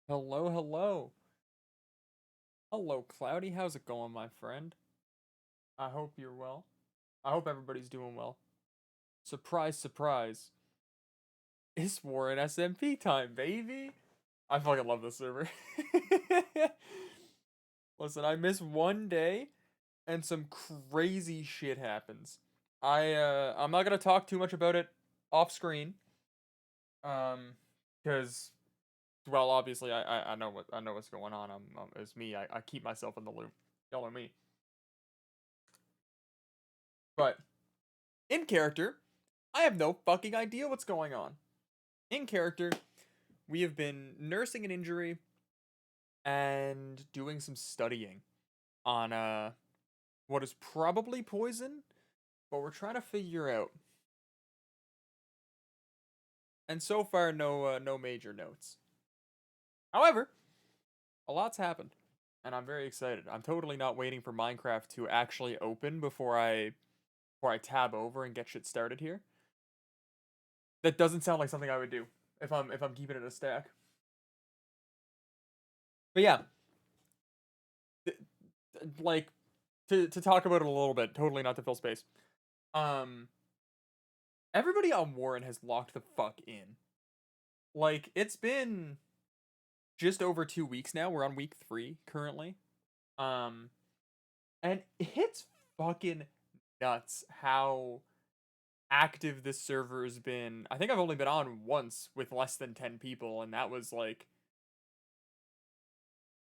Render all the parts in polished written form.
Hello, hello. Hello, Cloudy. How's it going, my friend? I hope you're well. I hope everybody's doing well. Surprise, surprise. It's Warren SMP time, baby. I fucking love this server. Listen, I miss one day and some crazy shit happens. I'm not gonna talk too much about it off screen. Um, because well, obviously I know what's going on. It's me. I keep myself in the loop. Y'all know me. But in character, I have no fucking idea what's going on. In character, we have been nursing an injury and doing some studying on what is probably poison, but we're trying to figure out. And so far, no major notes. However, a lot's happened, and I'm very excited. I'm totally not waiting for Minecraft to actually open before I tab over and get shit started here. That doesn't sound like something I would do if I'm keeping it a stack. But yeah, like to talk about it a little bit, totally not to fill space. Um, everybody on Warren has locked the fuck in. Like it's been just over 2 weeks now. We're on week 3 currently. Um, and it's fucking nuts how active this server has been. I think I've only been on once with less than 10 people, and that was like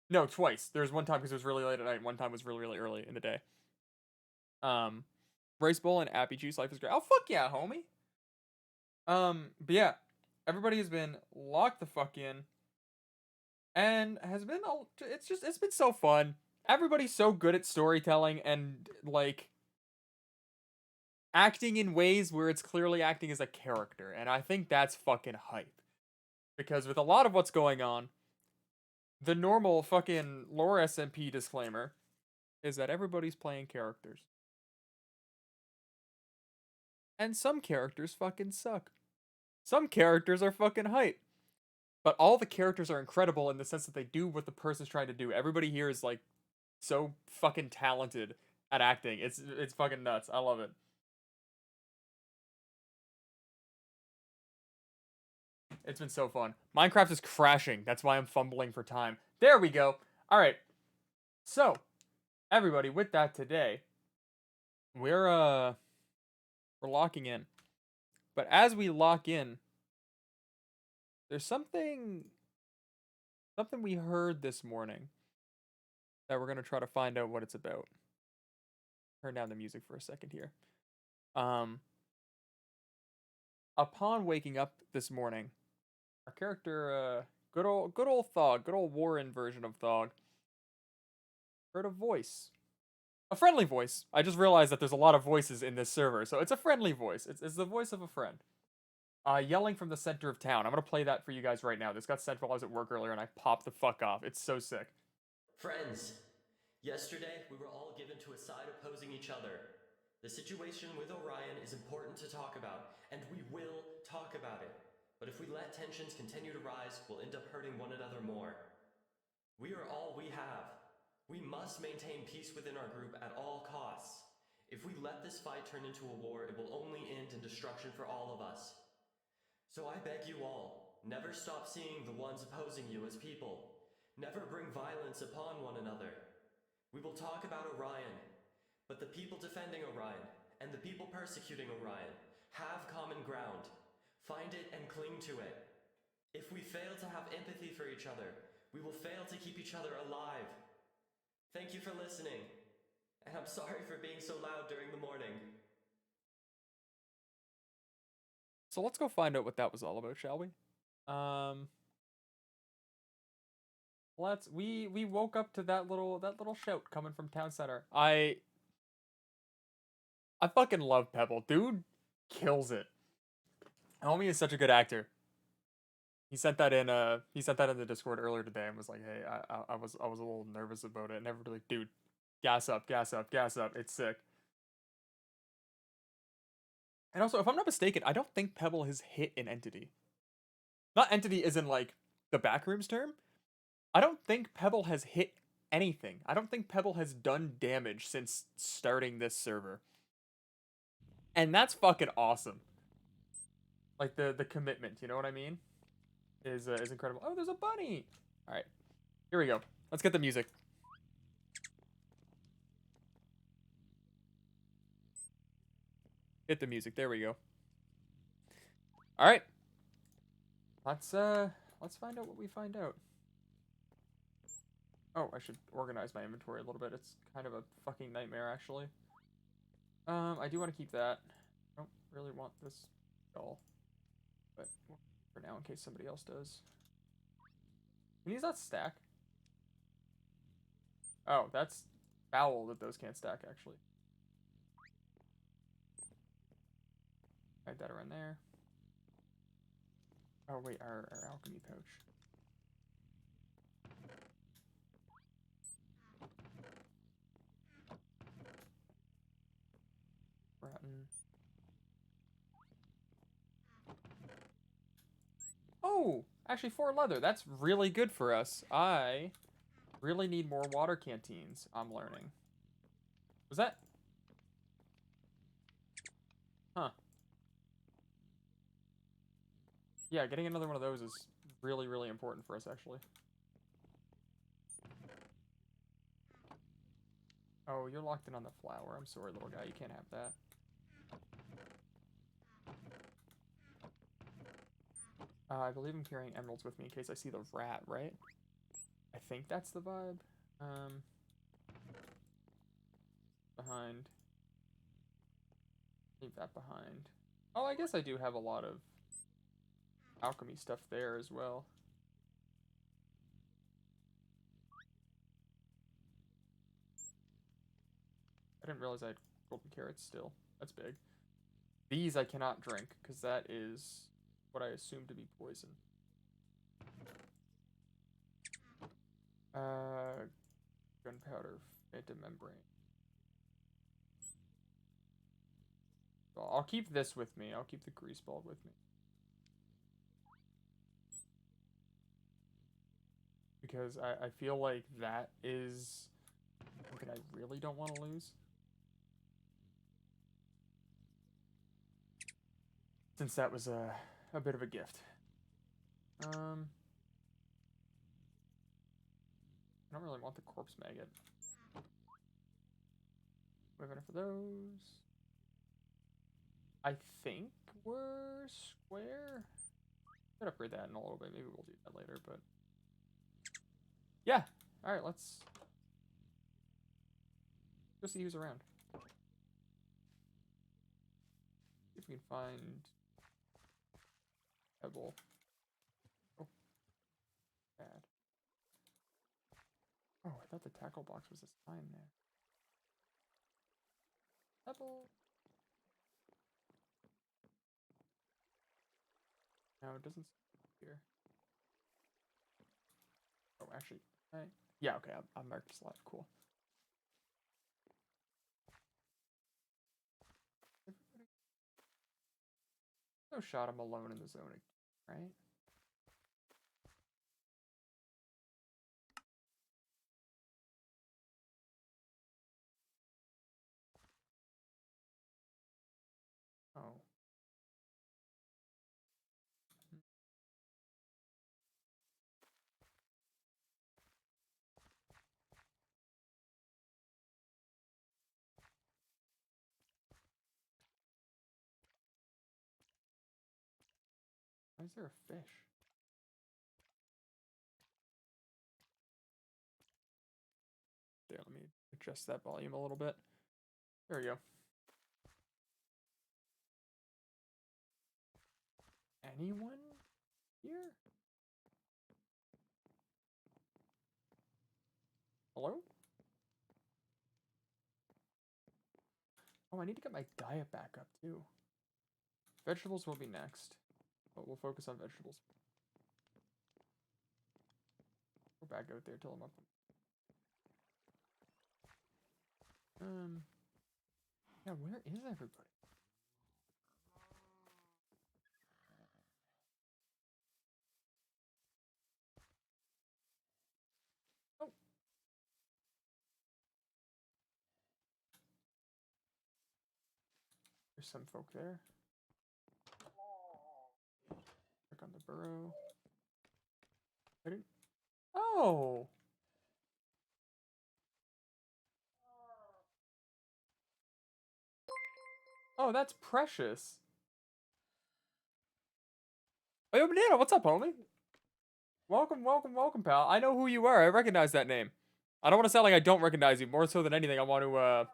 no, twice. There was one time because it was really late at night. One time was really early in the day. Um, Rice Bowl and Appy Juice Life is great. Oh fuck yeah, homie. But yeah, everybody has been locked the fuck in, and has been all. It's been so fun. Everybody's so good at storytelling and like acting in ways where it's clearly acting as a character, and I think that's fucking hype. Because with a lot of what's going on, the normal fucking lore SMP disclaimer is that everybody's playing characters, and some characters fucking suck. Some characters are fucking hype. But all the characters are incredible in the sense that they do what the person's trying to do. Everybody here is like so fucking talented at acting. It's fucking nuts. I love it. It's been so fun. Minecraft is crashing. That's why I'm fumbling for time. There we go. All right. So, everybody, with that today, we're we're locking in. But as we lock in, there's something we heard this morning that we're going to try to find out what it's about. Turn down the music for a second here. Um Upon waking up this morning, our character, good old Thog, good old Warren version of Thog, heard a voice, a friendly voice. I just realized that there's a lot of voices in this server, so it's a friendly voice. It's the voice of a friend, yelling from the center of town. I'm gonna play that for you guys right now. This got sent while I was at work earlier, and I popped the fuck off. It's so sick. Friends, yesterday we were all given to a side opposing each other. The situation with Orion is important to talk about, and we will talk about it. But if we let tensions continue to rise, we'll end up hurting one another more. We are all we have. We must maintain peace within our group at all costs. If we let this fight turn into a war, it will only end in destruction for all of us. So I beg you all, never stop seeing the ones opposing you as people. Never bring violence upon one another. We will talk about Orion, but the people defending Orion and the people persecuting Orion have common ground. Find it and cling to it. If we fail to have empathy for each other, we will fail to keep each other alive. Thank you for listening, and I'm sorry for being so loud during the morning. So let's go find out what that was all about, shall we? Um, we woke up to that little shout coming from town center. I fucking love Pebble, dude. Kills it. Homie is such a good actor. He sent that in the Discord earlier today and was like, "Hey, I was a little nervous about it." And everybody like, "Dude, gas up, gas up, gas up. It's sick." And also, if I'm not mistaken, I don't think Pebble has hit an entity. Not entity is in like the backrooms term, I don't think Pebble has hit anything. I don't think Pebble has done damage since starting this server. And that's fucking awesome. Like the commitment, you know what I mean? Is incredible. Oh, there's a bunny. All right. Here we go. Let's get the music. Hit the music. There we go. All right. Let's find out what we find out. Oh, I should organize my inventory a little bit. It's kind of a fucking nightmare, actually. I do want to keep that. I don't really want this at all, but for now, in case somebody else does. Can these not stack? Oh, that's foul that those can't stack, actually. Hide that around there. Oh, wait, our alchemy pouch. Rotten. Oh, actually 4 leather. That's really good for us. I really need more water canteens, I'm learning. Was that? Huh. Yeah, getting another one of those is really, really important for us, actually. Oh, you're locked in on the flower. I'm sorry, little guy. You can't have that. I believe I'm carrying emeralds with me in case I see the rat, right? I think that's the vibe. Behind. Leave that behind. Oh, I guess I do have a lot of alchemy stuff there as well. I didn't realize I had golden carrots still. That's big. These I cannot drink, because that is what I assume to be poison. Gunpowder, phantom membrane. So I'll keep this with me. I'll keep the grease ball with me. Because I feel like that is something I really don't want to lose. Since that was a bit of a gift. I don't really want the corpse maggot. We have enough of those. I think we're square. Could upgrade that in a little bit. Maybe we'll do that later, but yeah. All right, let's go see who's around. See if we can find Pebble. Oh, bad. Oh, I thought the tackle box was a sign there. Pebble. No, it doesn't here. Oh, actually, yeah, okay, I marked this live. Cool. No shot I'm alone in the zone again, right? Oh. Why is there a fish? There, let me adjust that volume a little bit. There we go. Anyone here? Hello? Oh, I need to get my diet back up too. Vegetables will be next, but we'll focus on vegetables. Go back out there till I'm up. Yeah, where is everybody? There's some folk there. Check on the burrow. I didn't... Oh! Oh, that's precious. Oh, yo, Banana, what's up, homie? Welcome, welcome, welcome, pal. I know who you are. I recognize that name. I don't want to sound like I don't recognize you. More so than anything, I want to,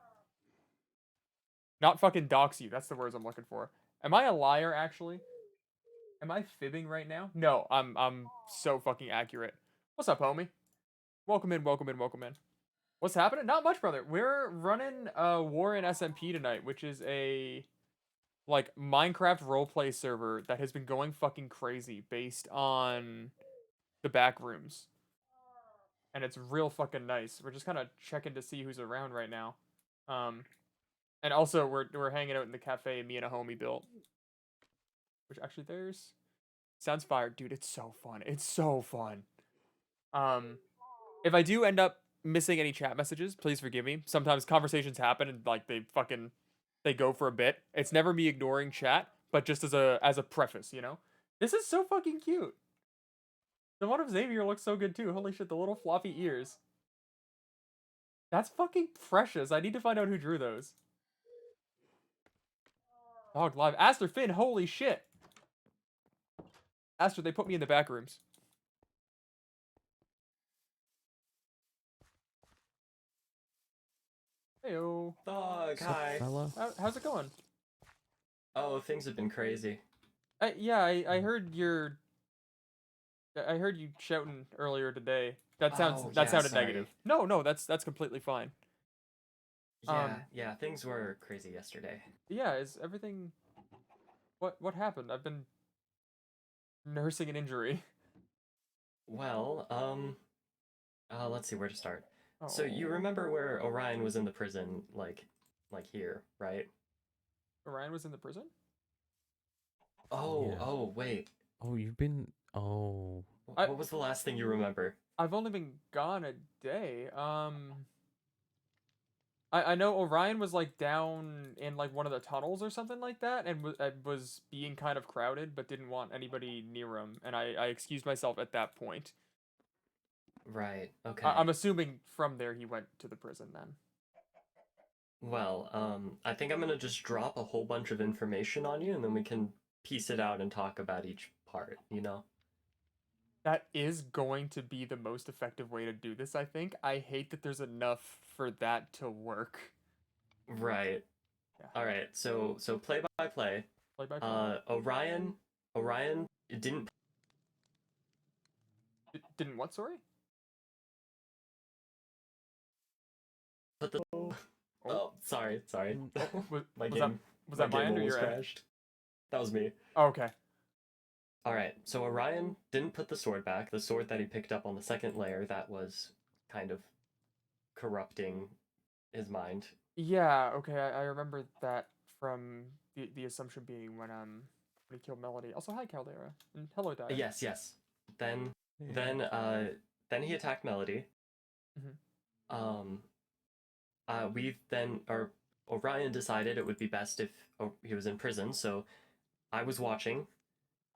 not fucking dox you. That's the words I'm looking for. Am I a liar, actually? Am I fibbing right now? No, I'm so fucking accurate. What's up, homie? Welcome in, welcome in, welcome in. What's happening? Not much, brother. We're running WarrenSMP tonight, which is a like Minecraft roleplay server that has been going fucking crazy based on the back rooms. And it's real fucking nice. We're just kind of checking to see who's around right now. And also we're hanging out in the cafe me and a homie built. Which actually there's sounds fire, dude. It's so fun. It's so fun. If I do end up missing any chat messages, please forgive me. Sometimes conversations happen and like they go for a bit. It's never me ignoring chat, but just as a preface, you know. This is so fucking cute. The one of Xavier looks so good too. Holy shit, the little floppy ears. That's fucking precious. I need to find out who drew those. Dog live. Aster Finn, holy shit. Aster, they put me in the back rooms. Heyo. Dog, hi. Fella? How's it going? Oh, things have been crazy. Yeah, I heard I heard you shouting earlier today. That Yeah, sounded sorry. negative. No, that's completely fine. Yeah, things were crazy yesterday. Yeah, is everything what happened? I've been nursing an injury. Well, let's see where to start. Oh. So you remember where Orion was in the prison, like here, right? Orion was in the prison? Oh, Yeah. oh, wait. Oh, you've been. Oh. What was the last thing you remember? I've only been gone a day. I know Orion was like down in like one of the tunnels or something like that, and was being kind of crowded, but didn't want anybody near him, and I excused myself at that point. Right, okay. I'm assuming from there he went to the prison then. Well, I think I'm gonna just drop a whole bunch of information on you, and then we can piece it out and talk about each part, you know? That is going to be the most effective way to do this, I think. I hate that there's enough for that to work. Right. Yeah. All right. So play by play. Play by play. Orion didn't Didn't what? Sorry. put the. Oh, sorry. My game. Was that my end or almost your end? crashed. That was me. Oh, okay. All right. So Orion didn't put the sword back. The sword that he picked up on the second layer that was kind of corrupting his mind. Yeah. Okay. I remember that from the assumption being when he killed Melody. Also, hi Caldera and hello Dyer. Yes. Then he attacked Melody. Mm-hmm. Orion decided it would be best if he was in prison, so I was watching.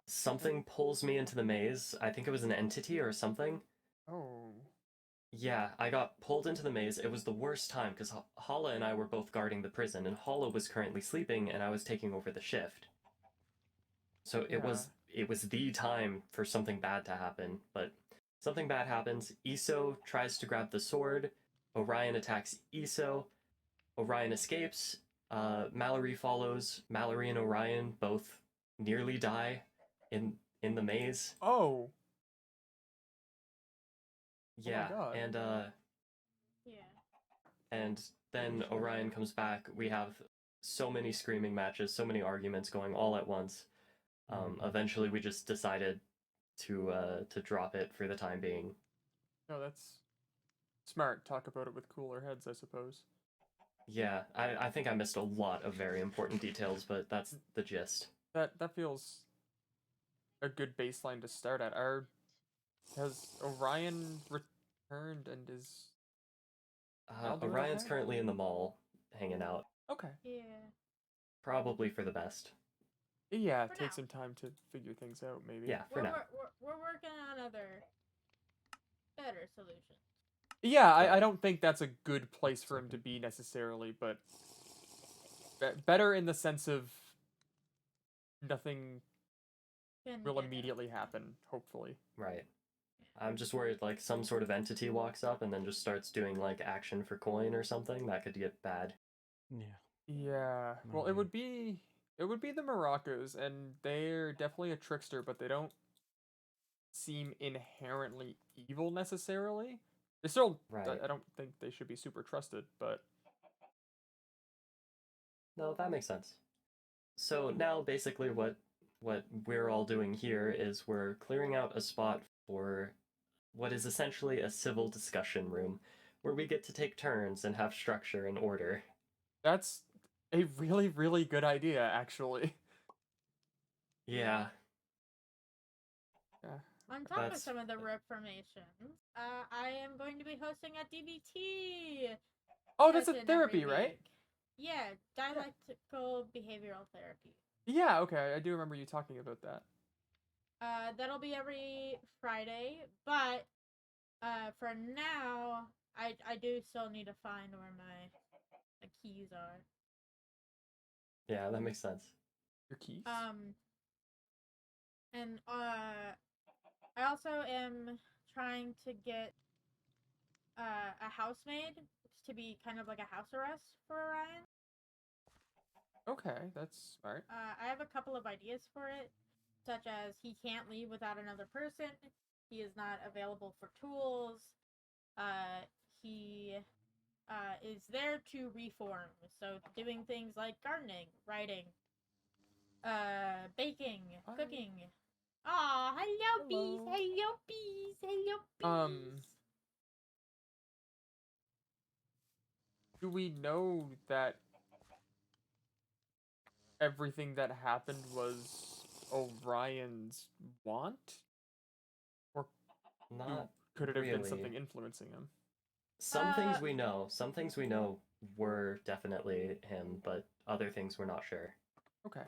Something pulls me into the maze. I think it was an entity or something. Oh. Yeah, I got pulled into the maze. It was the worst time because Hala and I were both guarding the prison, and Hala was currently sleeping, and I was taking over the shift. So it was the time for something bad to happen, but something bad happens. Iso tries to grab the sword. Orion attacks Iso. Orion escapes. Mallory follows. Mallory and Orion both nearly die in the maze. Oh. Yeah, oh my God. and then Orion comes back. We have so many screaming matches, so many arguments going all at once. Eventually, we just decided to drop it for the time being. No, that's smart. Talk about it with cooler heads, I suppose. Yeah, I think I missed a lot of very important details, but that's the gist. That feels a good baseline to start at. Has Orion returned and is Orion's currently in the mall, hanging out. Okay. Yeah. probably for the best. Yeah, For take now. some time to figure things out, maybe. Yeah, for now. We're working on other better solutions. Yeah, I Right. don't think that's a good place for him to be necessarily, but better in the sense of nothing Can will get immediately happen, hopefully. Right. I'm just worried like some sort of entity walks up and then just starts doing like action for coin or something. That could get bad. Yeah. Yeah. Well, No. it would be the Moroccos, and they're definitely a trickster, but they don't seem inherently evil necessarily. They still, Right. I don't think they should be super trusted, but No, that makes sense. So now basically what we're all doing here is we're clearing out a spot for what is essentially a civil discussion room where we get to take turns and have structure and order. that's a really, really good idea, actually. Yeah. Yeah. On top of That's- some of the reformations, I am going to be hosting a DBT. Oh, that's a session therapy, every right? week. Yeah, dialectical behavioral therapy. Yeah, okay, I do remember you talking about that. That'll be every Friday, but for now, I do still need to find where my keys are. Yeah, that makes sense. Your keys? And I also am trying to get a housemaid to be kind of like a house arrest for Orion. Okay, that's smart. I have a couple of ideas for it, such as he can't leave without another person. He is not available for tools. He is there to reform, so doing things like gardening, writing, baking, cooking. Aw, hello bees, hello bees, hello bees. Do we know that everything that happened was Orion's want? Or Not could it have been really. something influencing him? Some things we know. Some things we know were definitely him, but other things we're not sure. Okay.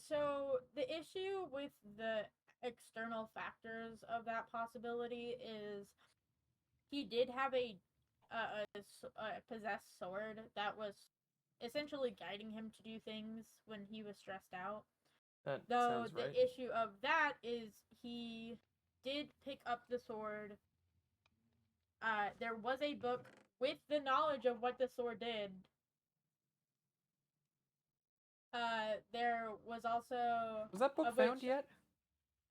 So the issue with the external factors of that possibility is he did have a possessed sword that was essentially guiding him to do things when he was stressed out. That Though sounds the right. issue of that is he did pick up the sword. There was a book with the knowledge of what the sword did. There was also Was that book found yet?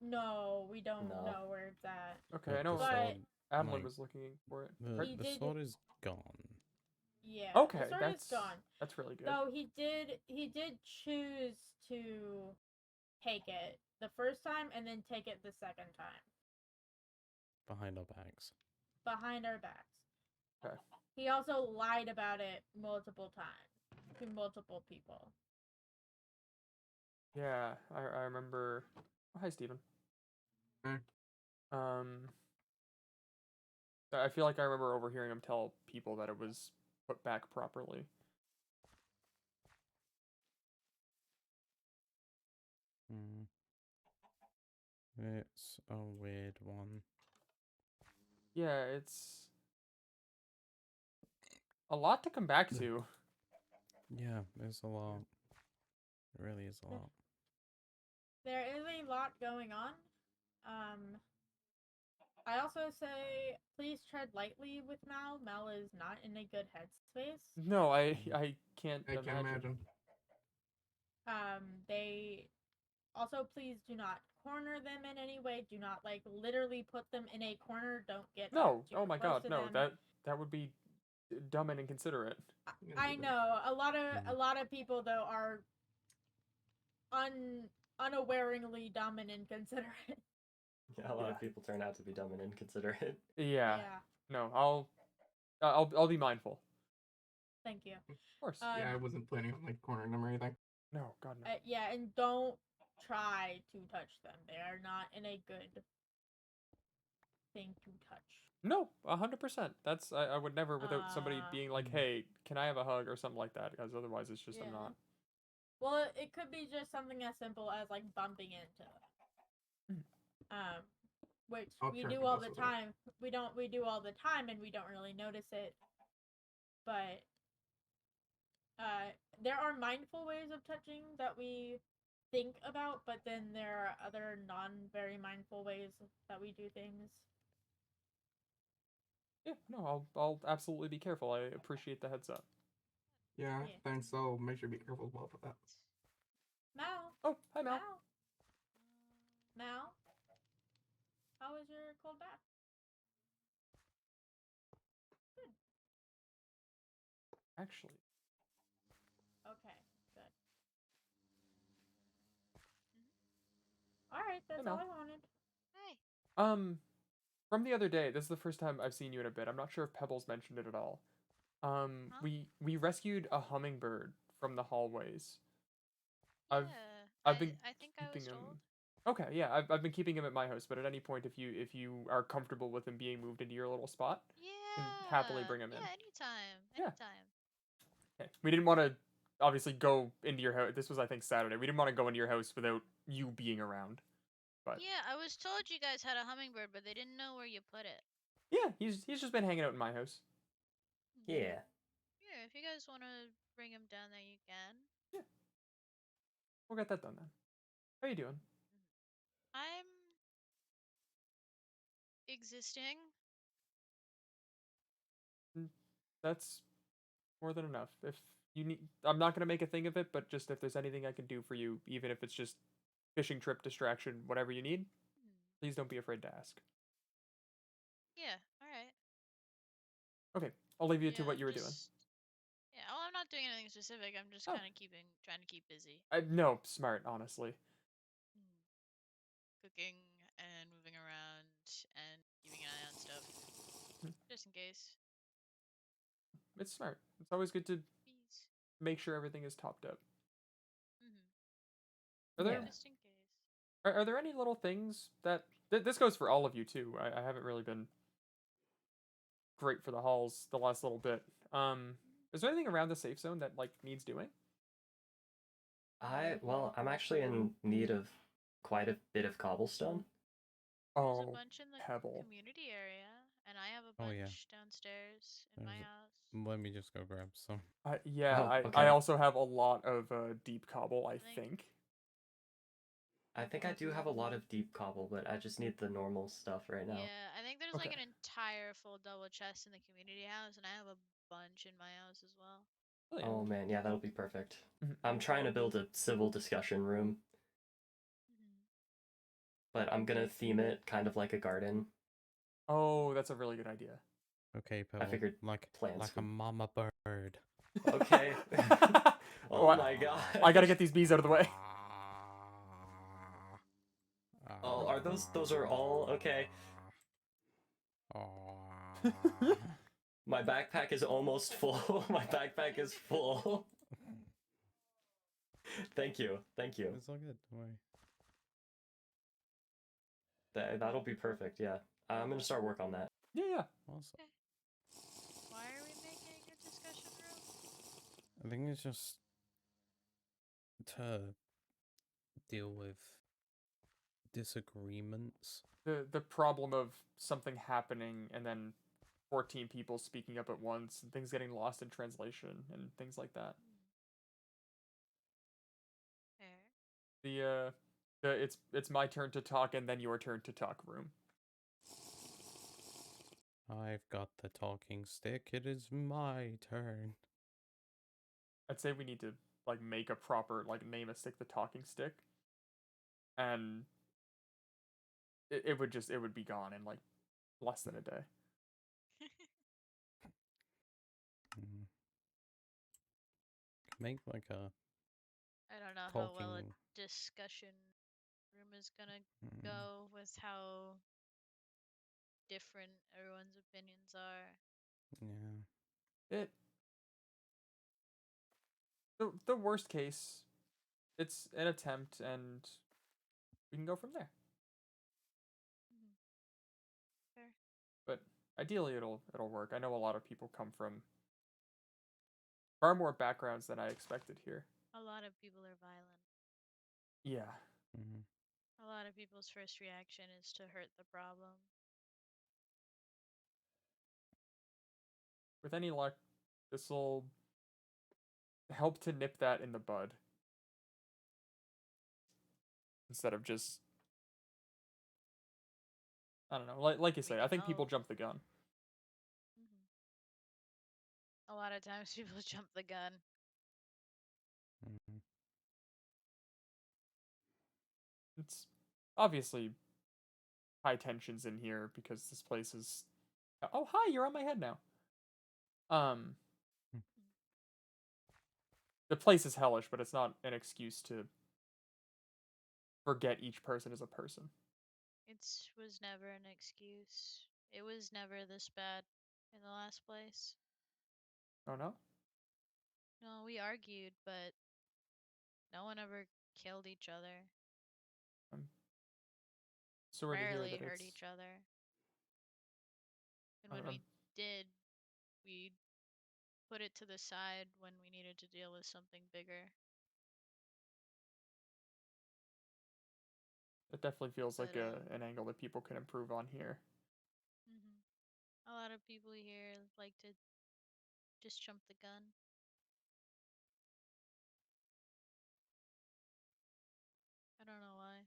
No, we don't No. know where it's at. Okay, I know But Adlin like, was looking for it. The sword is gone. Yeah. Okay, the sword that's is gone. That's really good. Though he did choose to take it the first time and then take it the second time. Behind our backs. Behind our backs. Okay. He also lied about it multiple times to multiple people. Yeah, I remember. Oh, hi, Steven. I feel like I remember overhearing him tell people that it was put back properly. It's a weird one. Yeah, it's a lot to come back to. Yeah, there's a lot. It really is a lot. There is a lot going on. I also say please tread lightly with Mal. Mal is not in a good headspace. No, I can't I can imagine. They also please do not corner them in any way. Do not like literally put them in a corner. Don't get No. super Oh my close god, to no. them. That would be dumb and inconsiderate. I know a lot of people though are unawareingly dumb and inconsiderate. Yeah, a lot of people turn out to be dumb and inconsiderate. Yeah. No, I'll be mindful. Thank you. Of course. Yeah, I wasn't planning on like cornering them or anything. No, God no. Yeah, and don't try to touch them. They are not in a good thing to touch. No, 100%. That's I would never without somebody being like, Mm. "Hey, can I have a hug?" or something like that, because otherwise it's just I'm Yeah. not. Well, it could be just something as simple as like bumping into it. Which I'll we try do my all best the with that. time. We do all the time and we don't really notice it. But there are mindful ways of touching that we think about, but then there are other non very mindful ways that we do things. Yeah, no, I'll absolutely be careful. I appreciate the heads up. Yeah, Yeah. thanks. I'll make sure to be careful as well with that. Mal, Oh, hi Mal. Mal, how was your cold bath? Good. Actually, Okay, good. All right, hey that's all Mal. I wanted. Hey. From the other day, this is the first time I've seen you in a bit. I'm not sure if Pebbles mentioned it at all. Huh? We rescued a hummingbird from the hallways. Yeah. I've been I think I keeping was him. told. Okay, yeah, I've been keeping him at my house, but at any point, if you are comfortable with him being moved into your little spot, can happily Yeah. bring him in. Yeah, anytime. Yeah. Anytime. Okay. We didn't want to obviously go into your house. This was I think Saturday. We didn't want to go into your house without you being around. But Yeah, I was told you guys had a hummingbird, but they didn't know where you put it. yeah, he's just been hanging out in my house. Yeah. Yeah, if you guys want to bring him down there, you can. Yeah, we'll get that done then. How you doing? I'm existing. That's more than enough. If you need, I'm not gonna make a thing of it, but just if there's anything I can do for you, even if it's just fishing trip, distraction, whatever you need, please don't be afraid to ask. Yeah, alright. Okay, I'll leave you to Yeah, what I'm you were doing. just. Yeah, well, I'm not doing anything specific. I'm just Oh. kind of trying to keep busy. No, smart, honestly. Cooking and moving around and keeping an eye on stuff. Just in case. It's smart. It's always good to Please. make sure everything is topped up. Mm-hmm. Are there Yeah. Just in case. are there any little things that this goes for all of you too? I haven't really been great for the halls the last little bit. Is there anything around the safe zone that like needs doing? I'm actually in need of quite a bit of cobblestone. There's a Oh, bunch in the Pebble. community area, and I have a Oh, bunch yeah. downstairs in There's my a- house. Let me just go grab some. Yeah, Oh, I okay. also have a lot of deep cobble. I Think- think. I think I do have a lot of deep cobble, but I just need the normal stuff right now. Yeah, I think there's like Okay. an entire full double chest in the community house, and I have a bunch in my house as well. Brilliant. Oh man, yeah, that'll be perfect. Mhm. I'm trying to build a civil discussion room, but I'm gonna theme it kind of like a garden. Oh, that's a really good idea. Okay, Pebble. figured like plants a would- mama bird. Okay. Oh What? my god. I gotta get these bees out of the way. Oh, are those are all okay. My backpack is almost full. My backpack is full. Thank you. Thank you. It's all good. Don't worry. That'll be perfect. Yeah. I'm going to start work on that. Yeah. Also, Why are we making a discussion room? I think it's just to deal with disagreements. The problem of something happening and then 14 people speaking up at once and things getting lost in translation and things like that. Fair. It's my turn to talk and then your turn to talk room. I've got the talking stick. It is my turn. I'd say we need to like make a proper like name a stick the talking stick. And it would be gone in like less than a day. Mm. Make like a I don't know how well a talking. discussion room is gonna Mm, go with how different everyone's opinions are. yeah. It the worst case, it's an attempt and we can go from there. Fair. ideally it'll work. I know a lot of people come from far more backgrounds than I expected here. A lot of people are violent. Yeah. Mm-hmm. A lot of people's first reaction is to hurt the problem. With any luck, this will help to nip that in the bud. Instead of just, I don't know, like you say, I can think people hope. jump the gun. A lot of times people jump the gun. Mm-hmm. It's obviously high tensions in here because this place is. Oh, hi, you're on my head now. The place is hellish, but it's not an excuse to forget each person as a person. It was never an excuse. It was never this bad in the last place. Oh no? No, we argued, but no one ever killed each other. I'm sorry to hear Rarely that hurt it's. each other. And I when don't know. we did, we put it to the side when we needed to deal with something bigger. It definitely feels like But, an angle that people can improve on here. a lot of people here like to just jump the gun. I don't know why.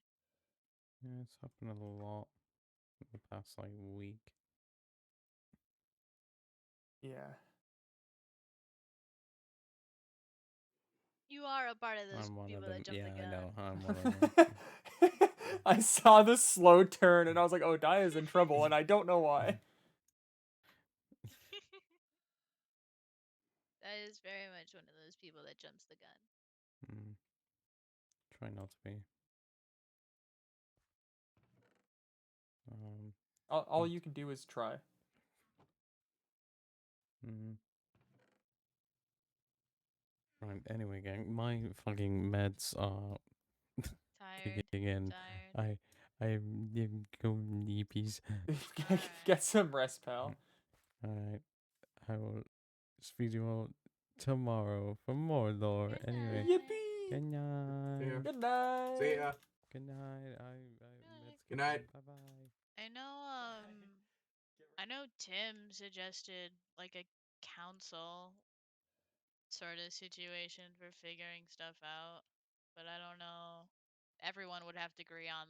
Yeah, it's happened a lot in the past like week. Yeah. You are a part of those I'm one of people them. that jump Yeah, the I gun. know. I'm one of them. I saw the slow turn and I was like, oh, Daya's in trouble, and I don't know why. That is very much one of those people that jumps the gun. Mm. Try not to be. All you can do is try. Right. Anyway, gang, my fucking meds are Tired. kicking in. Tired. I'm going yippies. Get some rest, pal. Alright. I will speak to you all tomorrow for more lore. Good Anyway, night. Yippee! good night. Yeah. Good night. See ya. Good night. Good night. Bye bye. I know Tim suggested like a council sort of situation for figuring stuff out, but I don't know. Everyone would have to agree on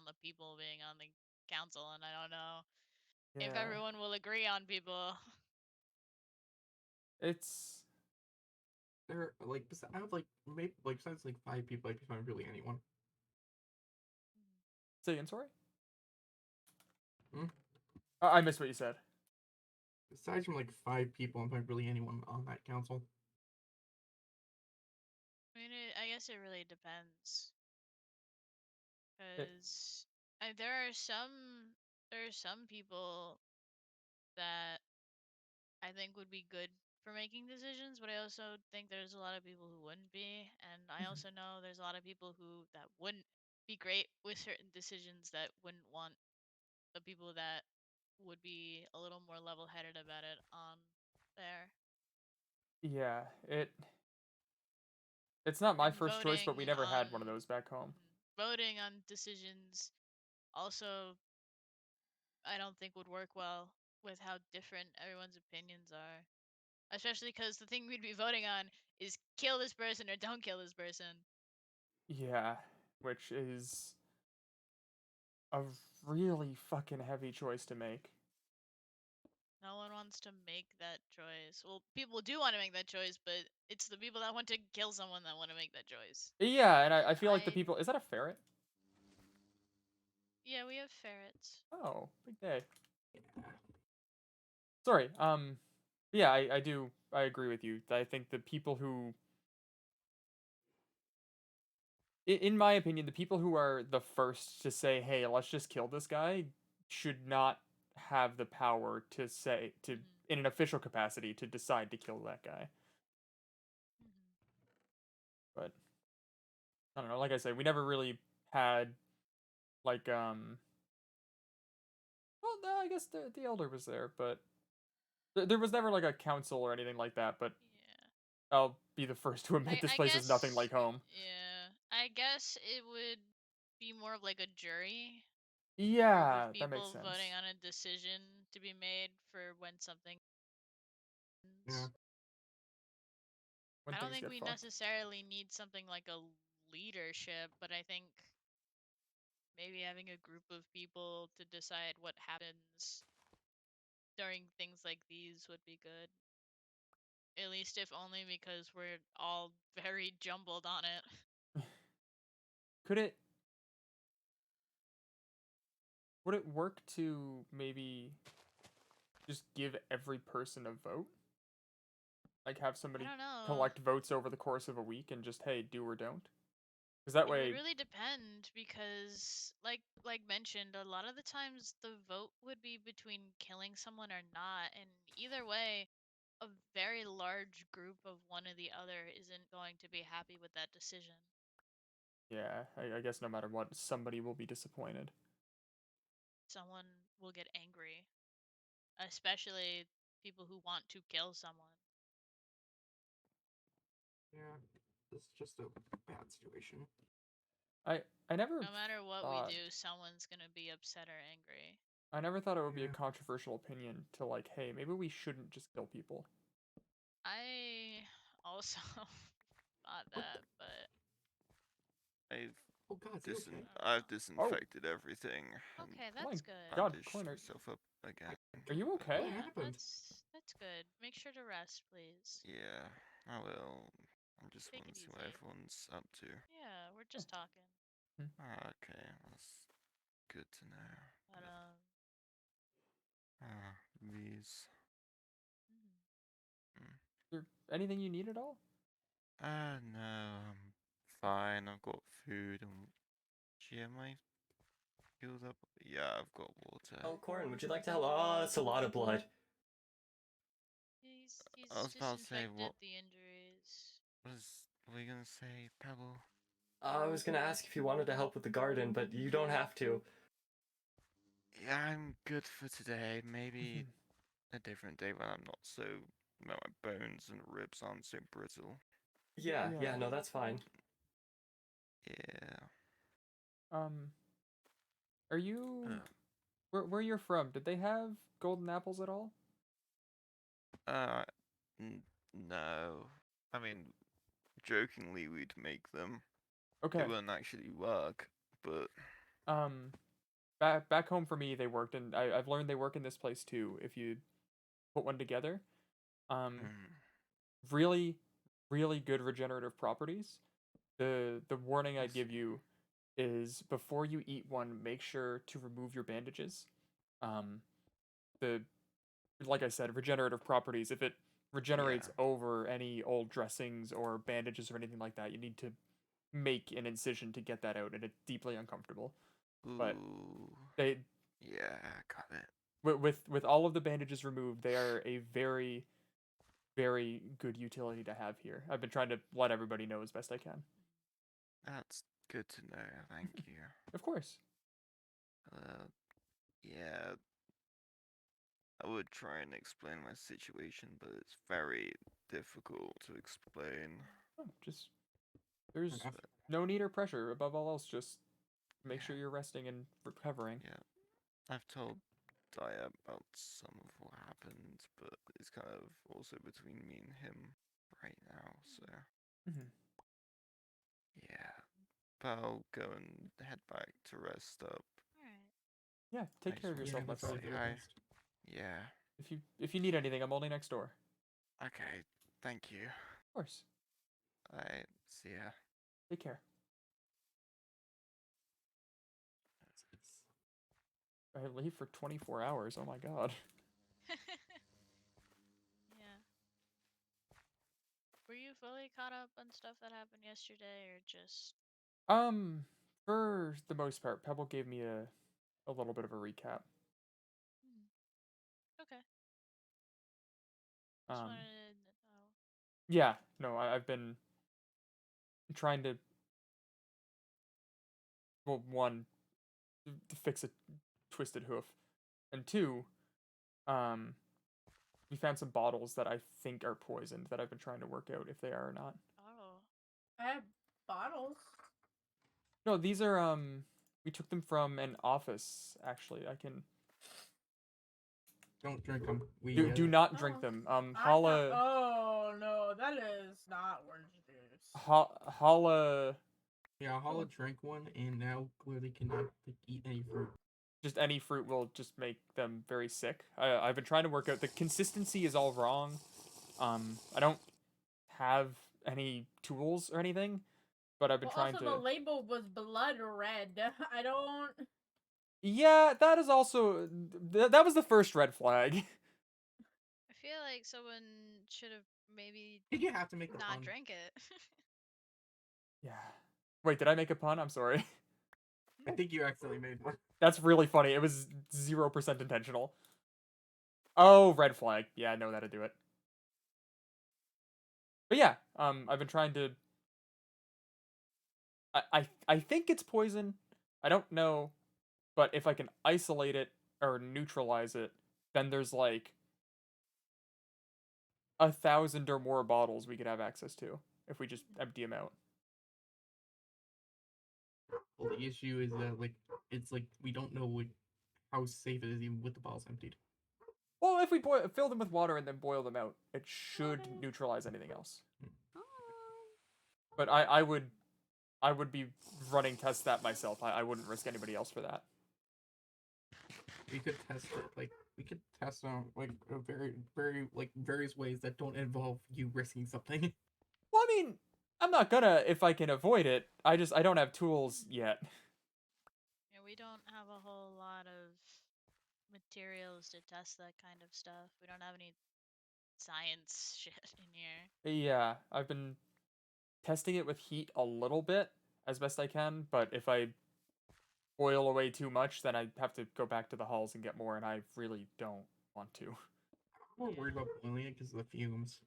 the people being on the council, and I don't know if Yeah. everyone will agree on people. It's. There, like, I have like maybe like besides like 5 people, I can find really anyone. Say again, sorry? Hmm? I missed what you said. Aside from like 5 people, I'm find really anyone on that council. I mean, I guess it really depends, It, because there are some people that I think would be good for making decisions, but I also think there's a lot of people who wouldn't be, and I also know there's a lot of people who that wouldn't be great with certain decisions that wouldn't want the people that would be a little more level-headed about it on there. yeah, it's not my And first choice, but we never had one of those back home. voting on decisions also I don't think would work well with how different everyone's opinions are. Especially because the thing we'd be voting on is kill this person or don't kill this person. Yeah, which is a really fucking heavy choice to make. No one wants to make that choice. Well, people do want to make that choice, but it's the people that want to kill someone that want to make that choice. Yeah, and I feel like the people. Is that a ferret? Yeah, we have ferrets. Oh, big day. Sorry. Yeah, I do. I agree with you. I think the people who, in my opinion, the people who are the first to say, "Hey, let's just kill this guy," should not have the power to say to, in an official capacity, to decide to kill that guy. But I don't know. Like I said, we never really had like. Well, no, I guess the elder was there, but there was never like a council or anything like that. But Yeah. I'll be the first to admit this I place is nothing like guess. home. Yeah. I guess it would be more of like a jury, group Yeah, of that makes people sense. voting on a decision to be made for when something Yeah. happens. When I don't things think get we fucked. necessarily need something like a leadership, but I think maybe having a group of people to decide what happens during things like these would be good. At least if only because we're all very jumbled on it. Could it? Would it work to maybe just give every person a vote? Like have I somebody don't know. collect votes over the course of a week and just, hey, do or don't? Because that It would way, really depend because like mentioned, a lot of the times the vote would be between killing someone or not, and either way, a very large group of one or the other isn't going to be happy with that decision. yeah, I guess no matter what, somebody will be disappointed. Someone will get angry, especially people who want to kill someone. Yeah. This is just a bad situation. I never No matter what we thought do, someone's gonna be upset or angry. I never thought it would be a Yeah. controversial opinion to like, hey, maybe we shouldn't just kill people. I also thought What that, but I've Oh God, is he okay? I've Oh, disinfected everything and okay, oh my that's good. God, bandaged Corner, myself up again. are you okay? What happened? That's good. Make sure to rest, please. Yeah, I will. I just Take want it to see what easy. everyone's up to. Yeah, we're just talking. Okay, that's good to know. But These. mm. Mm. Is there anything you need at all? No, I'm fine. I've got food and. Gee, am I healed up? Yeah, I've got water. Oh, Corin, would you like to help? Oh, that's a lot of blood. He's I was about to say, disinfected the injuries. what were you gonna say, Pebble? I was gonna ask if you wanted to help with the garden, but you don't have to. Yeah, I'm good for today. Maybe a different day when I'm not so. My bones and ribs aren't so brittle. Yeah, Yeah. no, that's fine. Yeah. Are you Uh, where you're from? Did they have golden apples at all? uh, no. I mean, jokingly, we'd make them. Okay. It wouldn't actually work, but Back home for me, they worked, and I've learned they work in this place too. If you put one together, mm, really, really good regenerative properties. The warning I'd Yes. give you is before you eat one, make sure to remove your bandages. The like I said, regenerative properties. If it regenerates yeah. over any old dressings or bandages or anything like that, you need to make an incision to get that out, and it's deeply uncomfortable. But Ooh. they Yeah, got it. with all of the bandages removed, they are a very very good utility to have here. I've been trying to let everybody know as best I can. That's good to know. Thank you. Of course. Yeah. I would try and explain my situation, but it's very difficult to explain. Oh, just there's Enough. no need or pressure. Above all else, just make Yeah. sure you're resting and recovering. Yeah. I've told Daya about some of what happened, but it's kind of also between me and him right now, so Mhm. yeah. But I'll go and head back to rest up. Alright. Yeah, take I care of just yourself, my that's wanted friend. to say probably for the hi. best. Yeah. If you need anything, I'm only next door. Okay. Thank you. Of course. Alright. See ya. Take care. It's I leave for 24 hours. Oh my god. Yeah. Were you fully caught up on stuff that happened yesterday, or just? For the most part, Pebble gave me a little bit of a recap. Okay. Just Um, wanted to know. yeah, no, I've been trying to, well, one, to fix a twisted hoof. And 2, we found some bottles that I think are poisoned that I've been trying to work out if they are or not. Oh. I have bottles. No, these are we took them from an office actually. I can Don't drink them. We do not Oh. drink them. I thought, Hala oh no, that is not orange juice. Hala yeah, Hollow drank one and now clearly cannot eat any fruit. just any fruit will just make them very sick. I've been trying to work out the consistency is all wrong. I don't have any tools or anything, but I've been Well, trying also to. the label was blood red. I don't. Yeah, that is also that was the first red flag. I feel like someone should have maybe Did you have to make the not pun? drank it. Yeah. Wait, did I make a pun? I'm sorry. I think you accidentally made one. That's really funny. It was 0% intentional. Oh, red flag. Yeah, I know that to do it. But yeah, I've been trying to. I think it's poison. I don't know, but if I can isolate it or neutralize it, then there's like 1,000 or more bottles we could have access to if we just empty them out. Well, the issue is that it's like we don't know how safe it is even with the bottles emptied. Well, if we fill them with water and then boil them out, it should neutralize anything else. But I would be running tests that myself. I wouldn't risk anybody else for that. We could test it. Like we could test on like a very various ways that don't involve you risking something. Well, I mean, I'm not gonna if I can avoid it. I don't have tools yet. Yeah, we don't have a whole lot of materials to test that kind of stuff. We don't have any science shit in here. Yeah, I've been testing it with heat a little bit as best I can, but if I boil away too much, then I have to go back to the halls and get more, and I really don't want to. I'm more worried about boiling it because of the fumes.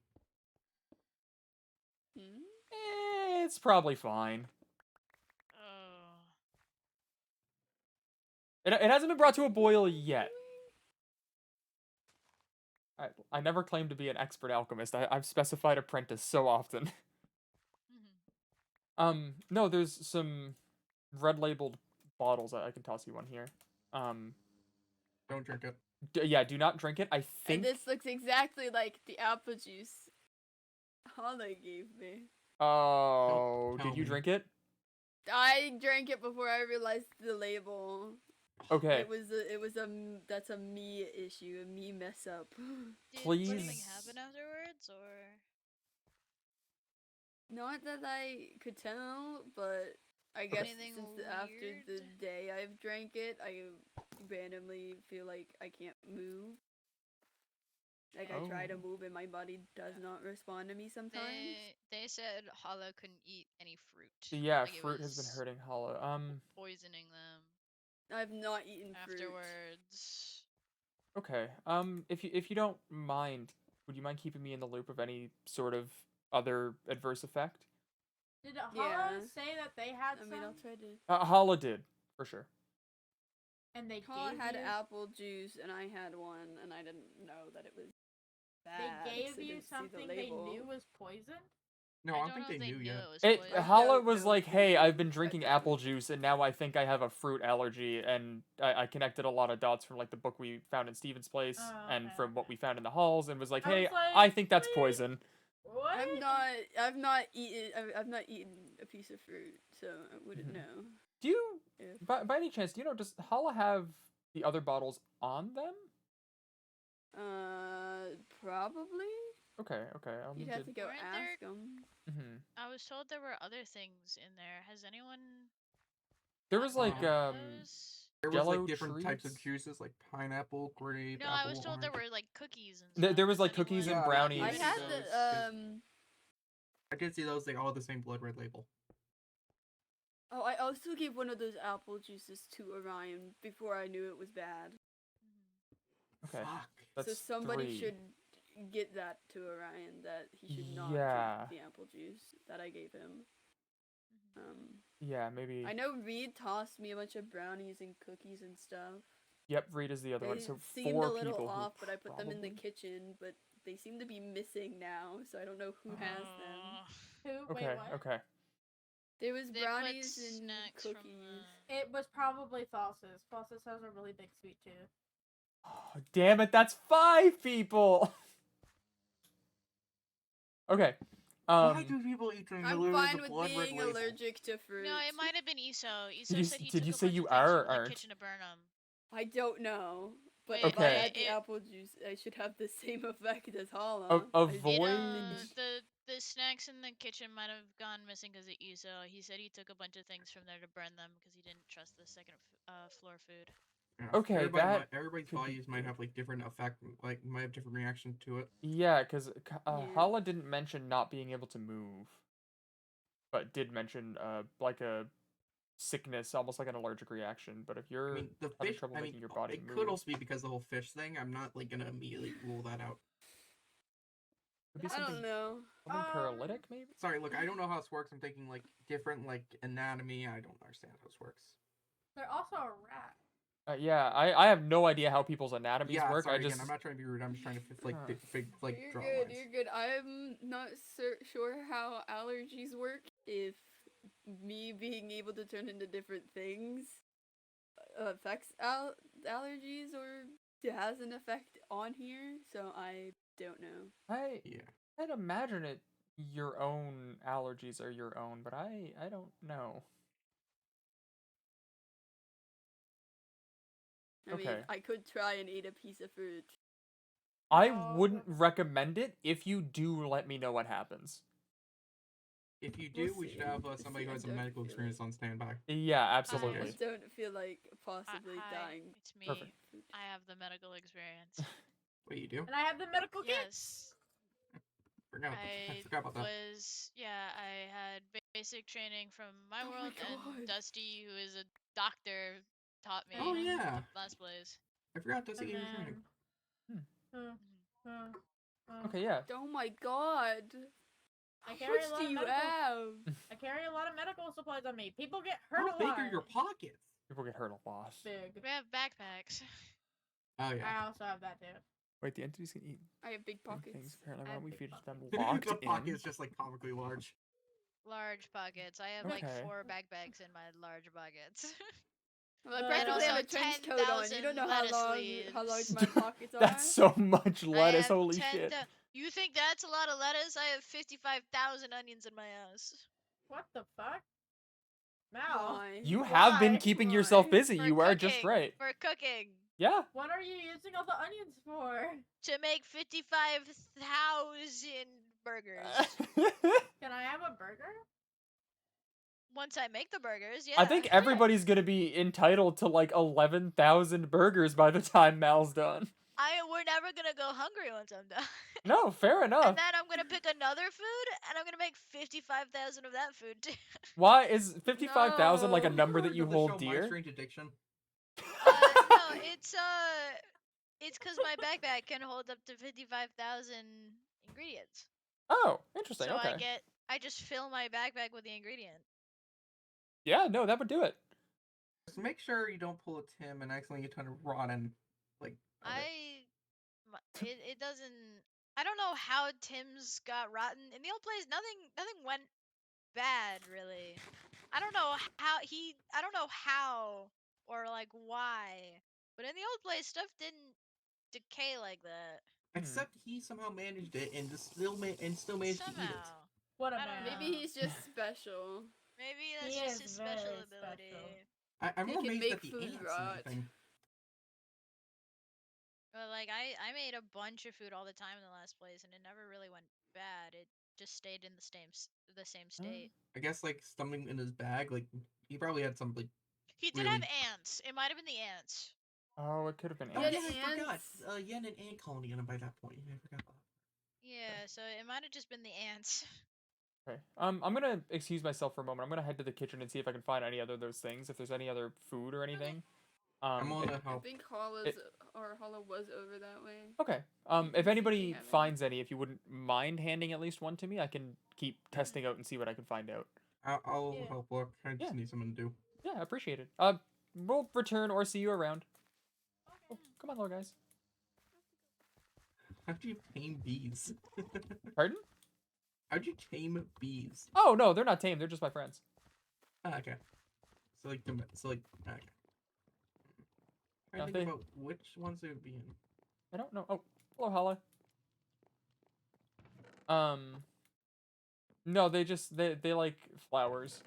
It's probably fine. Oh. It hasn't been brought to a boil yet. I never claimed to be an expert alchemist. I've specified apprentice so often. No, there's some red labeled bottles. I can toss you one here. Don't drink it. Yeah, do not drink it. I think. And this looks exactly like the apple juice Holly gave me. Oh, Don't did you tell me. drink it? I drank it before I realized the label. Okay. That's a me issue, a me mess up. Did Please. something happen afterwards, or? Not that I could tell, but I guess Anything since after the weird? day I've drank it, I randomly feel like I can't move. Like I try to Oh. move and my body does not respond to me sometimes. They said Hollow couldn't eat any fruit. Yeah, Like, it fruit has been was hurting Hollow. poisoning them I've not eaten fruit. afterwards. Okay. If you don't mind, would you mind keeping me in the loop of any sort of other adverse effect? Did Hollow Yeah. say that they had I some? mean, I'll try to. Hala did for sure. And they Paula gave had you, apple juice and I had one, and I didn't know that it was bad. they 'cause gave I you didn't see the something they label. knew was poison. No, I don't think they knew knew yet. it was It poison. Hala don't was know like, if "Hey, they I've been knew, drinking but apple juice, and now I think I have a fruit allergy." And I connected a lot of dots from like the book we found in Steven's place Oh, and okay, from what okay. we found in the halls, and was like, I "Hey, was like, I think that's "Wait, poison." What? I've not eaten a piece of fruit, so I wouldn't Mhm. know. Do you, If by any chance, do you know, does Hala have the other bottles on them? probably Okay. I'll you'd need have to go Weren't there- ask them. Mm-hmm. I was told there were other things in there. Has anyone? There was like those? There was Jello like different types of treats? juices, like pineapple, grape, No, apple, I was told there orange. were like cookies and stuff. There was Has like cookies and anyone brownies. I eaten had those? the I did see those. They all have the same blood red label. Oh, I also gave one of those apple juices to Orion before I knew it was bad. Okay, Fuck. that's So somebody 3. should get that to Orion that he should not Yeah. drink the apple juice that I gave him. Yeah, maybe. I know Reed tossed me a bunch of brownies and cookies and stuff. Yep, Rita's the other one. They So seemed 4 a little people off, who but I put them in the probably- kitchen, but they seem to be missing now, so I don't know who has them. Aw. Who? Okay, Wait, what? okay. There was They put brownies and snacks from cookies. It was probably Falsus. Falsus has a really big sweet tooth. Oh, damn it, that's 5 people. Okay. Why do people eat I'm literally fine the with blood red being label? allergic to fruit. No, it might have been Iso. Iso Did you said he did took you a say bunch you of things are or from the aren't? kitchen to burn them. I don't know. But Wait, if I Okay. had the apple juice, I should have the same effect as Hala. Avoid- The snacks in the kitchen might have gone missing because of Iso. He said he took a bunch of things from there to burn them because he didn't trust the second floor food. Yeah, Okay, that everybody's could be values might good. have like different effect, like might have different reaction to it. Yeah, because Yeah. Hala didn't mention not being able to move, but did mention like a sickness, almost like an allergic reaction. But if you're I mean, the having fish. trouble I mean, making your body it move, could also be because of the whole fish thing. I'm not like gonna immediately rule that out. could be I something, don't know. something paralytic, maybe. Sorry, look, I don't know how this works. I'm thinking like different like anatomy. I don't understand how this works. They're also a rat. Yeah, I have no idea how people's anatomies Yeah, work. sorry I just again. I'm not trying to be rude. I'm just trying to like Huh. big like You're draw good. lines. You're good. I'm not sure how allergies work. If me being able to turn into different things affects allergies or has an effect on here, so I don't know. Yeah. I'd imagine it your own allergies are your own, but I don't know. I mean, Okay. I could try and eat a piece of fruit. I No. wouldn't recommend it if you do let me know what happens. If you do, We'll we should see. have somebody who I has a don't medical feel experience it. on standby. Yeah, I absolutely. just don't feel like possibly Hi, dying. it's me. Perfect. I have the medical experience. What do you do? And I have the medical kit. Yes. I forgot about that. I had basic training from my Oh my world, God. and Dusty, who is a doctor, taught me. Oh, yeah. the last place. I forgot to see And you were training. then, Okay, yeah. Oh my god. I How carry a much lot do of you medical- have? I carry a lot of medical supplies on me. People get hurt How a big lot. are your pockets? People get hurt a lot. Big. We have backpacks. Oh yeah. I also have that too. Wait, the entities can eat I have big big pockets. things. Apparently, I why have don't we big feed them pockets. locked the pocket in? is just like comically large. Large pockets. I have like Okay. 4 backpacks in my large pockets. Well, I And practically have also a trench coat on. You 10,000 don't know lettuce how large leaves. my pockets are. That's so much I lettuce. have Holy 10 shit. You think that's a lot of lettuce? I have 55,000 onions in my house. What the fuck? Mal. Why? You have been Why? keeping yourself Why? busy. For You are just cooking, right. For cooking. Yeah. What are you using all the onions for? To make 55,000 burgers. Can I have a burger? Once I make the burgers, yeah. I think everybody's gonna be entitled to like 11,000 burgers by the time Mal's done. We're never gonna go hungry once I'm done. No, fair enough. And then I'm gonna pick another food, and I'm gonna make 55,000 of that food too. Why is 55,000 like a No. number that you The hold show My dear? Strange Addiction. No, it's because my backpack can hold up to 55,000 ingredients. Oh, interesting. So Okay. I just fill my backpack with the ingredient. Yeah, no, that would do it. Just make sure you don't pull a Tim and accidentally get a ton of rotten, like. of it. It doesn't. I don't know how Tim's got rotten in the old place. Nothing went bad really. I don't know how or like why, but in the old place stuff didn't decay like that. Except he somehow managed it and still managed to eat it. Somehow. What a I don't man. Maybe he's just special. Maybe that's He just is his special very ability. special. I'm He more can amazed make at the food ants and rot. everything. But like I made a bunch of food all the time in the last place, and it never really went bad. It just stayed in the same state. I guess like something in his bag, like he probably had some like. He did have really- ants. It might have been the ants. Oh, it could have been Oh Yeah, yeah, ants. the I forgot. ants. You had an ant colony on him by that point. I forgot about that. Yeah, so it might have just been the ants. Okay. I'm gonna excuse myself for a moment. I'm gonna head to the kitchen and see if I can find any other of those things. If there's any other food or anything. I'm willing If- to I help. think Holla was over that way. Okay. can see If if they anybody have any. finds any, if you wouldn't mind handing at least one to me, I can keep testing out and see what I can find out. I'll Yeah. help look. I just Yeah. need someone to do. Yeah, I appreciate it. We'll return or see you around. Oh, come on, little guys. How'd you tame bees? Pardon? How'd you tame bees? Oh no, they're not tame. They're just my friends. Ah, okay. So like, okay. I No, think they- about which ones they would be in. I don't know. Oh, hello, Hala. No, they like flowers.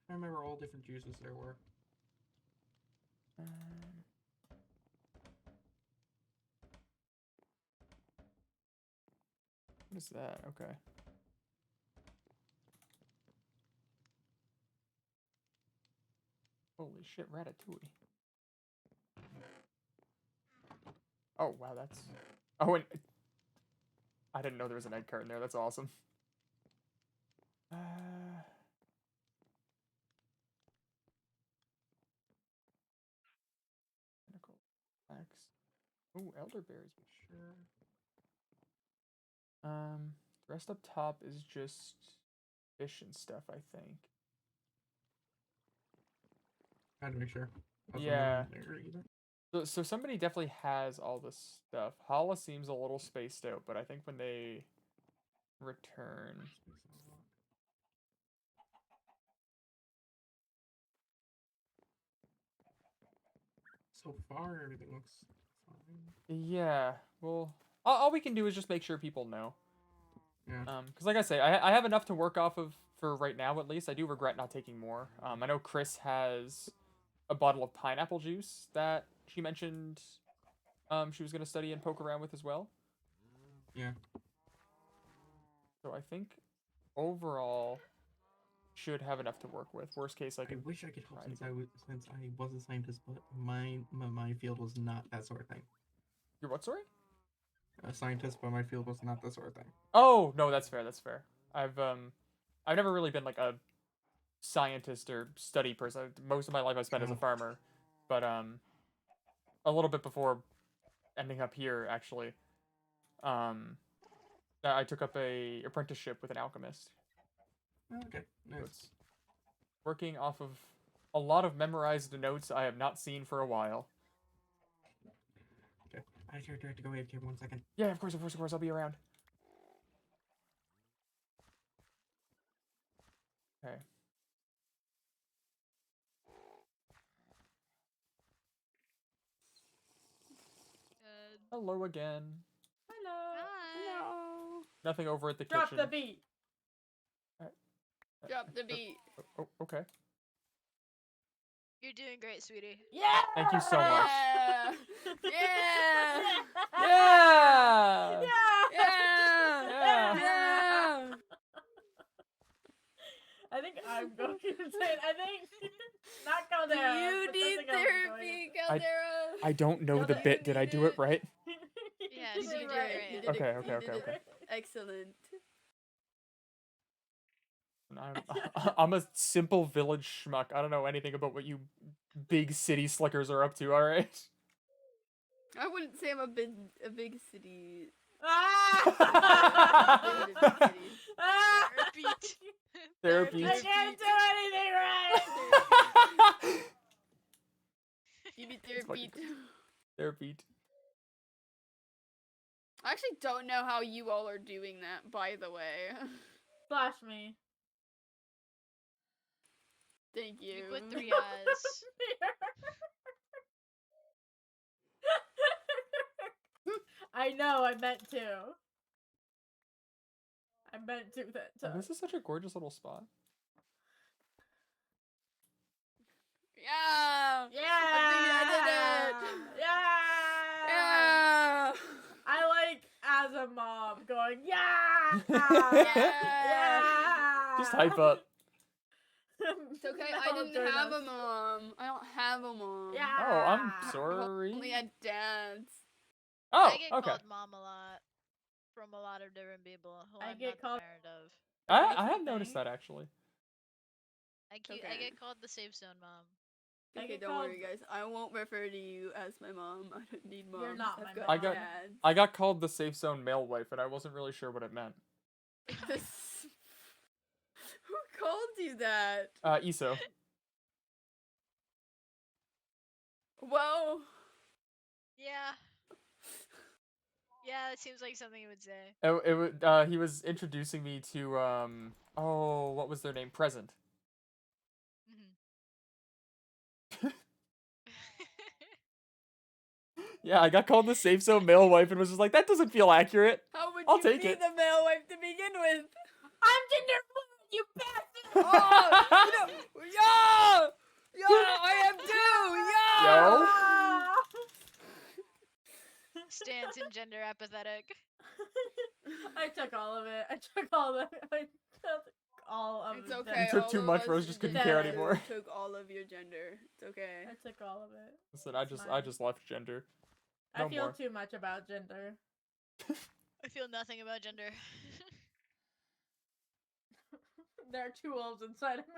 I remember all different juices there were. What is that? Okay. Holy shit, ratatouille. Oh wow, that's. Oh, and I didn't know there was an egg carton there. That's awesome. Pinnacle X. Ooh, elderberries. Sure. The rest up top is just fish and stuff, I think. I had to make sure. Yeah. There either. So somebody definitely has all this stuff. Hala seems a little spaced out, but I think when they return. So far, everything looks fine. Yeah, well, all we can do is just make sure people know. Yeah. Because like I say, I have enough to work off of for right now at least. I do regret not taking more. I know Chris has a bottle of pineapple juice that she mentioned she was going to study and poke around with as well. Yeah. So I think overall should have enough to work with. Worst case, I wish I could help try to since I was a scientist, but my field was not that sort of thing. Your what, sorry? A scientist, but my field was not that sort of thing. Oh no, that's fair. That's fair. I've never really been like a scientist or study person. Most of my life I spent as a farmer, but a little bit before ending up here actually, I took up a apprenticeship with an alchemist. Okay, nice. So it's working off of a lot of memorized notes I have not seen for a while. Okay, I have to go AFK 1 second. Yeah, of course, I'll be around. Okay. Hello again. Hello. Hi. No. Nothing over at the Drop kitchen. the beat. Drop the beat. Oh, okay. You're doing great, sweetie. Yeah. Thank you so much. Yeah. Yeah. Yeah. Yeah. Yeah. Yeah. I think I'm going to say it. I think not Do Caldera. you but need something else is going therapy, Caldera? I don't know the Caldera, bit. Did I do it right? Yes, did you it did right. great. You did Okay, it- okay, you okay, did it okay. Excellent. I'm a simple village schmuck. I don't know anything about what you big city slickers are up to. All right. I wouldn't say I'm a big city. Ah! Limited city. Ah! Therapy. I can't do anything right. You need It's fucking therapy. Therapy. I actually don't know how you all are doing that, by the way. Flash me. Thank you. You put 3 eyes. I know, I meant to. I meant to that Oh, time. this is such a gorgeous little spot. Yeah! Yeah! I did it! Yeah! Yeah! I like as a mom going, yeah! Yeah! Just hype up. It's okay, I didn't have a mom. I don't have a mom. Yeah! Oh, I'm I sorry. only had dads. Oh, I get okay. called mom a lot from a lot of different people who I I'm get not called- the parent of. I have noticed that actually. I Okay. get called the safe zone mom. I Okay, get don't worry, called- guys. I won't refer to you as my mom. I don't need moms. You're not I've my got mom. dads. I got called the safe zone male wife, and I wasn't really sure what it meant. This... Who called you that? Iso. Well, Yeah. Yeah, it seems like something he would say. He was introducing me to oh, what was their name? Present. Mhm. Yeah, I got called the safe zone male wife and was just like, that doesn't feel accurate. how would I'll you take be it. the male wife to begin with? I'm gender fluid, you bastard! Oh, yeah, yeah, I am too, yeah. Yo. Ah! Stance and gender apathetic. I took all of it. I took all of it. I took all of It's the okay. You took all too of much, us Rose just couldn't did care too, anymore. Took all of your gender. It's okay. I took all of it. Listen, It's I mine. just left gender. I No feel more. too much about gender. I feel nothing about gender. There are two wolves inside of me.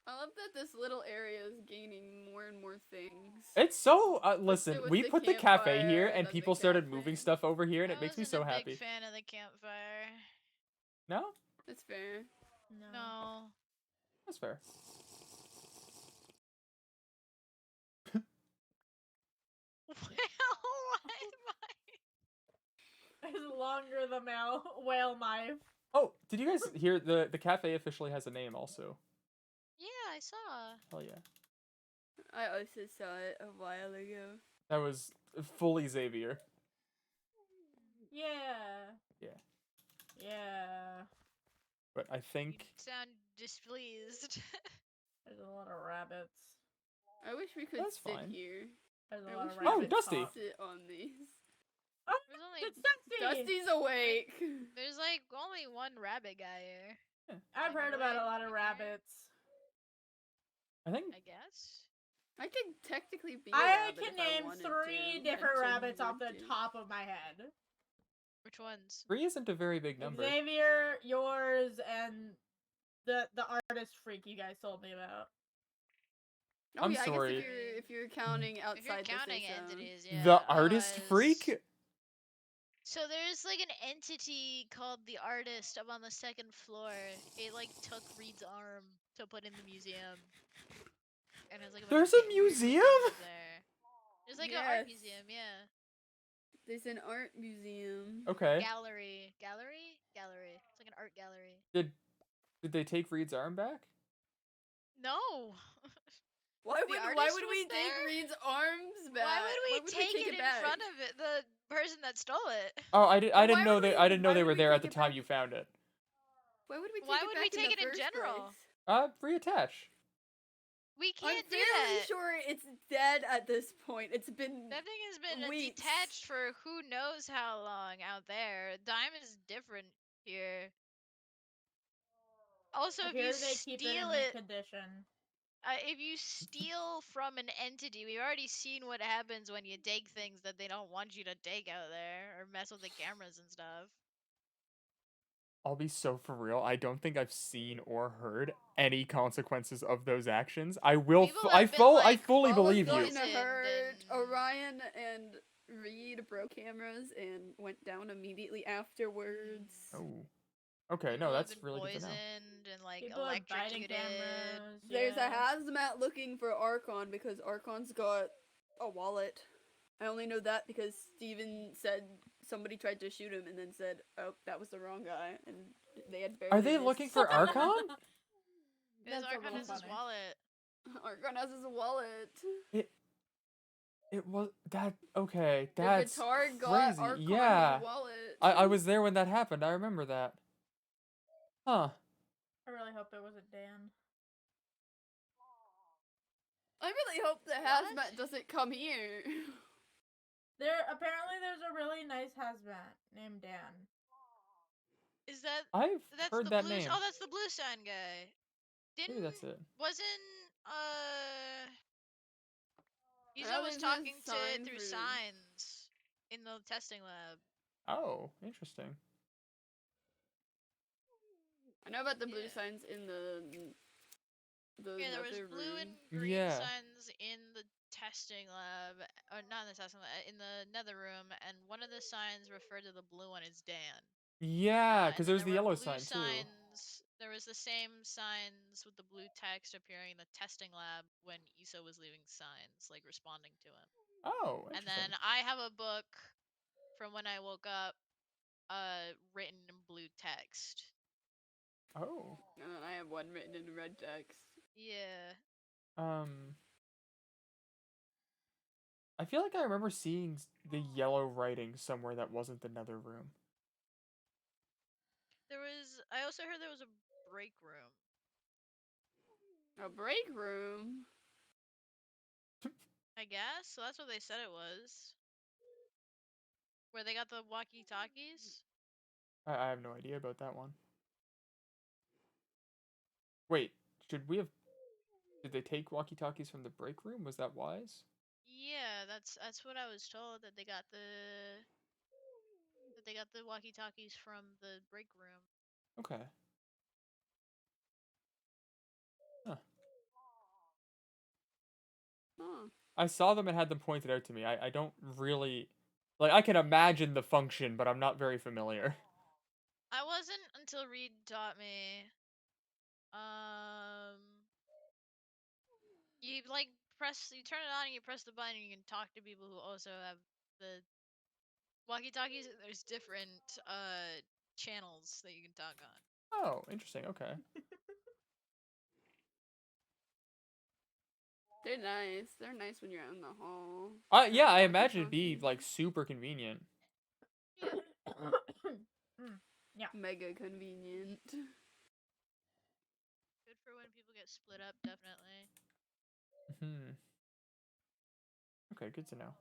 I love that this little area is gaining more and more things. It's so What's listen, it with we the put the cafe campfire here and and then the people started moving cafe? stuff over here and I it makes me wasn't so a happy. big fan of the campfire. No? That's fair. No. That's fair. It's longer than whale knife. Oh, did you guys hear the cafe officially has a name also? Yeah, I saw. Hell yeah. I also saw it a while ago. That was fully Xavier. Yeah. Yeah. Yeah. But I You think sound displeased. There's a lot of rabbits. I wish we could That's sit fine. here. There's a I lot wish of we Oh, rabbits. could Dusty. sit on these. Oh, There's only it's Dusty! Dusty's awake. there's like only one rabbit guy here. I've heard about a lot of rabbits. I think I guess. I could technically be a I rabbit can if I name wanted 3 to. different I rabbits off the would do. top of my head. Which ones? 3 isn't a very big number. Xavier, yours, and the artist freak you guys told me about. Oh I'm yeah, sorry. I guess if you're counting outside If you're the counting safe zone. entities, yeah. The artist otherwise- freak? So there's like an entity called the artist up on the 2nd floor. It like took Reed's arm to put in the museum. And has like a bunch There's of a weird museum? things up there. There's like an art Yes. museum, yeah. There's an art museum. Okay. Gallery. Gallery? Gallery. It's like an art gallery. Did they take Reed's arm back? No. Why The would artist we was take there? Reed's arms back? Why would we take it in back? front of it? The person that stole it. Oh, I Why didn't know would they we- I didn't know why they would were we there at take the it time back? you found it. Why would we take Why it would back we take in the it in first general? place? Reattach. We I'm can't do fairly that. sure it's dead at this point. It's been That thing has been weeks. detached for who knows how long out there. Dime is different here. Also, if Here you they keep it in steal mint it, condition. if you steal from an entity, we've already seen what happens when you take things that they don't want you to take out there or mess with the cameras and stuff. I'll be so for real. I don't think I've seen or heard any consequences of those actions. I will. People I have been, like, fully All of believe them you. in a hurt. and- Orion and Reed broke cameras and went down immediately afterwards. Oh. Okay. People No, have that's been really good to know. poisoned and like People have biting electrocuted. cameras. There's a yeah. hazmat looking for Archon because Archon's got a wallet. I only know that because Steven said somebody tried to shoot him and then said, "Oh, that was the wrong guy," and they had barely Are they missed. looking for Archon? Because That's a Archon little has his funny. wallet. Archon has his wallet. It was that. Okay, The that's guitar crazy. got Archon's Yeah, wallet. I was there when that happened. I remember that. Huh. I really hope it wasn't Dan. I really hope the hazmat doesn't come here. Apparently there's a really nice hazmat named Dan. Is that I've that's heard the that blue? name. Oh, that's the blue sign guy. Maybe Didn't that's it. wasn't Izo That was was a talking to it sign through for- signs in the testing lab. Oh, interesting. I know about the blue Yeah. signs in the Yeah, there was nether blue room. and green Yeah. signs in the testing lab, or not in the testing lab, in the nether room, and one of the signs referred to the blue one as Dan. Yeah, And because then there's the there were yellow blue sign too. signs There was the same signs with the blue text appearing in the testing lab when Issa was leaving signs, like responding to him. Oh, And interesting. then I have a book from when I woke up, written in blue text. Oh. And then I have one written in red text. Yeah. I feel like I remember seeing the yellow writing somewhere that wasn't the nether room. I also heard there was a break room. A break room? I guess. So that's what they said it was. Where they got the walkie-talkies. I have no idea about that one. Wait, did they take walkie-talkies from the break room? Was that wise? Yeah, that's what I was told, that they got the walkie-talkies from the break room. Okay. Huh. Huh. I saw them and had them pointed out to me. I don't really... Like, I can imagine the function, but I'm not very familiar. I wasn't until Reed taught me. You turn it on and you press the button and you can talk to people who also have the walkie-talkies. There's different channels that you can talk on. Oh, interesting. Okay. They're nice. They're nice when you're out in the hall. Yeah, I imagine it'd be like super convenient. Yeah. Yeah. Mega convenient. Good for when people get split up, definitely. Hmm. Okay, good to know.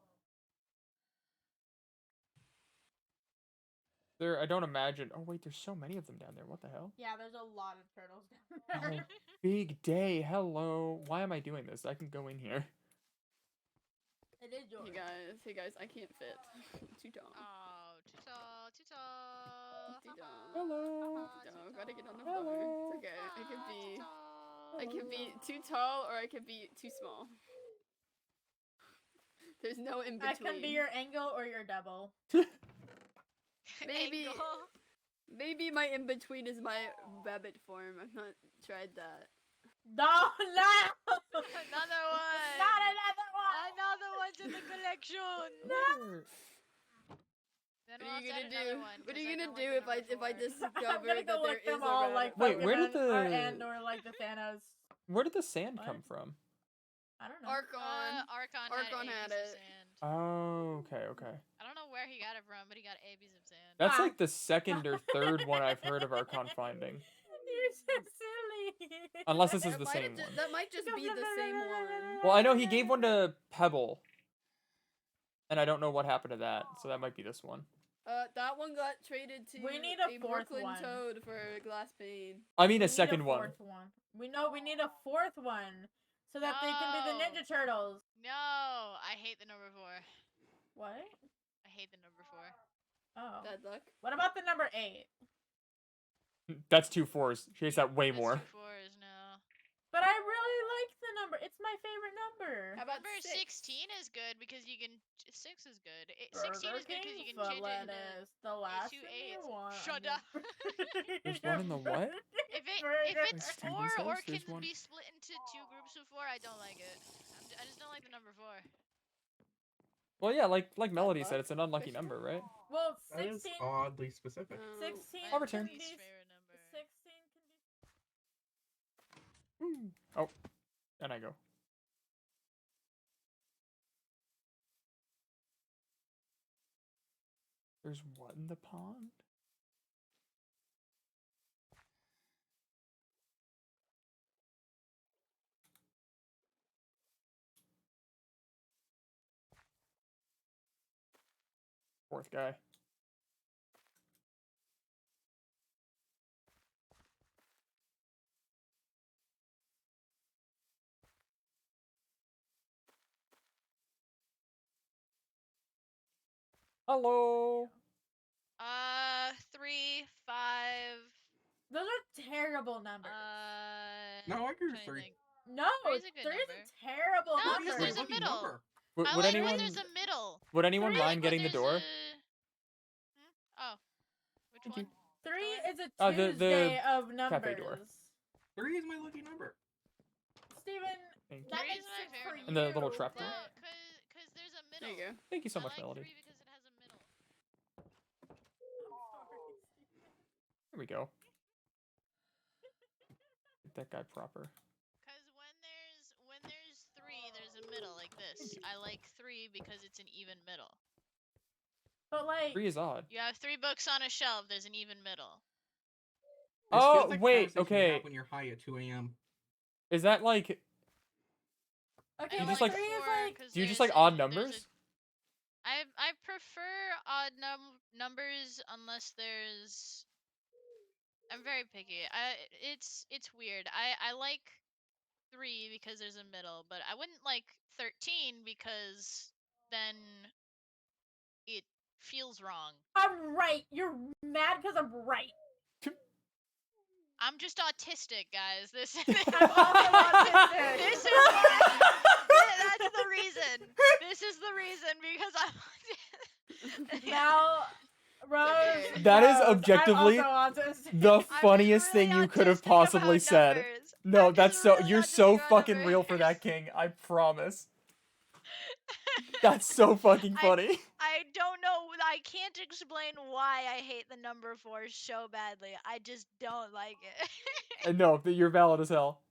I don't imagine. Oh wait, there's so many of them down there. What the hell? Yeah, there's a lot of turtles down Oh, there. big day. Hello. Why am I doing this? I can go in here. It is yours. Hey guys, I can't fit. Too tall. Oh, too tall, too tall. Too tall. Hello. Too tall. Gotta get on the Hello. floor. It's okay. I can be too tall or I can be too small. There's no in between. I can be your angle or your double. Maybe my in between is my rabbit form. I've not tried that. No. Another one. Not another one. Another one's in the collection. No. Then What we'll are you have to gonna add another do? one, What are 'cause you I gonna don't do like if I the number discover I'm gonna that go there lick is them a all rabbit like Wait, where did Pokemon the- and or like the Thanos. Where did the sand What? come from? I don't know. Archon had had it. sand. Oh, okay. I don't know where he got it from, but he got ABs of sand. That's Ah. like the second or third one I've heard of Archon finding. You're so silly. Unless this is the same one. That might just be the same one. Well, I know he gave one to Pebble. And I don't know what happened to that, so that might be this one. That one got traded to We need a fourth Brooklyn one. Toad for glass pane. I mean We a need second one. fourth one. We need a fourth one so that they can be the No. Ninja Turtles. No, I hate the number 4. What? I hate the number 4. Oh. Bad luck. What about the number 8? That's 2 4s. She hates that way That's more. 2 4s now. But I really like the number. It's my favorite number. How about Number 6? 16 is good because you can. 6 is good. 16 Burger is good because King you can foot change it into. lettuce, the last two thing you eights. want. Shut up. There's one in the what? If Burger it's Steven 4 or says there's can one. be split into 2 groups of 4, I don't like it. I just don't like the number 4. Well, yeah, like Melody said, it's an unlucky number, right? Well, That is 16. oddly specific. 16 I'll can return. be. Least favorite number. 16 can be. Oh, and I go. There's what in the pond? Fourth guy. Hello. 3, 5. Those are terrible numbers. No, I agree with trying to 3. think. No, Three's a good three's number. a terrible No, number. 'cause Three's there's a lucky middle. number. Would I like anyone? when there's a middle. Would anyone Three? mind When getting the there's door? Oh, which Thank one? you. 3 door? is a The Tuesday of cafe numbers. door. 3 is my lucky number. Steven, Thank you. that 3 makes is my sense favorite for And the you. little trapdoor. No, cause there's a There middle. you go. Thank you so I much, like Melody. 3 because it has a middle. There we go. Get that guy proper. Cause when there's 3, there's a middle like this. I like 3 because it's an even middle. But like, 3 is odd. You have 3 books on a shelf. There's an even middle. This Oh, feels like a wait, conversation you okay. have when you're high at 2 a.m. Is that like? okay, You I just like like- 3 is 4 like, 'cause Do you just there's like odd there's numbers? I prefer odd numbers unless there's. I'm very picky. It's weird. I like 3 because there's a middle, but I wouldn't like 13 because then it feels wrong. I'm right. You're mad because I'm right. I'm just autistic, guys. This I'm also autistic. This is that's the reason. This is the reason because I'm Now, Rose. okay. That is Rose, objectively I'm also autistic. the I'm just funniest really thing you could have autistic possibly about said. numbers. No, I'm that's just so really you're autistic so about fucking real for that, numbers. King. I promise. That's so fucking funny. I don't know. I can't explain why I hate the number 4 so badly. I just don't like it. And no, but you're valid as hell.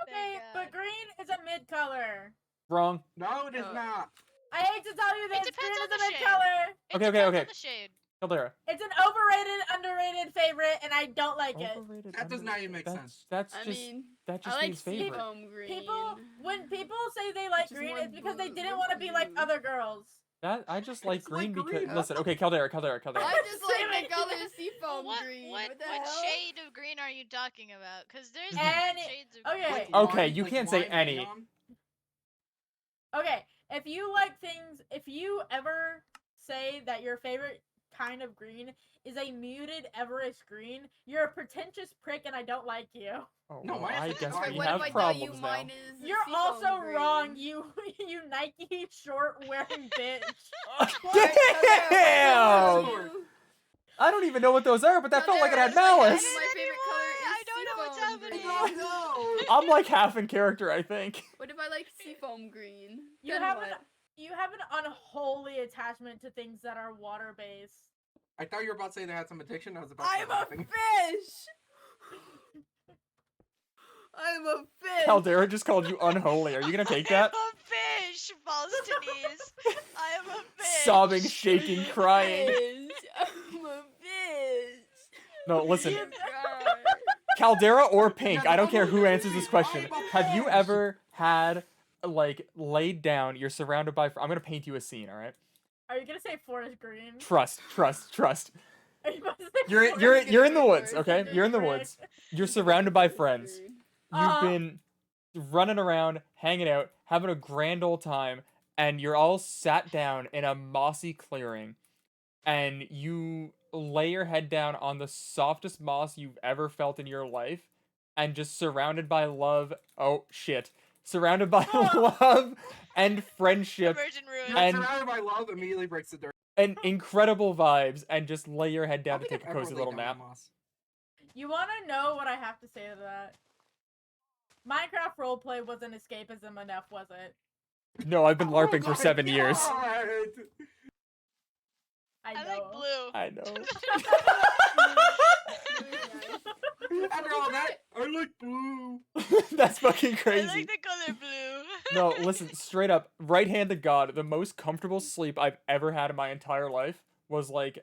Okay, Thank but God. green is a mid color. Wrong. No, it is not. I hate to tell you It this, depends green on is a the mid shade. color. It Okay, depends okay. on the shade. Caldera. It's an overrated, underrated favorite, and I don't like it. Overrated. That does not even make sense. That's I just mean, that I just like means favorite. seafoam green. When people say they like Which is green, more it's because they blue- didn't more want to be like blue. other girls. That I just like It's like green because green. listen. Okay, Caldera. I just like the color seafoam What green. what the what hell? shade of green are you talking about? Because there's And- different shades of okay. green. Okay, Wine- you like can't say wine any. neon? Okay, if you like things, if you ever say that your favorite kind of green is a muted Everest green, you're a pretentious prick, and I don't like you. Oh, No, well, mine I is- guess Okay, we what have if I tell you problems now. mine is You're seafoam also green? wrong, you Nike short wearing bitch. What? Damn! You- I don't even know what those are, but that felt like it had Caldera, what if I malice. tell you my favorite color is I don't know what's seafoam happening. green? No. I'm like half in character, I think. What if I like seafoam green? You Then have what? You have an unholy attachment to things that are water based. I thought you were about to say they had some addiction. I was about to I'm start a laughing. fish. I'm a fish. Caldera just called you unholy. Are you gonna take that? I'm a fish. Falls to knees. I am a fish. Sobbing, shaking, crying. Fish. I'm a fish. No, listen. You cry. Caldera or Pink, Yeah, I don't care I'm who a answers this fish. question. I'm a Have you fish. ever had, like, laid down, you're surrounded by... I'm gonna paint you a scene, alright? Are you gonna say forest green? Trust. Are you about to say You're forest you're in the Forest woods, green. okay? You're in the woods. You're surrounded by friends. Green. You've Uh-huh. been running around, hanging out, having a grand old time, and you're all sat down in a mossy clearing, and you lay your head down on the softest moss you've ever felt in your life, and just surrounded by love. Oh shit! Surrounded by love and friendship Virgin ruin. You're And- surrounded by love. Immediately breaks the dirt. and incredible vibes, and just lay your head I down don't to think take a I've ever cozy laid little down on nap. moss. You want to know what I have to say to that? Minecraft roleplay wasn't escapism enough, was it? No, I've been Oh LARPing for my 7 years. God. I I know. like blue. I know. After all that, I like blue. That's fucking I crazy. like the color blue. No, listen, straight up, right hand to God, the most comfortable sleep I've ever had in my entire life was like,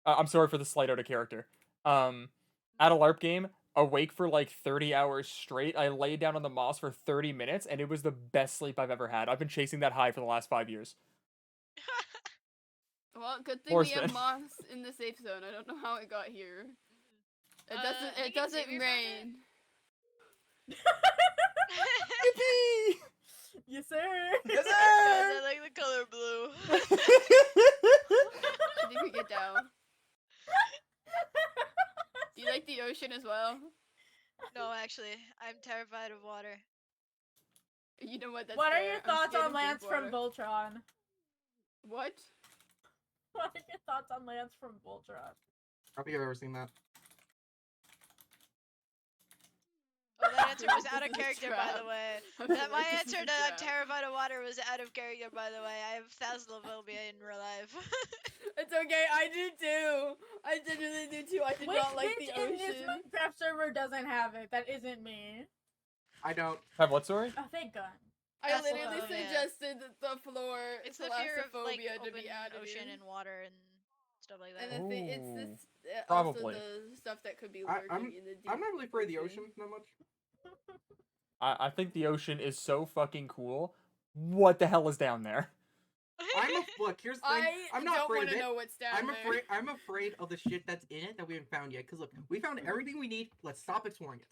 I'm sorry for the slight out of character. At a LARP game, awake for like 30 hours straight. I laid down on the moss for 30 minutes, and it was the best sleep I've ever had. I've been chasing that high for the last 5 years. Well, good thing Horse we have man. moss in the safe zone. I don't know how it got here. It I doesn't. think It doesn't Xavier found it. rain. Yippee! Yes, sir. Yes, Guys, sir! I like the color blue. I think we get down. Do you like the ocean as well? No, actually, I'm terrified of water. You know what? That's What are fair. your I'm thoughts scared on of deep Lance from water. Voltron? What? What are your thoughts on Lance from Voltron? I don't think I've ever seen that. Oh, that answer was This out of is a character, by the trap. way. I feel That my like this is answer a to I'm trap. terrified of water was out of character, by the way. I have thalassophobia in real life. It's okay, I do too. I genuinely do too. I did Which not like bitch the in this ocean. Minecraft server doesn't have it? That isn't me. I don't. Have what, sorry? Oh, thank God. I That's literally hilarious. suggested the floor It's the fear of like thalassophobia to open be added ocean in. and water and stuff like And that. the thing, it's Ooh, this also probably. the stuff that could be I- lurking in the deep. I'm not really afraid of the ocean that much. I think the ocean is so fucking cool. What the hell is down there? Look. Here's the thing. I'm not don't afraid want of to it. know what's down there. I'm afraid of the shit that's in it that we haven't found yet. Cause look, we found everything we need. Let's stop exploring it.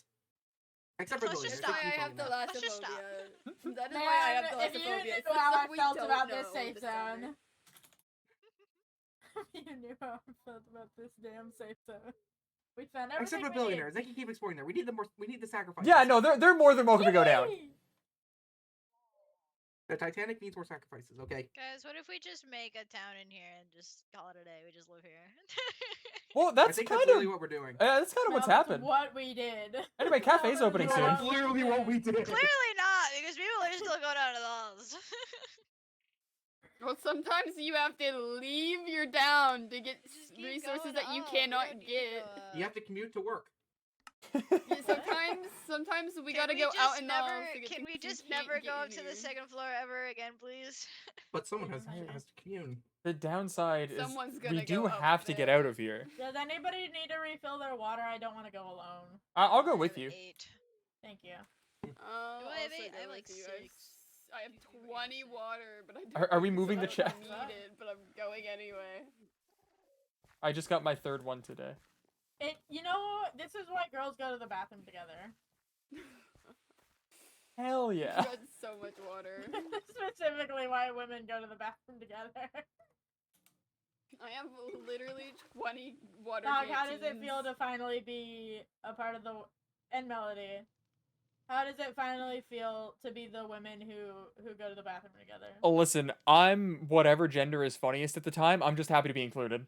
Except for Let's billionaires. just That's they why keep I have going there. Let's just stop. thalassophobia. That is Man, why I have if you thalassophobia. knew It's the how stuff I we felt don't about this know safe that's down zone. You knew how I felt about this damn safe zone. We found everything Except for we billionaires. need. They can keep exploring there. We need the sacrifices. Yeah, no, they're more than welcome to go down. Yay! The Titanic needs more sacrifices. Okay. Guys, what if we just make a town in here and just call it a day? We just live here. Well, I that's think kind that's of literally what we're doing. that's kind of No, what's that's happened. what we did. Anyway, cafe's That opening was soon. what That's we literally what we did. Clearly not, because people are still going out of the halls. Well, sometimes you have to leave your down to get Just keep resources going that you up. We cannot don't need to get. go You up. have to commute to work. Yeah, sometimes we gotta go out and Can we just never go up to the second floor ever again, please? But someone has Yeah. to commute. The downside is Someone's we gonna do go up have to get there. out of here. Does anybody need to refill their water? I don't want to go alone. I'll go I with have you. 8. Thank you. I'll I have also 8? I go have, like, with you. 6. I have You can bring 20 yours. water, but I don't Are we use moving it. the I chat? don't need it, but I'm going anyway. I just got my third one today. This is why girls go to the bathroom together. Hell You yeah. had so much water. Specifically why women go to the bathroom together. I have literally 20 water Dog, how does it feel canteens. to finally be a part of the... And Melody. How does it finally feel to be the women who go to the bathroom together? Oh, listen, I'm whatever gender is funniest at the time. I'm just happy to be included.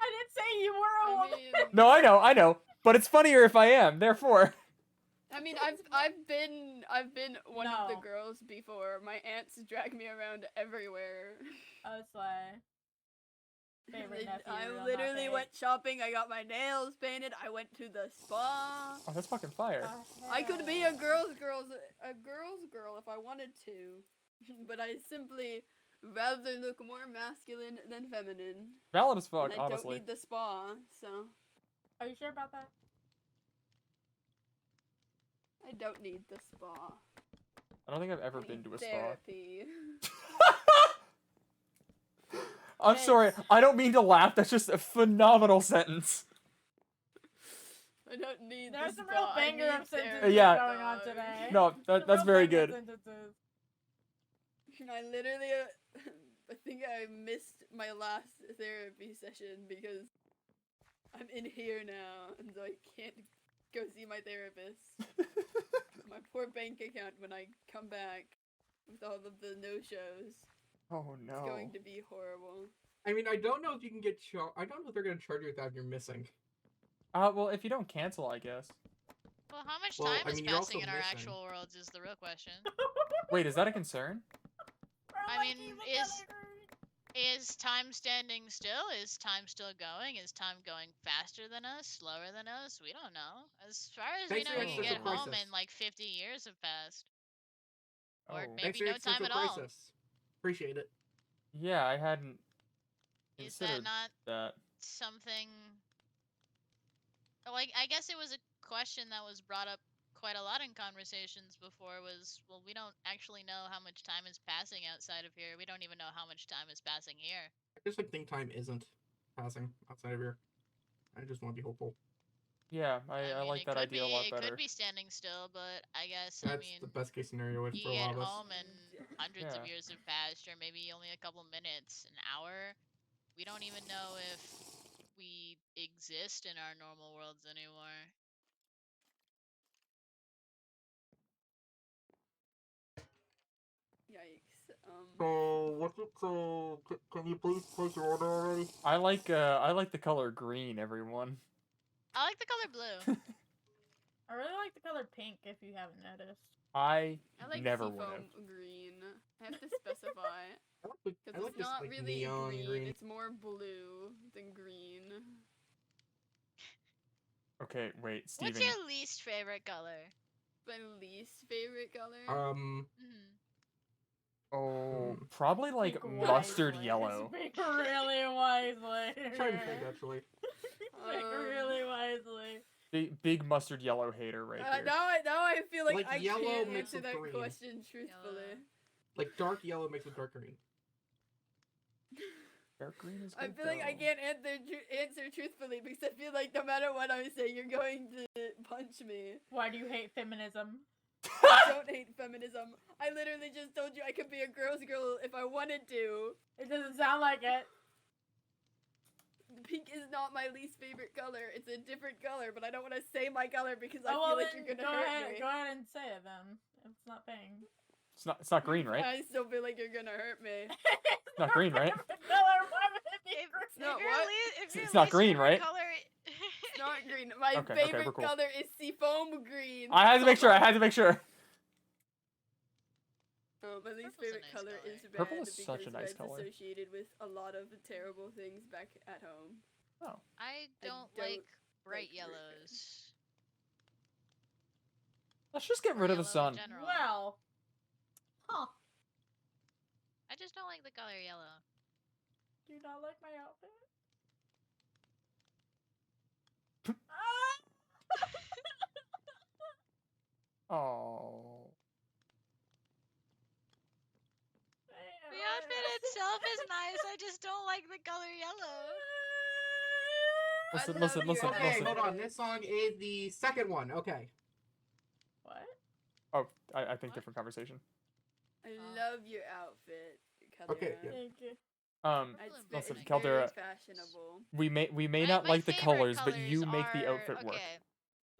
I didn't say you were a I woman! mean, No, I know. But it's funnier if I am, therefore. I've been one of the No. girls before. My aunts drag me around everywhere. Oh, it's like... Favorite nephew, I real literally not went shopping. I got my nails painted. I went to the spa. Oh, that's fucking fire. I could be a girl's girl if I wanted to, but I simply rather look more masculine than feminine. Valid as fuck, And I don't honestly. need the spa, so Are you sure about that? I don't need the spa. I don't think I've ever I been need to a spa. therapy. I'm sorry, Yes. I don't mean to laugh. That's just a phenomenal sentence. I don't need There's the some spa. real I banger need of sentences therapy, Yeah. going on dog. today. No, that's Real very banger good. sentences. I literally, I think I missed my last therapy session because I'm in here now, and so I can't go see my therapist. My poor bank account when I come back with all of the no-shows. Oh It's no. going to be horrible. I mean, I don't know if you can get I don't know if they're gonna charge you without you're missing. Well, if you don't cancel, I guess. Well, how much Well, time I is mean, you're also passing in our missing. actual worlds is the real question. Wait, is that a concern? I mean, is time standing still? Is time still going? Is time going faster than us? Slower than us? We don't know. As far as we Thanks know, for you your can get existential home crisis. in like 50 years have passed. Or Oh. maybe Thanks for your no time existential at all. crisis. Appreciate it. Yeah, I hadn't Is that considered not that. something... Like, I guess it was a question that was brought up quite a lot in conversations before was, well, we don't actually know how much time is passing outside of here. We don't even know how much time is passing here. I just think time isn't passing outside of here. I just want to be hopeful. Yeah, I mean, like it that could idea a be, lot it better. could be standing still, but I guess, That's I mean, the best case scenario you for a lot get of us. home and hundreds of Yeah. years have passed, or maybe only a couple minutes, an hour. We don't even know if we exist in our normal worlds anymore. Yikes. So what's it? So can you please place your order already? I like the color green, everyone. I like the color blue. I really like the color pink. If you haven't noticed. I like never would seafoam have. green. I have to specify. I Because like it's this, not like, really neon green. It's more blue than green. Okay, wait, Steven. What's your least favorite color? My least favorite color? Mm-hmm. Oh, probably like Speak mustard wisely. yellow. Speak really wisely. Trying to think actually. Speak really wisely. Big mustard yellow hater right here. Now I feel like, Like I yellow can't mixed answer with that green. question truthfully. Like dark yellow mixed with dark green. Dark green is I good, feel like I though. can't answer truthfully because I feel like no matter what I say, you're going to punch me. Why do you hate feminism? I don't hate feminism. I literally just told you I could be a girl's girl if I wanted to. It doesn't sound like it. Pink is not my least favorite color. It's a different color, but I don't want to say my color because I Oh, feel well, like then you're gonna go hurt ahead, me. Go ahead and say it then. If it's not pink. It's not green, right? I still feel like you're gonna hurt me. It's not green, right? It's not what? It's not green, right? Color... It's not green. My Okay, favorite we're cool. color is seafoam green. I had to make sure. My least Purple's a favorite nice color color. is red Purple is because such a nice red's color. associated with a lot of terrible things back at home. Oh. I don't don't like bright like red. yellows. Let's just get rid of the Yellow in sun. general. Well. Huh. I just don't like the color yellow. Do you not like my outfit? Oh. The outfit itself is nice. I just don't like the color yellow. Listen. Okay, hold on. This song is the second one. Okay. What? Oh, I think What? different conversation. I love your outfit, Caldera. Okay, yeah. Thank you. Listen, It's Caldera, very fashionable. we may My- not my like the favorite colors, but you colors make the are- outfit work. okay.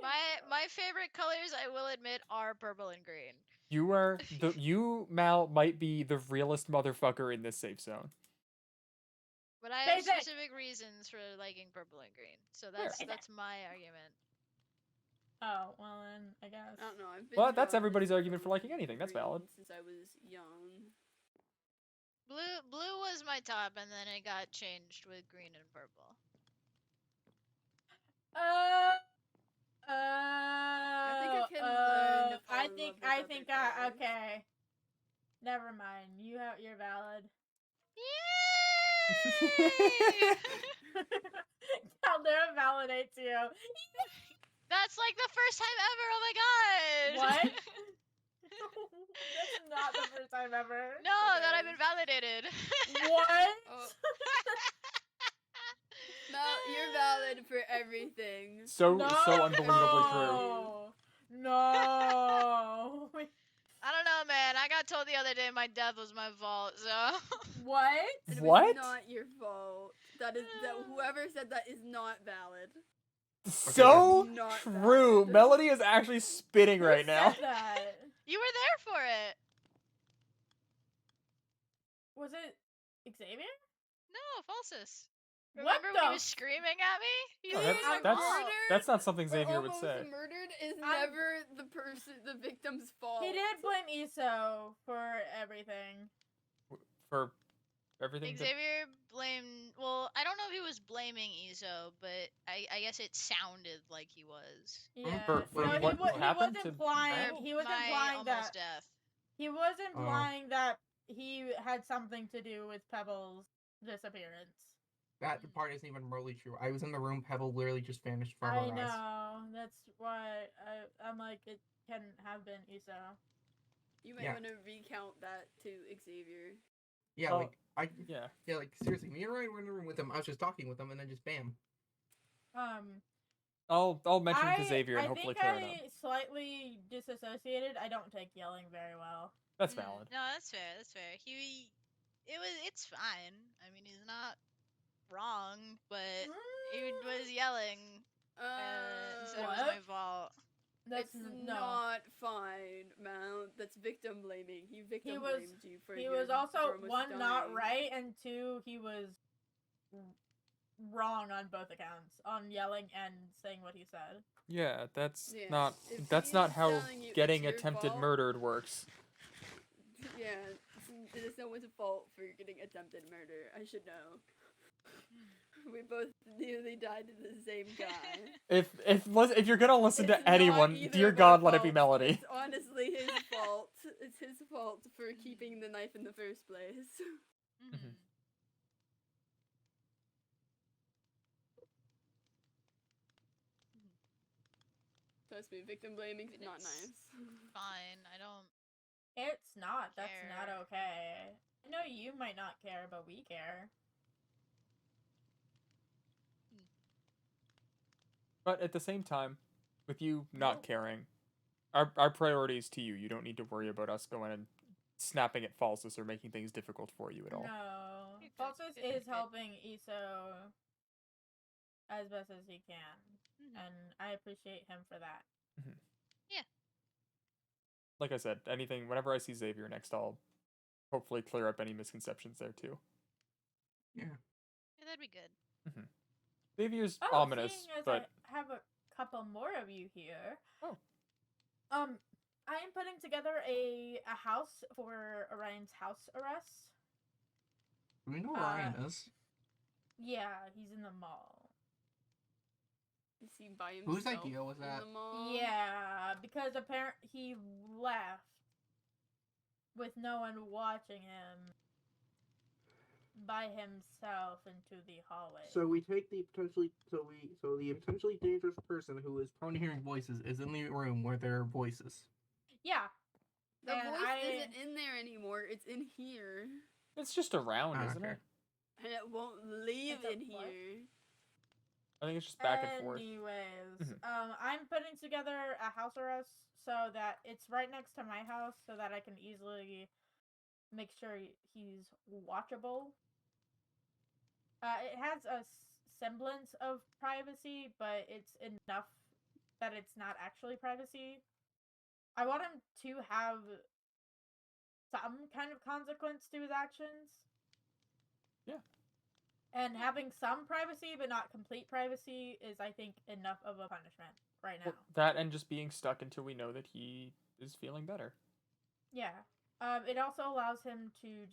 My favorite colors, I will admit, are purple and green. You Mal might be the realest motherfucker in this safe zone. But I have Basic. specific reasons for liking purple and green. So Basic. that's my argument. Oh, well then, I guess. I don't know. I've been Well, that's drawn to everybody's argument for seafoam liking anything. That's green valid. Since I was young. Blue was my top, and then it got changed with green and purple. I think okay. Never mind. You're valid. Yay! Caldera validates you. That's like the first time ever. Oh my god! What? That's not the first time ever. No, that I've been validated. What? Oh. Mel, you're valid for everything. So unbelievably true. No. I don't know, man. I got told the other day my death was my fault, so. What? It What? was not your fault. That whoever said that is not valid. So Not true. valid. Melody is actually spitting right Who now. said that? You were there for it. Was it Xavier? No, Falsus. What Remember the when he was screaming at me? He No, was like, that's not something Or Xavier would almost say. murdered is I'm- never the victim's fault. He did blame Iso for everything. For everything. Xavier blamed. Well, I don't know if he was blaming Izo, but I guess it sounded like he was. Yeah. For no, what he was happened to implying. Matt? He was My implying almost that. death. He was implying that he had something to do with Pebble's disappearance. That part isn't even remotely true. I was in the room. Pebble literally just vanished from our I eyes. know. That's why I'm like, it can have been Iso. You might Yeah. want to recount that to Xavier. Yeah, Oh, yeah. like seriously, me and Ryan were in the room with him. I was just talking with him, and then just bam. I'll mention it to Xavier and I hopefully think clear it up. I slightly disassociated. I don't take yelling very well. That's valid. No, that's fair. That's fair. It's fine. I mean, he's not wrong, but he was yelling, so it was What? my fault. That's it's no. not fine, Mount. That's victim blaming. He victim was- blamed you for He your, was for also almost one not dying. right, and two he was wrong on both accounts on yelling and saying what he said. Yeah, that's Yeah, not if that's not he's how telling you getting it's your attempted fault- murdered works. Yeah, it is no one's fault for getting attempted murder. I should know. We both nearly died to the same guy. If you're gonna listen It's to not anyone, either dear of our God, let it be faults. Melody. It's honestly his fault. It's his fault for keeping the knife in the first place. Mhm. Trust me, victim blaming's And not it's nice. Fine. I don't. It's not. That's not Care. okay. I know you might not care, but we care. But at the same time, with you not caring, our priorities to you. You don't need to worry about us going and snapping at Falsus or making things difficult for you at all. No. You're good, Falsus good, is good. helping Iso as best as he can, Mhm. and I appreciate him for that. Like I said, anything whenever I see Xavier next, I'll hopefully clear up any misconceptions there too. Yeah. Yeah, that'd be good. Xavier's Oh, ominous, seeing as but I have a couple more of you here. Oh. I am putting together a house for Orion's house arrest. Do we know where Ryan is? Yeah, he's in the mall. Is he by himself? Whose idea was that? In the mall? Yeah, because apparently he left with no one watching him by himself into the hallway. So we take the potentially dangerous person who is prone to hearing voices is in the room where there are voices. Yeah. The And voice I- isn't in there anymore. It's in here. it's just around, Ah, isn't okay. it? And it won't leave It's a in what? here. I think it's just back and forth. Anyways, Mhm. I'm putting together a house arrest so that it's right next to my house so that I can easily make sure he's watchable. It has a semblance of privacy, but it's enough that it's not actually privacy. I want him to have some kind of consequence to his actions. Yeah. And having some privacy but not complete privacy is, I think, enough of a punishment right now. Well, that and just being stuck until we know that he is feeling better. Yeah. It also allows him to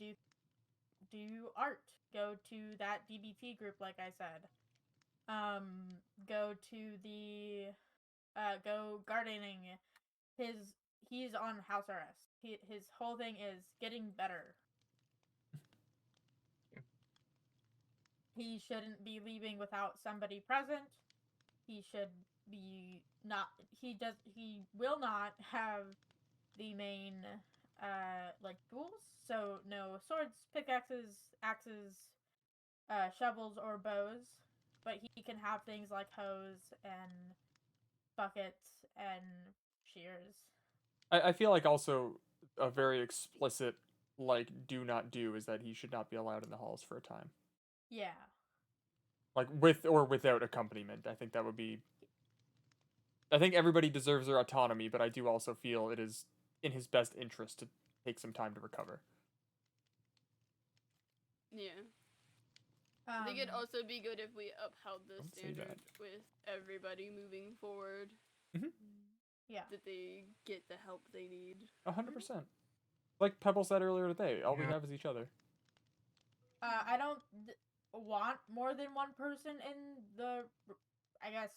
do art. Go to that DBT group, like I said. Go to the go gardening. He's on house arrest. His whole thing is getting better. He shouldn't be leaving without somebody present. He should be not. He will not have the main like tools. So no swords, pickaxes, axes, shovels, or bows. But he can have things like hoes and buckets and shears. I feel like also a very explicit like do not do is that he should not be allowed in the halls for a time. Yeah. Like with or without accompaniment. I think that would be I think everybody deserves their autonomy, but I do also feel it is in his best interest to take some time to recover. Yeah. I think it'd also be good if we upheld the Don't say standard that. with everybody moving forward. Yeah. That they get the help they need. 100%. Like Pebble said earlier today, all we Yeah. have is each other. I don't want more than one person in the. I guess.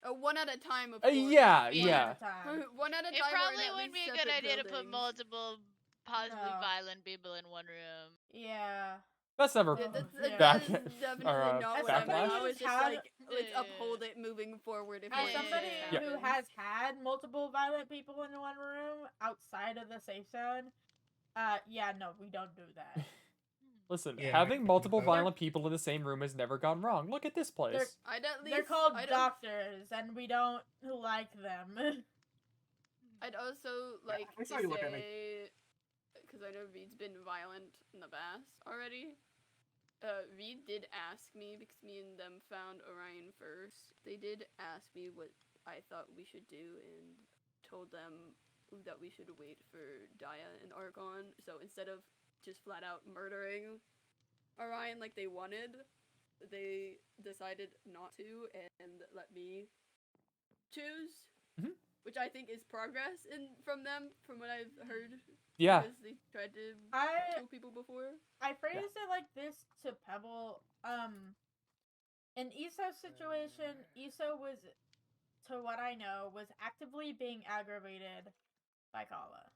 One at a time, of course. Yeah, Yeah. One yeah. at a time. One at a It time. or in probably at wouldn't be least a good separate idea to put buildings. multiple possibly No. violent people in one room. Yeah. That's never Yeah, Yeah. back that is definitely or, not As what I meant. somebody I who's was just had- like, let's Yeah. uphold it moving forward. If As more somebody incidents Yeah. who happen. has had multiple violent people in one room outside of the safe zone, yeah, no, we don't do that. Listen, Yeah, I having can multiple think that. violent people in the same room has never gone wrong. Look at this place. I'd at least. They're called I'd doctors, and we don't like them. I'd also like I to saw you look at me. say, because I know Reed's been violent in the past already. Reed did ask me, because me and them found Orion first. They did ask me what I thought we should do, and told them that we should wait for Daya and Argon. So instead of just flat out murdering Orion like they wanted, they decided not to and let me choose, Mhm. which I think is progress from them, from what I've heard. Yeah. Because they tried to kill people before. I phrased it like this to Pebble. In Iso's situation, Iso was, to what I know, was actively being aggravated by Kala.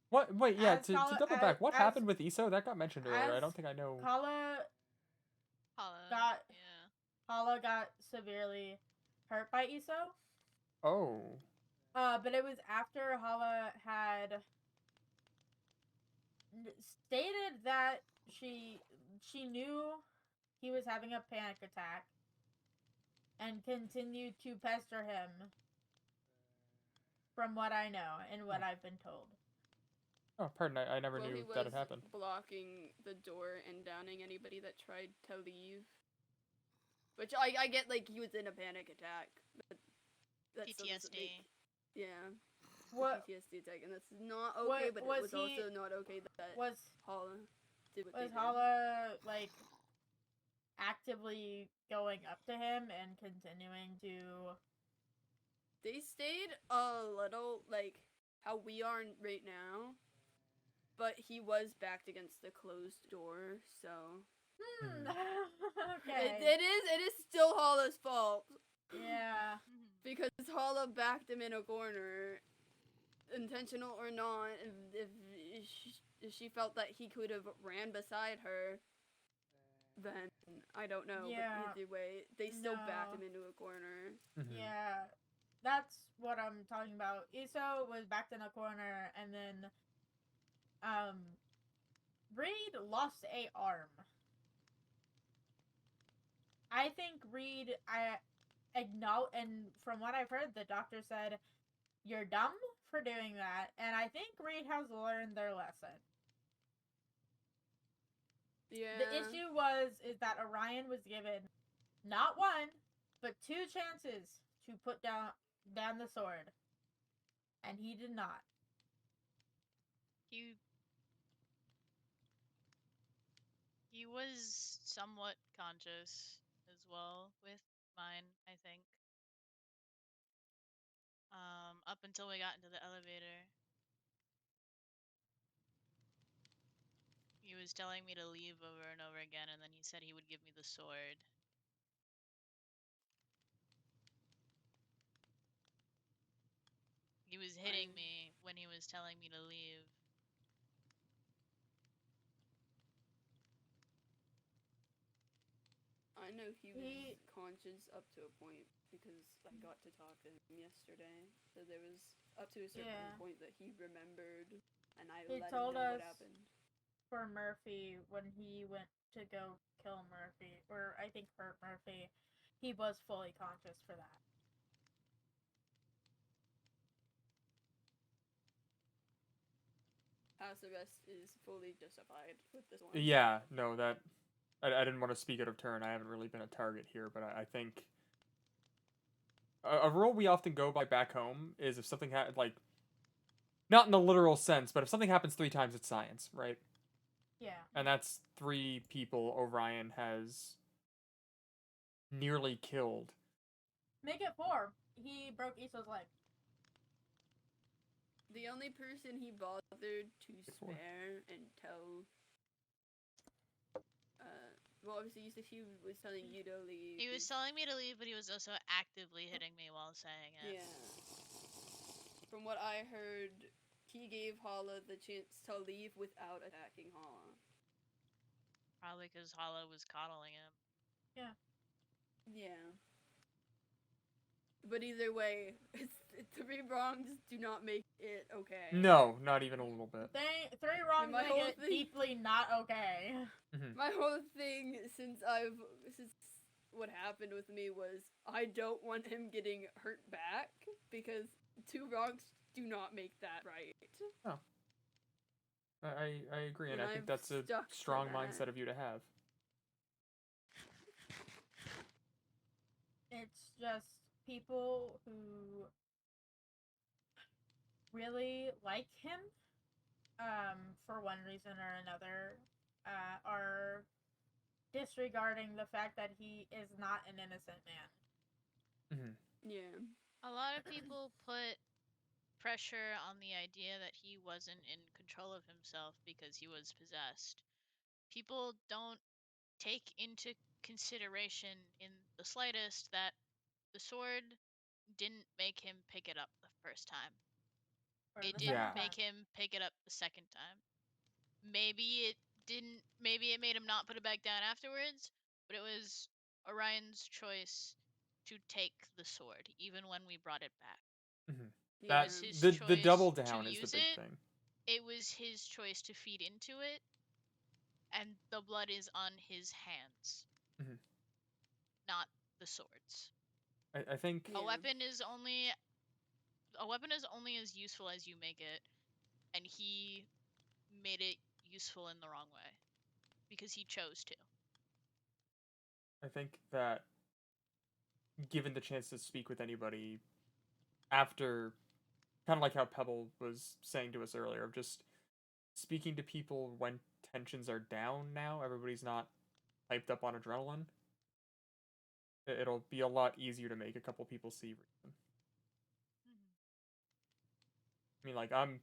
What? Wait, yeah. To double back, what as- happened with Iso? That got mentioned earlier. I don't think I know. Kala got severely hurt by Iso. Oh. But it was after Hala had stated that she knew he was having a panic attack and continued to pester him, from what I know and what I've been told. Oh, pardon. I never knew that had happened. Blocking the door and downing anybody that tried to leave. Which I get, like, he was in a panic attack. But that PTSD. Yeah. What? PTSD attack, and that's not okay, but it was also not okay that Hala did what was they did. Hala, like, actively going up to him and continuing to... They stayed a little, like, how we are right now, but he was backed against the closed door, so... Okay. It is still Hala's fault. Yeah. Because Hala backed him in a corner, intentional or not. If she felt that he could have ran beside her, then I don't know. Yeah. But either way, they still backed him into a corner. Yeah. That's what I'm talking about. Iso was backed in a corner, and then Reed lost a arm. I think Reed, acknowledge, and from what I've heard, the doctor said, "You're dumb for doing that," and I think Reed has learned their lesson. Yeah. The issue is that Orion was given not one, but 2 chances to put down the sword, and he did not. He was somewhat conscious as well with mine, I think. Up until we got into the elevator. He was telling me to leave over and over again, and then he said he would give me the sword. He was hitting me when he was telling me to leave. I know he was conscious up to a point because I got to talk to him yesterday. So there was up to a certain point that he remembered, and I let him know what happened. For Murphy, when he went to go kill Murphy, or I think hurt Murphy, he was fully conscious for that. House arrest is fully justified with this one. Yeah, no, that... I didn't want to speak out of turn. I haven't really been a target here, but I think... A rule we often go by back home is if something like... Not in the literal sense, but if something happens 3 times, it's science, right? Yeah. And that's 3 people Orion has nearly killed. Make it 4. He broke Iso's leg. The only person he bothered to spare and tell... well, obviously, he was telling you to leave. He was telling me to leave, but he was also actively hitting me while saying it. Yeah. From what I heard, he gave Hala the chance to leave without attacking Hala. Probably because Hala was coddling him. Yeah. Yeah. But either way, 3 wrongs do not make it okay. No, not even a little bit. 3 wrongs make it deeply not okay. My whole thing since what happened with me was I don't want him getting hurt back because 2 wrongs do not make that right. Oh. I agree, and I think that's a strong mindset of you to have. It's just people who really like him, for one reason or another, are disregarding the fact that he is not an innocent man. Mm-hmm. Yeah. A lot of people put pressure on the idea that he wasn't in control of himself because he was possessed. People don't take into consideration in the slightest that the sword didn't make him pick it up the first time. Or It the didn't second make time. him pick it up the second time. Maybe it didn't, maybe it made him not put it back down afterwards, but it was Orion's choice to take the sword, even when we brought it back. Mm-hmm. It That was his the choice double to down is the use big it. thing. It was his choice to feed into it, and the blood is on his hands, Mm-hmm. not the swords. I think Yeah. A weapon is only as useful as you make it, and he made it useful in the wrong way because he chose to. I think that given the chance to speak with anybody after, kind of like how Pebble was saying to us earlier, of just speaking to people when tensions are down now, everybody's not hyped up on adrenaline. It'll be a lot easier to make a couple people see reason. I mean, like, I'm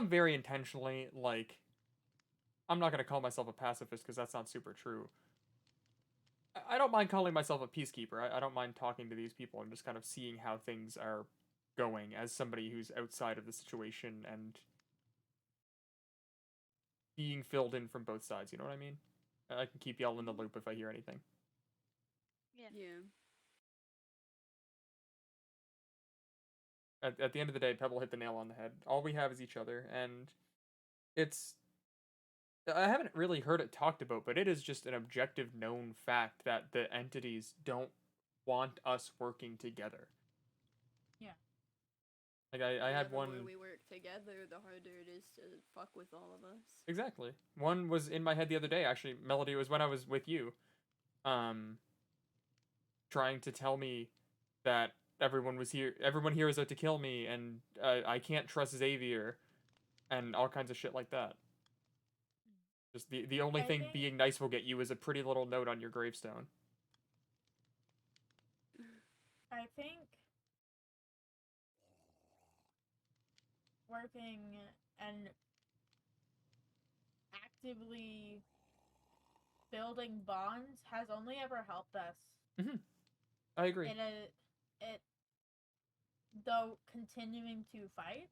very intentionally, like, I'm not gonna call myself a pacifist because that's not super true. I don't mind calling myself a peacekeeper. I don't mind talking to these people and just kind of seeing how things are going as somebody who's outside of the situation and being filled in from both sides, you know what I mean? I can keep y'all in the loop if I hear anything. Yeah. Yeah. At the end of the day, Pebble hit the nail on the head. All we have is each other, and it's... I haven't really heard it talked about, but it is just an objective known fact that the entities don't want us working together. Yeah. Like, I Yeah, had the one... more we work together, the harder it is to fuck with all of us. Exactly. One was in my head the other day, actually. Melody, it was when I was with you. Trying to tell me that everyone here is out to kill me, and I can't trust Xavier, and all kinds of shit like that. Just the only I thing think- being nice will get you is a pretty little note on your gravestone. I think working and actively building bonds has only ever helped us. I agree. It though continuing to fight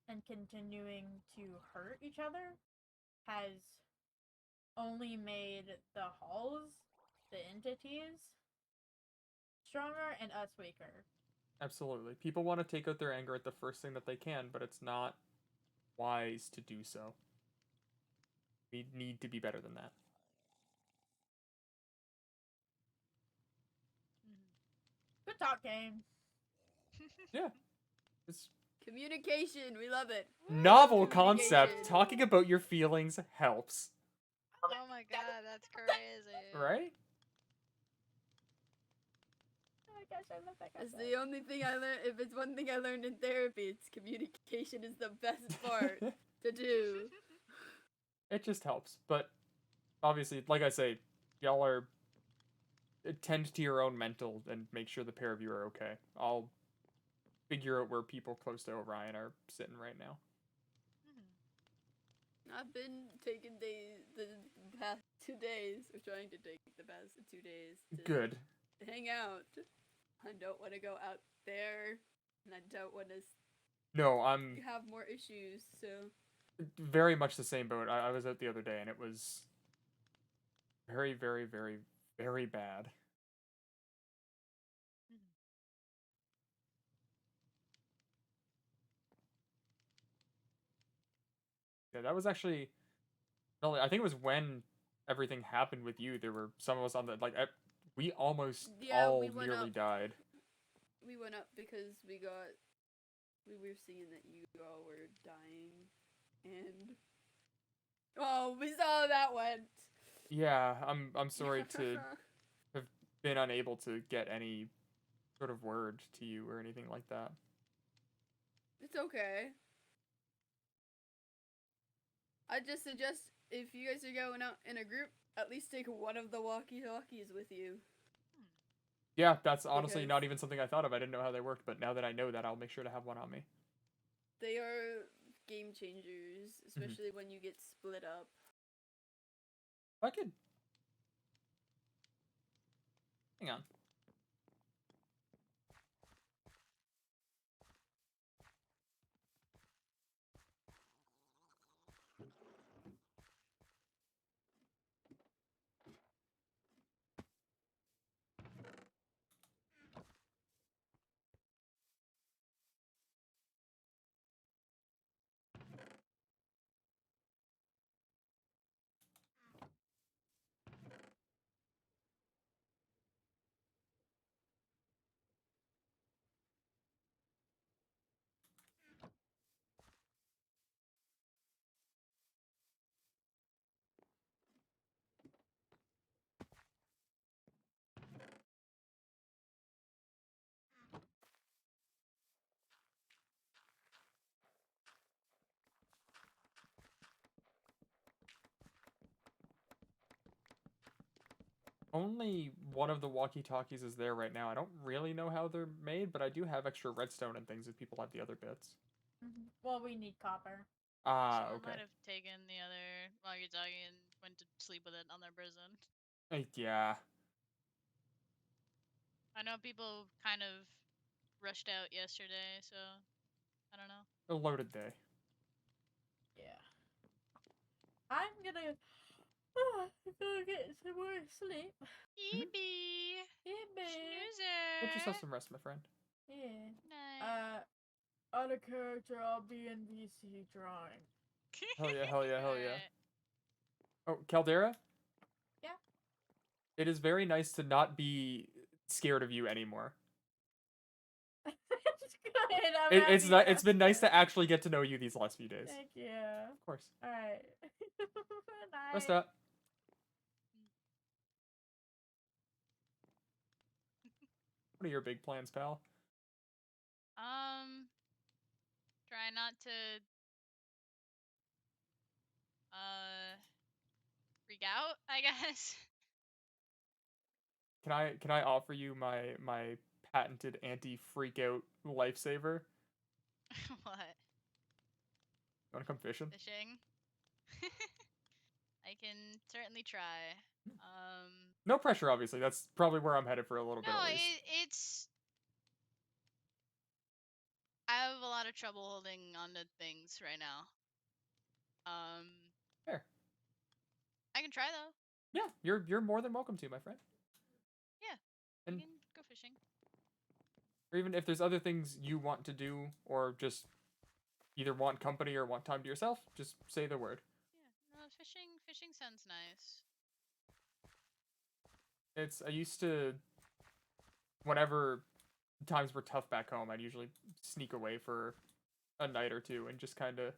and continuing to hurt each other has only made the halls, the entities, stronger and us weaker. Absolutely. People want to take out their anger at the first thing that they can, but it's not wise to do so. We need to be better than that. Good talk, game. Yeah. It's Communication, we love it. novel concept. Communication. Talking about your feelings helps. Oh my god, that's crazy. Right? Oh my gosh, I love that That's concept. the only thing I learned. If it's one thing I learned in therapy, it's communication is the best part to do. It just helps. But obviously, like I say, y'all are tend to your own mental and make sure the pair of you are okay. I'll figure out where people close to Orion are sitting right now. I've been taking the past 2 days, or trying to take the past 2 days to Good. hang out. I don't want to go out there, and I don't want to No, I'm have more issues, so... very much the same boat. I was out the other day and it was very, very, very, very bad. Yeah, that was actually... I think it was when everything happened with you. There were some of us on the... Like, we almost all we went nearly up. died. We went up because we were seeing that you all were dying, and... Oh, we saw how that went! Yeah, I'm sorry to have been unable to get any sort of word to you or anything like that. It's okay. I just suggest if you guys are going out in a group, at least take one of the walkie-talkies with you. Yeah, that's honestly Because not even something I thought of. I didn't know how they worked, but now that I know that, I'll make sure to have one on me. they are game changers, especially when you get split up. I could. Hang on. Only one of the walkie-talkies is there right now. I don't really know how they're made, but I do have extra redstone and things if people have the other bits. Well, we need copper. Ah, Someone okay. might have taken the other walkie-talkie and went to sleep with it on their prison. Yeah. I know people kind of rushed out yesterday, so I don't know. A loaded day. Yeah. I'm gonna go get some more sleep. Eebee! Snoozer! Get yourself some rest, my friend. Yeah. Night. On a character, I'll be NPC drawing. Hell yeah, hell yeah, hell yeah. Alright. Oh, Caldera? Yeah. It is very nice to not be scared of you anymore. Just go ahead. It's been nice to actually get to know you these last few days. Thank you. Of course. Alright. Rest Night. up. What are your big plans, pal? Try not to freak out, I guess. Can I offer you my patented anti-freak out lifesaver? What? You wanna come fishing? Fishing? I can certainly try. No pressure, obviously. That's probably where I'm headed for a little bit No, at least. it's. I have a lot of trouble holding on to things right now. Fair. I can try though. Yeah, you're more than welcome to, my friend. Yeah, And we can go fishing. or even if there's other things you want to do, or just either want company or want time to yourself, just say the word. Yeah, no, fishing sounds nice. I used to, whenever times were tough back home, I'd usually sneak away for a night or two and just kind of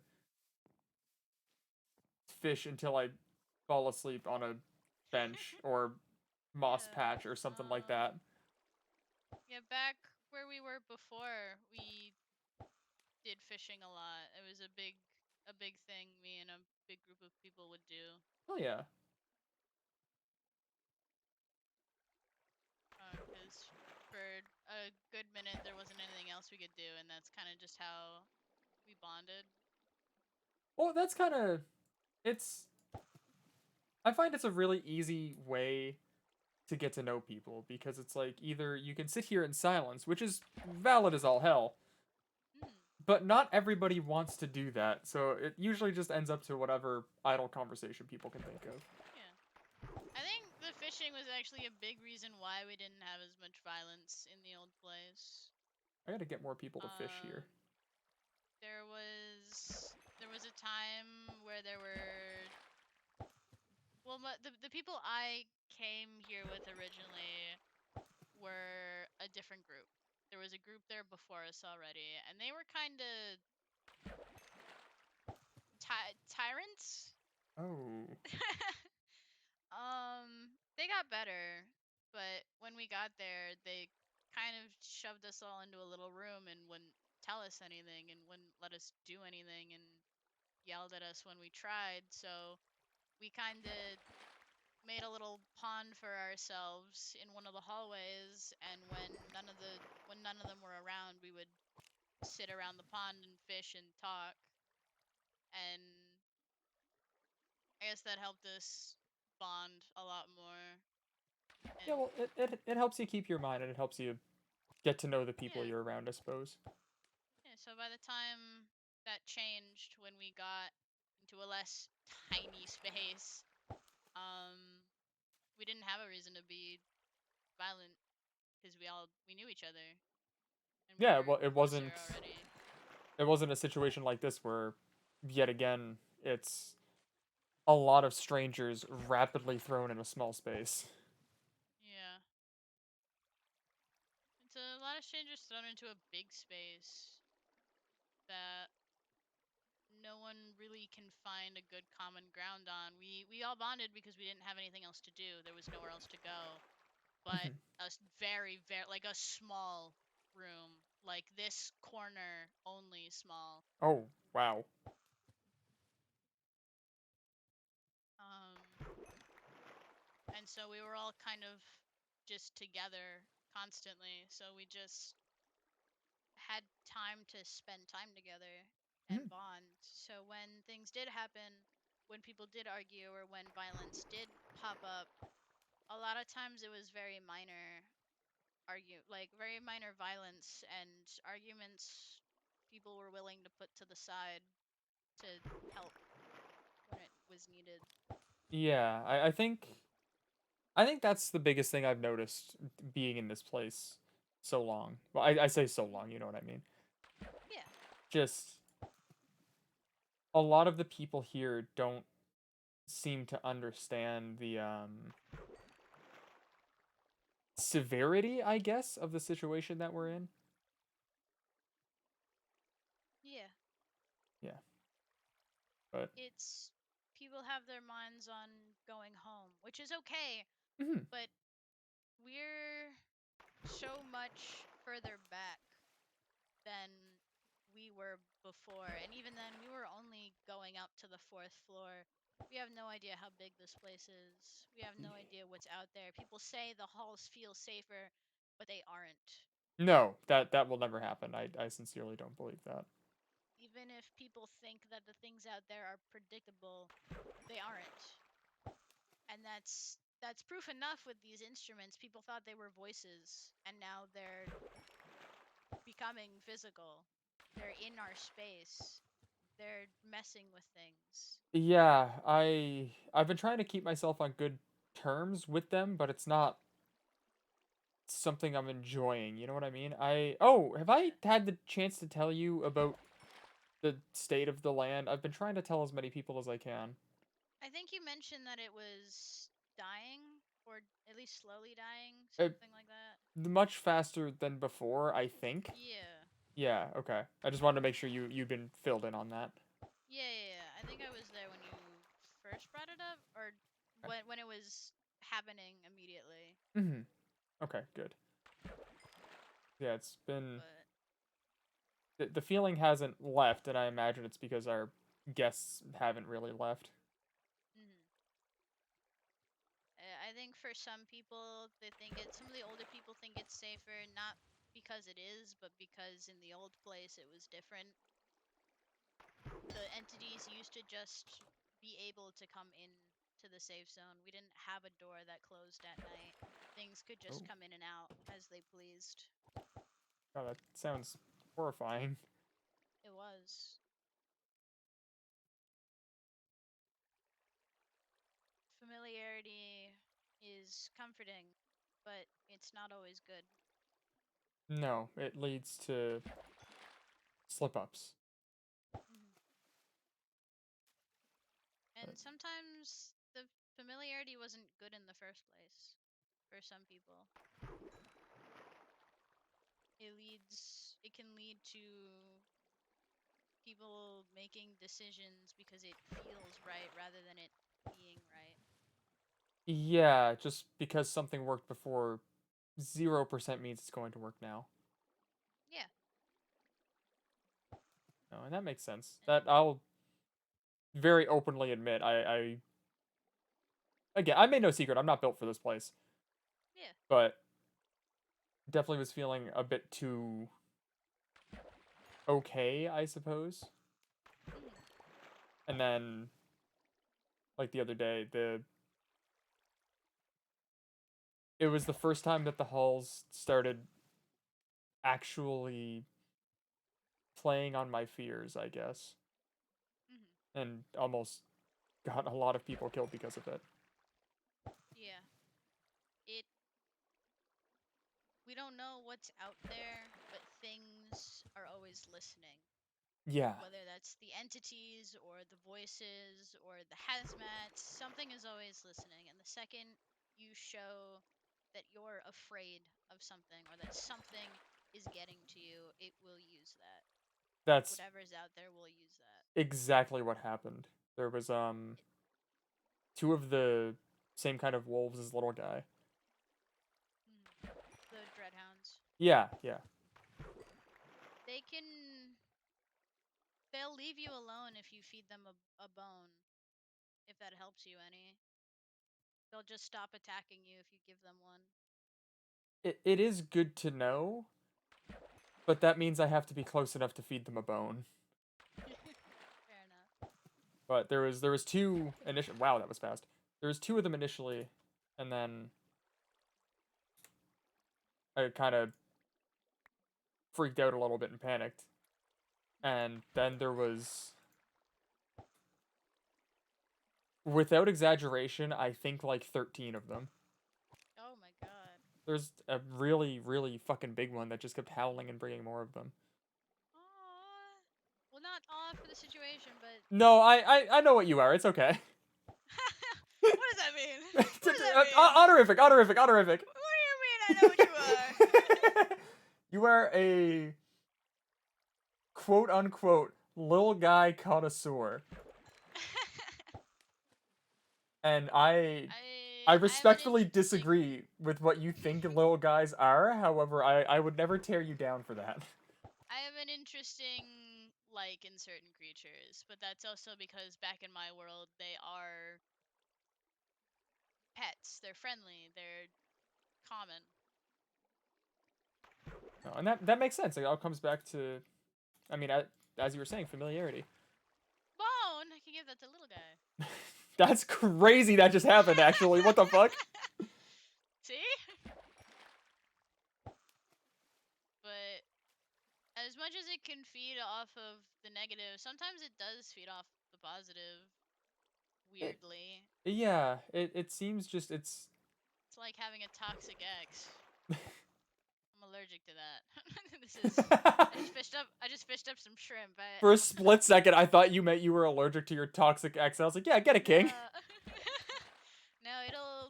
fish until I fall asleep on a bench or moss Yeah, patch or something like that. Yeah, back where we were before, we did fishing a lot. It was a big thing me and a big group of people would do. Oh yeah. Because for a good minute there wasn't anything else we could do, and that's kind of just how we bonded. Well, that's kind of it's. I find it's a really easy way to get to know people because it's like either you can sit here in silence, which is valid as all hell, but not everybody wants to do that, so it usually just ends up to whatever idle conversation people can think of. Yeah. I think the fishing was actually a big reason why we didn't have as much violence in the old place. I gotta get more people to fish here. There was a time where there were the people I came here with originally were a different group. There was a group there before us already, and they were kind of tyrants. Oh. They got better, but when we got there, they kind of shoved us all into a little room and wouldn't tell us anything and wouldn't let us do anything and yelled at us when we tried. So we kind of made a little pond for ourselves in one of the hallways, and when none of them were around, we would sit around the pond and fish and talk. And I guess that helped us bond a lot more. And Yeah, well, it helps you keep your mind, and it helps you get to know the people yeah, you're around, I suppose. yeah. So by the time that changed, when we got into a less tiny space, we didn't have a reason to be violent because we knew each other and we Yeah, were well, closer already. it wasn't a situation like this where, yet again, it's a lot of strangers rapidly thrown in a small space. Yeah. It's a lot of strangers thrown into a big space that no one really can find a good common ground on. We all bonded because we didn't have anything else to do. There was nowhere else to go. But a very like a small room, like this corner only small. Oh, wow. And so we were all kind of just together constantly. So we just had time to spend time together and bond. So when things did happen, when people did argue or when violence did pop up, a lot of times it was very minor very minor violence and arguments people were willing to put to the side to help when it was needed. Yeah, I think that's the biggest thing I've noticed being in this place so long. Well, I say so long, you know what I mean. Yeah. Just a lot of the people here don't seem to understand the severity, I guess, of the situation that we're in. Yeah. Yeah. But It's people have their minds on going home, which is okay, mhm. but we're so much further back than we were before. And even then, we were only going up to the 4th floor. We have no idea how big this place is. We have no idea what's out there. People say the halls feel safer, but they aren't. No, that will never happen. I sincerely don't believe that. Even if people think that the things out there are predictable, they aren't. And that's proof enough with these instruments. People thought they were voices, and now they're becoming physical. They're in our space. They're messing with things. Yeah, I've been trying to keep myself on good terms with them, but it's not something I'm enjoying. You know what I mean? Have I Yeah. had the chance to tell you about the state of the land? I've been trying to tell as many people as I can. I think you mentioned that it was dying, or at least slowly dying, Uh, something like that. Much faster than before, I think. Yeah. Yeah, okay. I just wanted to make sure you've been filled in on that. Yeah. I think I was there when you first brought it up, or when it was happening immediately. Mm-hmm. Okay, good. Yeah, it's been But the feeling hasn't left, and I imagine it's because our guests haven't really left. mhm. I think for some people, they think some of the older people think it's safer, not because it is, but because in the old place it was different. The entities used to just be able to come in to the safe zone. We didn't have a door that closed at night. Things could Oh, just come in and out as they pleased. God, that sounds horrifying. It was. Familiarity is comforting, but it's not always good. No, it leads to slip ups. Mhm. And sometimes the familiarity wasn't good in the first place for some people. It can lead to people making decisions because it feels right rather than it being right. Yeah, just because something worked before, 0% means it's going to work now. Yeah. No, and that makes sense. That I'll very openly admit. Again, I made no secret. I'm not built for this place. Yeah. But definitely was feeling a bit too okay, I suppose. Mhm. And then, like the other day, it was the first time that the halls started actually playing on my fears, I guess, Mhm. and almost got a lot of people killed because of it. Yeah. It. We don't know what's out there, but things are always listening. Yeah, Whether that's the entities or the voices or the hazmats, something is always listening. And the second you show that you're afraid of something or that something is getting to you, it will use that. that's Whatever's out there will use that. exactly what happened. There was two of the same kind of wolves as little guy. The dreadhounds. Yeah, yeah. They can. They'll leave you alone if you feed them a bone. If that helps you any. They'll just stop attacking you if you give them one. It is good to know, but that means I have to be close enough to feed them a bone. Fair enough. But there was two initial. Wow, that was fast. There was two of them initially, and then I kind of freaked out a little bit and panicked. And then there was, without exaggeration, I think like 13 of them. Oh my god. There's a really, really fucking big one that just kept howling and bringing more of them. Aww. Well, not aw for the situation, but No, I know what you are. It's okay. what does that mean? What does that mean? Honorific, honorific, honorific. What do you mean? I know what you are. You are a quote unquote little guy connoisseur, and I I respectfully have an interesting. disagree with what you think little guys are. However, I would never tear you down for that. I have an interesting like in certain creatures, but that's also because back in my world they are pets. They're friendly. They're common. No, and that makes sense. It all comes back to, I mean, as you were saying, familiarity. Bone. I can give that to little guy. That's crazy. That just happened. Actually, what the fuck? See? But as much as it can feed off of the negative, sometimes it does feed off the positive. Weirdly. Yeah, it seems just it's It's like having a toxic ex. I'm allergic to that. This is. I just fished up some shrimp. For a split second, I thought you meant you were allergic to your toxic ex. I was like, yeah, get it, king. No,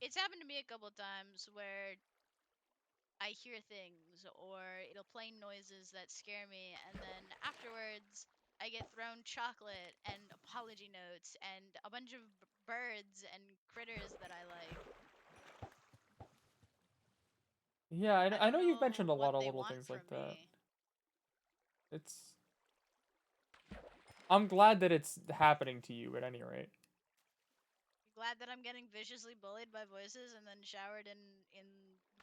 it's happened to me a couple times where I hear things or it'll play noises that scare me, and then afterwards I get thrown chocolate and apology notes and a bunch of birds and critters that I like. Yeah, I know you've mentioned a what lot of they little want things from like that. me. It's. I'm glad that it's happening to you at any rate. Glad that I'm getting viciously bullied by voices and then showered in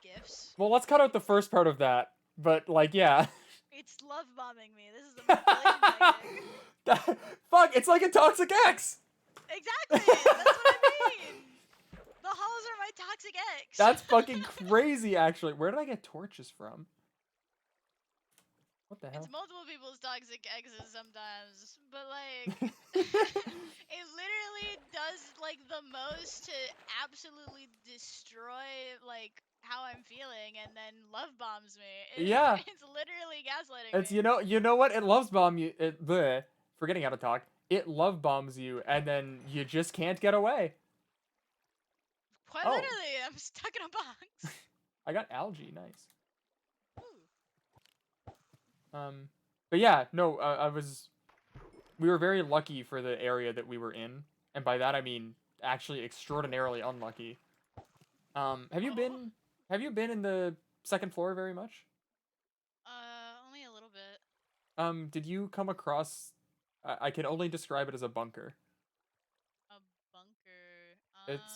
gifts. Well, let's cut out the first part of that. But like, yeah. It's love bombing me. This is a manipulation tactic. Fuck! It's like a toxic ex. Exactly. That's what I mean. The halls are my toxic ex. That's fucking crazy. Actually, where did I get torches from? What the hell? It's multiple people's toxic exes sometimes, but like, it literally does like the most to absolutely destroy like how I'm feeling, and then love bombs me. Yeah. It's literally gaslighting It's me. you know what? It loves bomb you. Bleh, forgetting how to talk. It love bombs you, and then you just can't get away. Quite Oh. literally, I'm stuck in a box. I got algae. Nice. Ooh. But yeah, no. We were very lucky for the area that we were in, and by that I mean actually extraordinarily unlucky. Have you been in the second floor very much? Only a little bit. Did you come across? I can only describe it as a bunker. A bunker. It's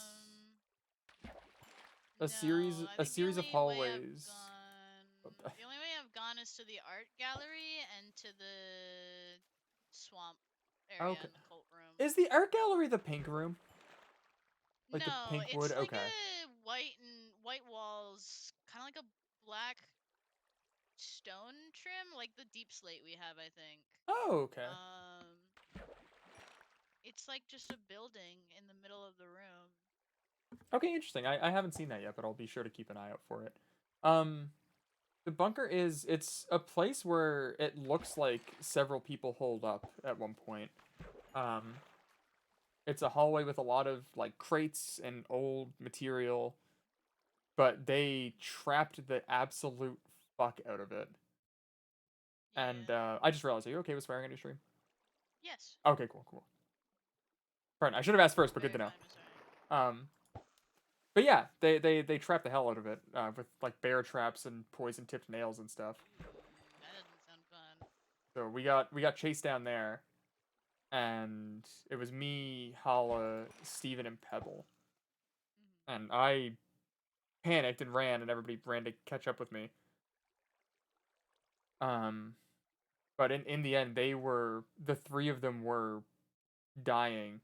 No, I a think the series of only way I've hallways. gone, the only way I've gone is to the art gallery and to the swamp area Okay. in the cult room. Is the art gallery the pink room? Like the No, pink wood? it's like Okay. a white walls, kind of like a black stone trim, like the deep slate we have, I think. Oh, okay. It's like just a building in the middle of the room. Okay, interesting. I haven't seen that yet, but I'll be sure to keep an eye out for it. The bunker it's a place where it looks like several people holed up at one point. Um, it's a hallway with a lot of like crates and old material, but they trapped the absolute fuck out of it. Yeah. And I just realized, are you okay with swearing on your stream? Yes. Okay, cool. Pardon, I should have asked first, but good to Very know. fine with swearing. But yeah, they trapped the hell out of it with like bear traps and poison tipped nails and stuff. That doesn't sound fun. So we got chased down there, and it was me, Hala, Steven, and Pebble, and I panicked and ran, and everybody ran to catch up with me. But in the end, the three of them were dying,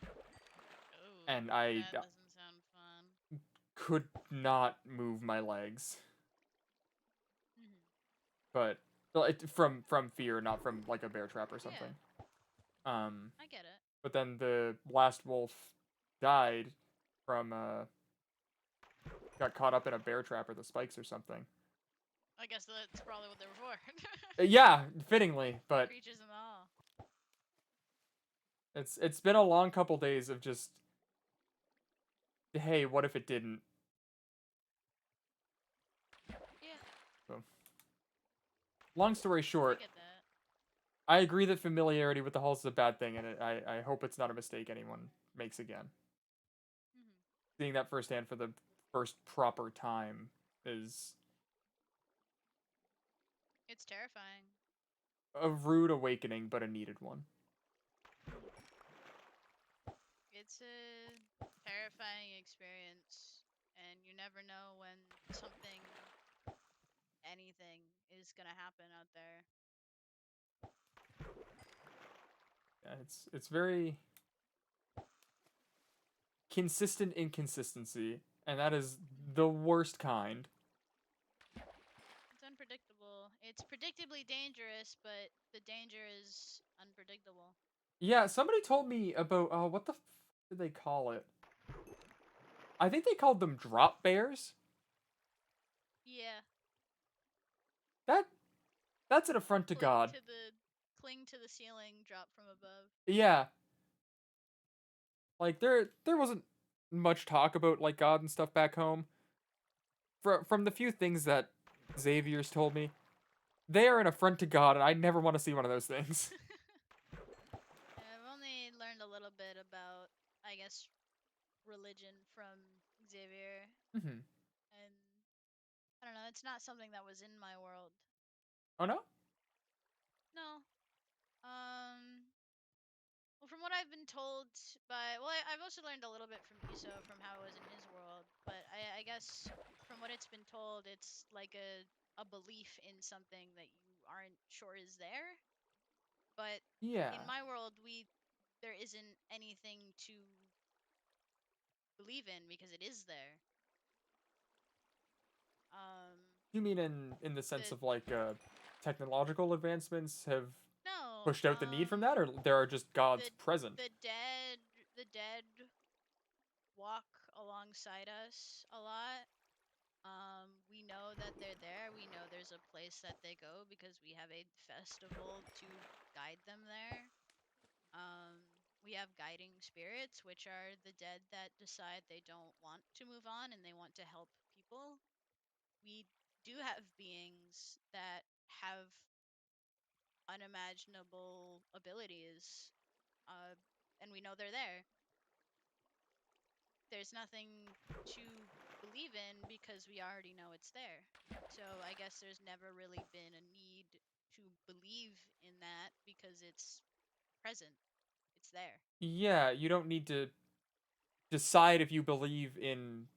Oh, and I that doesn't sound fun. could not move my legs. But from fear, not from like a bear trap or something. Yeah. I get it. But then the last wolf died from got caught up in a bear trap or the spikes or something. I guess that's probably what they were for. Yeah, fittingly, but Creatures and all. it's been a long couple days of just, hey, what if it didn't? Yeah. So, long story I short, get that. I agree that familiarity with the halls is a bad thing, and I hope it's not a mistake anyone makes again. Seeing that firsthand for the first proper time is It's terrifying. a rude awakening, but a needed one. It's a terrifying experience, and you never know when something, anything, is gonna happen out there. Yeah, it's very consistent inconsistency, and that is the worst kind. It's unpredictable. It's predictably dangerous, but the danger is unpredictable. Yeah, somebody told me about what the did they call it? I think they called them drop bears. Yeah. That's an affront to God. Cling to the ceiling, drop from above. Yeah. Like there wasn't much talk about like God and stuff back home. From the few things that Xavier's told me, they are an affront to God, and I never want to see one of those things. I've only learned a little bit about, I guess, religion from Xavier. Mm-hmm. And I don't know, it's not something that was in my world. Oh no? No. Well, from what I've been told I've also learned a little bit from Iso from how it was in his world, but I guess from what it's been told, it's like a belief in something that you aren't sure is there. But Yeah. in my world, there isn't anything to believe in because it is there. You mean in the sense of like technological advancements have No, pushed out the need from that, or there are just gods present? the dead walk alongside us a lot. We know that they're there. We know there's a place that they go because we have a festival to guide them there. We have guiding spirits, which are the dead that decide they don't want to move on and they want to help people. We do have beings that have unimaginable abilities, and we know they're there. there's nothing to believe in because we already know it's there. So I guess there's never really been a need to believe in that because it's present. It's there. Yeah, you don't need to decide if you believe in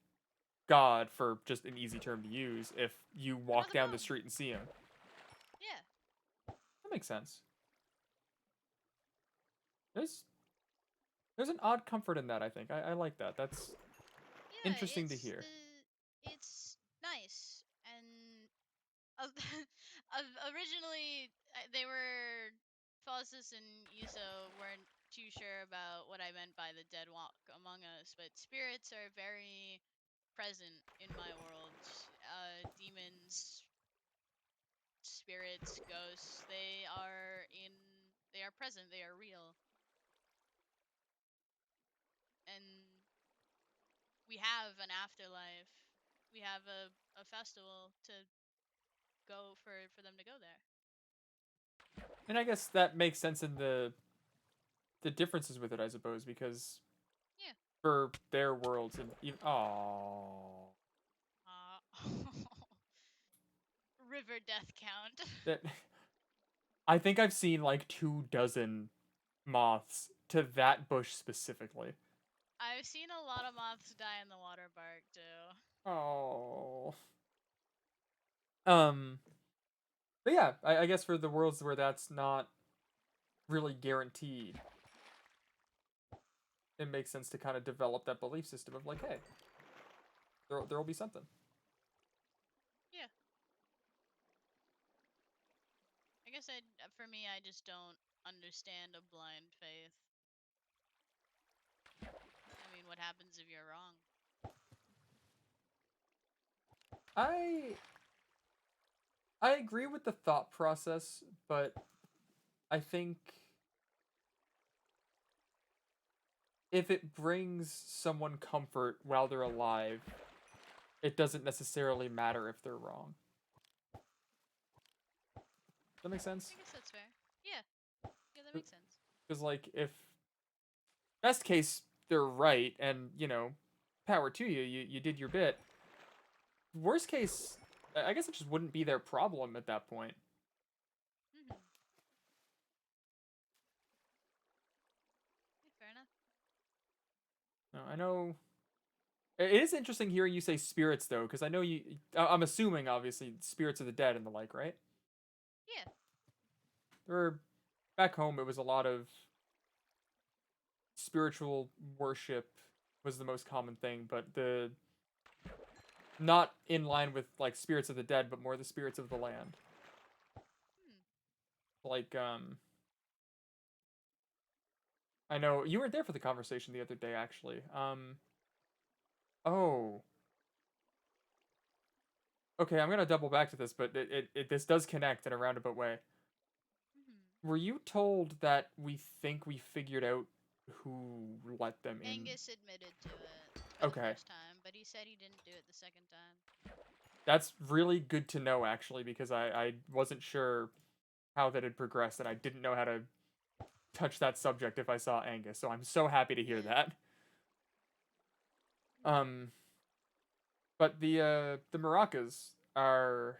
God for just an easy term to use if you walk Another down the problem. street and see him. Yeah. That makes sense. There's an odd comfort in that, I think. I like that. That's Yeah, interesting to hear. it's nice. And originally they were Faucus and Yuso weren't too sure about what I meant by the dead walk among us, but spirits are very present in my world. Demons, spirits, ghosts, they are present, they are real. And we have an afterlife. We have a festival to go for them to go there. And I guess that makes sense in the differences with it, I suppose, because Yeah. for their worlds and even oh River death count. that I think I've seen like 24 moths to that bush specifically. I've seen a lot of moths die in the water park too. Oh. But yeah, I guess for the worlds where that's not really guaranteed, it makes sense to kind of develop that belief system of like, hey, there'll be something. Yeah. I guess for me, I just don't understand a blind faith. I mean, what happens if you're wrong? I agree with the thought process, but I think if it brings someone comfort while they're alive, it doesn't necessarily matter if they're wrong. Does that make sense? I guess that's fair. Yeah. Yeah, that makes sense. Because, like, if best case they're right and, you know, power to you, you did your bit. Worst case, I guess it just wouldn't be their problem at that point. Mm-hmm. Yeah, fair enough. No, I know. It is interesting hearing you say spirits, though, because I know you. I'm assuming, obviously, spirits of the dead and the like, right? Yeah. Or back home, it was a lot of spiritual worship was the most common thing, but the not in line with like spirits of the dead, but more the spirits of the land. Like I know you weren't there for the conversation the other day, actually. Oh. Okay, I'm gonna double back to this, but this does connect in a roundabout way. Mm-hmm. Were you told that we think we figured out who let them in? Angus admitted to it for the first time, but he said he didn't do it the second time. That's really good to know, actually, because I wasn't sure how that had progressed, and I didn't know how to touch that subject if I saw Angus, so I'm so happy to hear that. But the maracas are...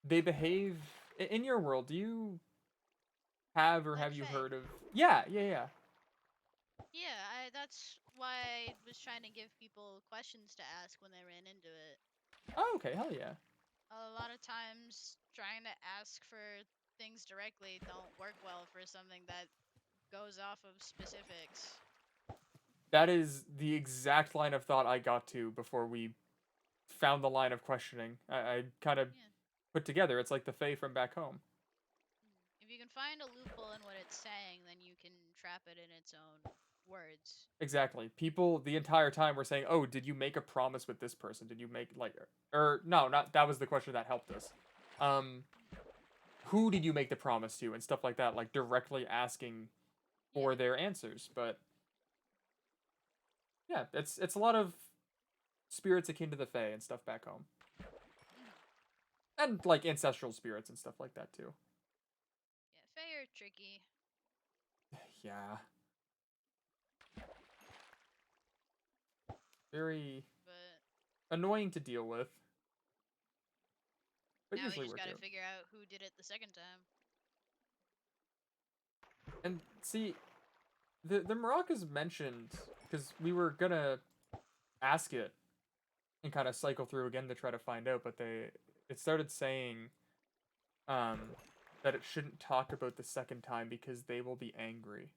They behave... In your world, do you have or like have you Faye. heard of... Yeah. Yeah, that's why I was trying to give people questions to ask when they ran into it. Oh, okay, hell yeah. A lot of times, trying to ask for things directly don't work well for something that goes off of specifics. That is the exact line of thought I got to before we found the line of questioning. I kind of put together. It's like the Fae from back home. If you can find a loophole in what it's saying, then you can trap it in its own words. Exactly. People the entire time were saying, "Oh, did you make a promise with this person? Did you make like or no, not that was the question that helped us. Who did you make the promise to and stuff like that, like directly asking for their answers, but yeah, it's a lot of spirits akin to the Fae and stuff back home. And like ancestral spirits and stuff like that too. Yeah, Fae are tricky. Yeah. very But annoying to deal with. But now we usually just work gotta out. figure out who did it the second time. And see, the maracas mentioned, because we were gonna ask it and kind of cycle through again to try to find out, but it started saying that it shouldn't talk about the second time because they will be angry.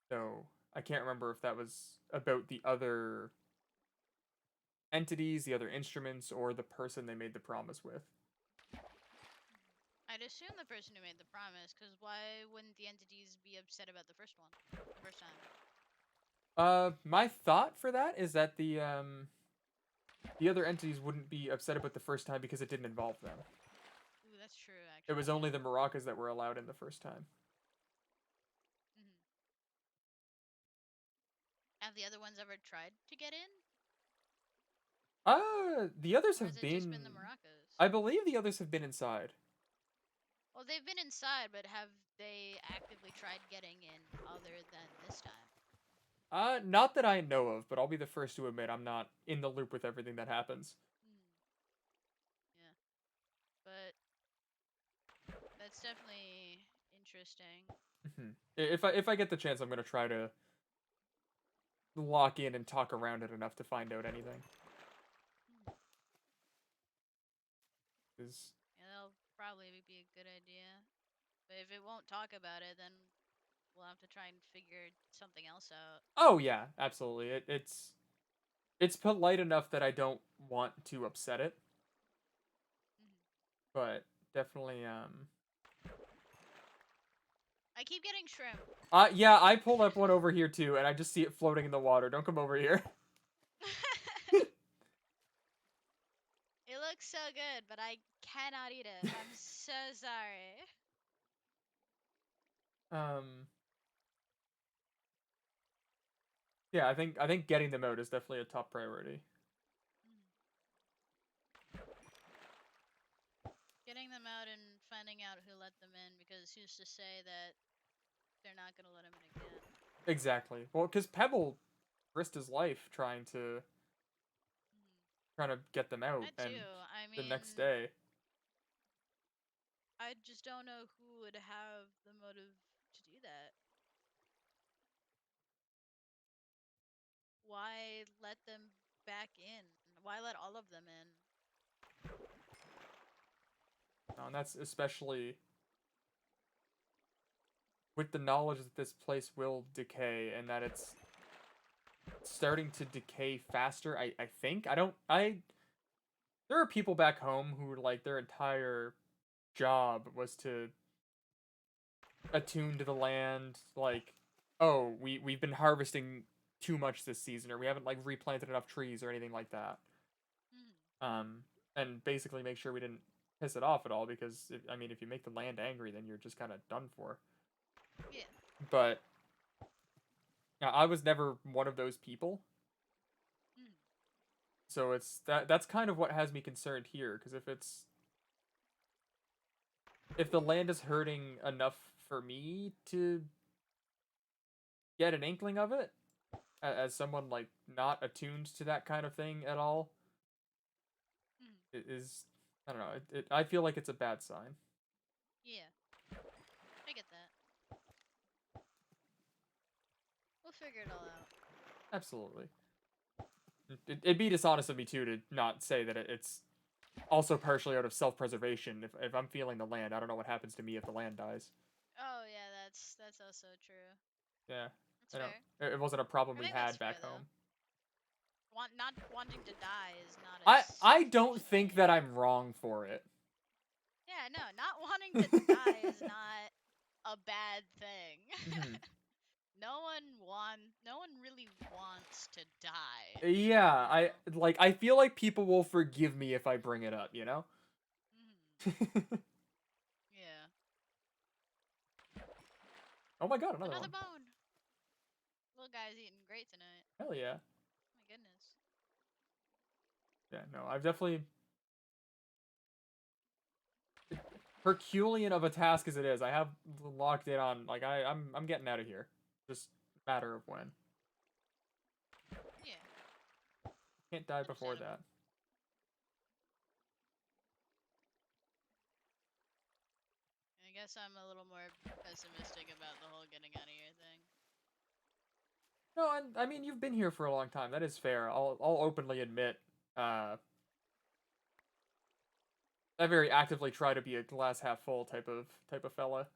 So I can't remember if that was about the other entities, the other instruments, or the person they made the promise with. I'd assume the person who made the promise, because why wouldn't the entities be upset about the first one, the first time? My thought for that is that the other entities wouldn't be upset about the first time because it didn't involve them. Ooh, that's true, It actually. was only the maracas that were allowed in the first time. Mhm. Have the other ones ever tried to get in? The others Or have has it just been the been. maracas? I believe the others have been inside. Well, they've been inside, but have they actively tried getting in other than this time? Not that I know of, but I'll be the first to admit I'm not in the loop with everything that happens. Yeah. But that's definitely interesting. If I get the chance, I'm gonna try to lock in and talk around it enough to find out anything. Is Yeah, that'll probably be a good idea. But if it won't talk about it, then we'll have to try and figure something else out. oh yeah, absolutely. It's polite enough that I don't want to upset it, but definitely I keep getting shrimp. yeah, I pulled up one over here too, and I just see it floating in the water. Don't come over here. It looks so good, but I cannot eat it. I'm so sorry. Yeah, I think getting them out is definitely a top priority. Getting them out and finding out who let them in, because who's to say that they're not gonna let him in again? Exactly. Well, because Pebble risked his life trying to get them out, That and too. I the next mean, day. I just don't know who would have the motive to do that. Why let them back in? Why let all of them in? And that's especially with the knowledge that this place will decay and that it's starting to decay faster. I think there are people back home who like their entire job was to attune to the land, like, oh, we've been harvesting too much this season, or we haven't like replanted enough trees or anything like that. And basically make sure we didn't piss it off at all, because I mean, if you make the land angry, then you're just kind of done for. Yeah. But I was never one of those people. So that's kind of what has me concerned here, because if the land is hurting enough for me to get an inkling of it, as someone like not attuned to that kind of thing at all, it is, I don't know, I feel like it's a bad sign. Yeah. I get that. We'll figure it all out. Absolutely. It'd be dishonest of me too to not say that it's also partially out of self-preservation. If I'm feeling the land, I don't know what happens to me if the land dies. Oh yeah, that's also true. Yeah. That's fair. It wasn't a problem I we think that's had fair, back though. home. Not wanting to die is not a I selfish don't think thing. that I'm wrong for it. Yeah, no, not wanting to die is not a bad thing. No one really wants to die. Yeah, I feel like people will forgive me if I bring it up, you know? Yeah. Oh my god, another Another one. bone. Little guy's eating great tonight. Hell yeah. My goodness. Yeah, no, I've definitely Herculean of a task as it is. I have locked in on like I'm getting out of here. Just matter of when. Yeah. Can't die before Understandable. that. I guess I'm a little more pessimistic about the whole getting out of here thing. No, and I mean you've been here for a long time. That is fair. I'll openly admit, I very actively try to be a glass half full type of fella.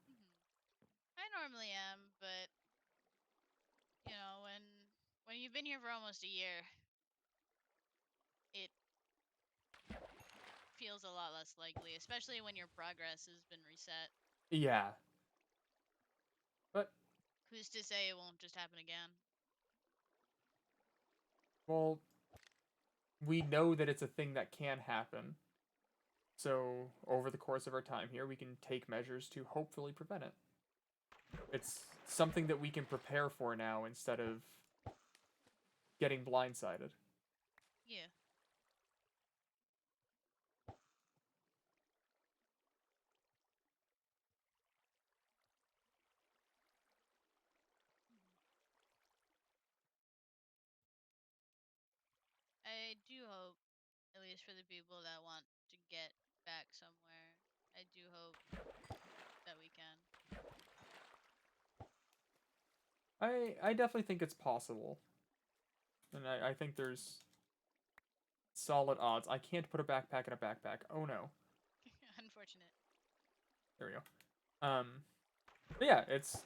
I normally am, but you know, when you've been here for almost a year, it feels a lot less likely, especially when your progress has been reset. Yeah. But Who's to say it won't just happen again? well, we know that it's a thing that can happen. So, over the course of our time here, we can take measures to hopefully prevent it. It's something that we can prepare for now instead of getting blindsided. Yeah. I do hope, at least for the people that want to get back somewhere, I do hope that we can. I definitely think it's possible. And I think there's solid odds. I can't put a backpack in a backpack. Oh no. Unfortunate. There we go. But yeah, it's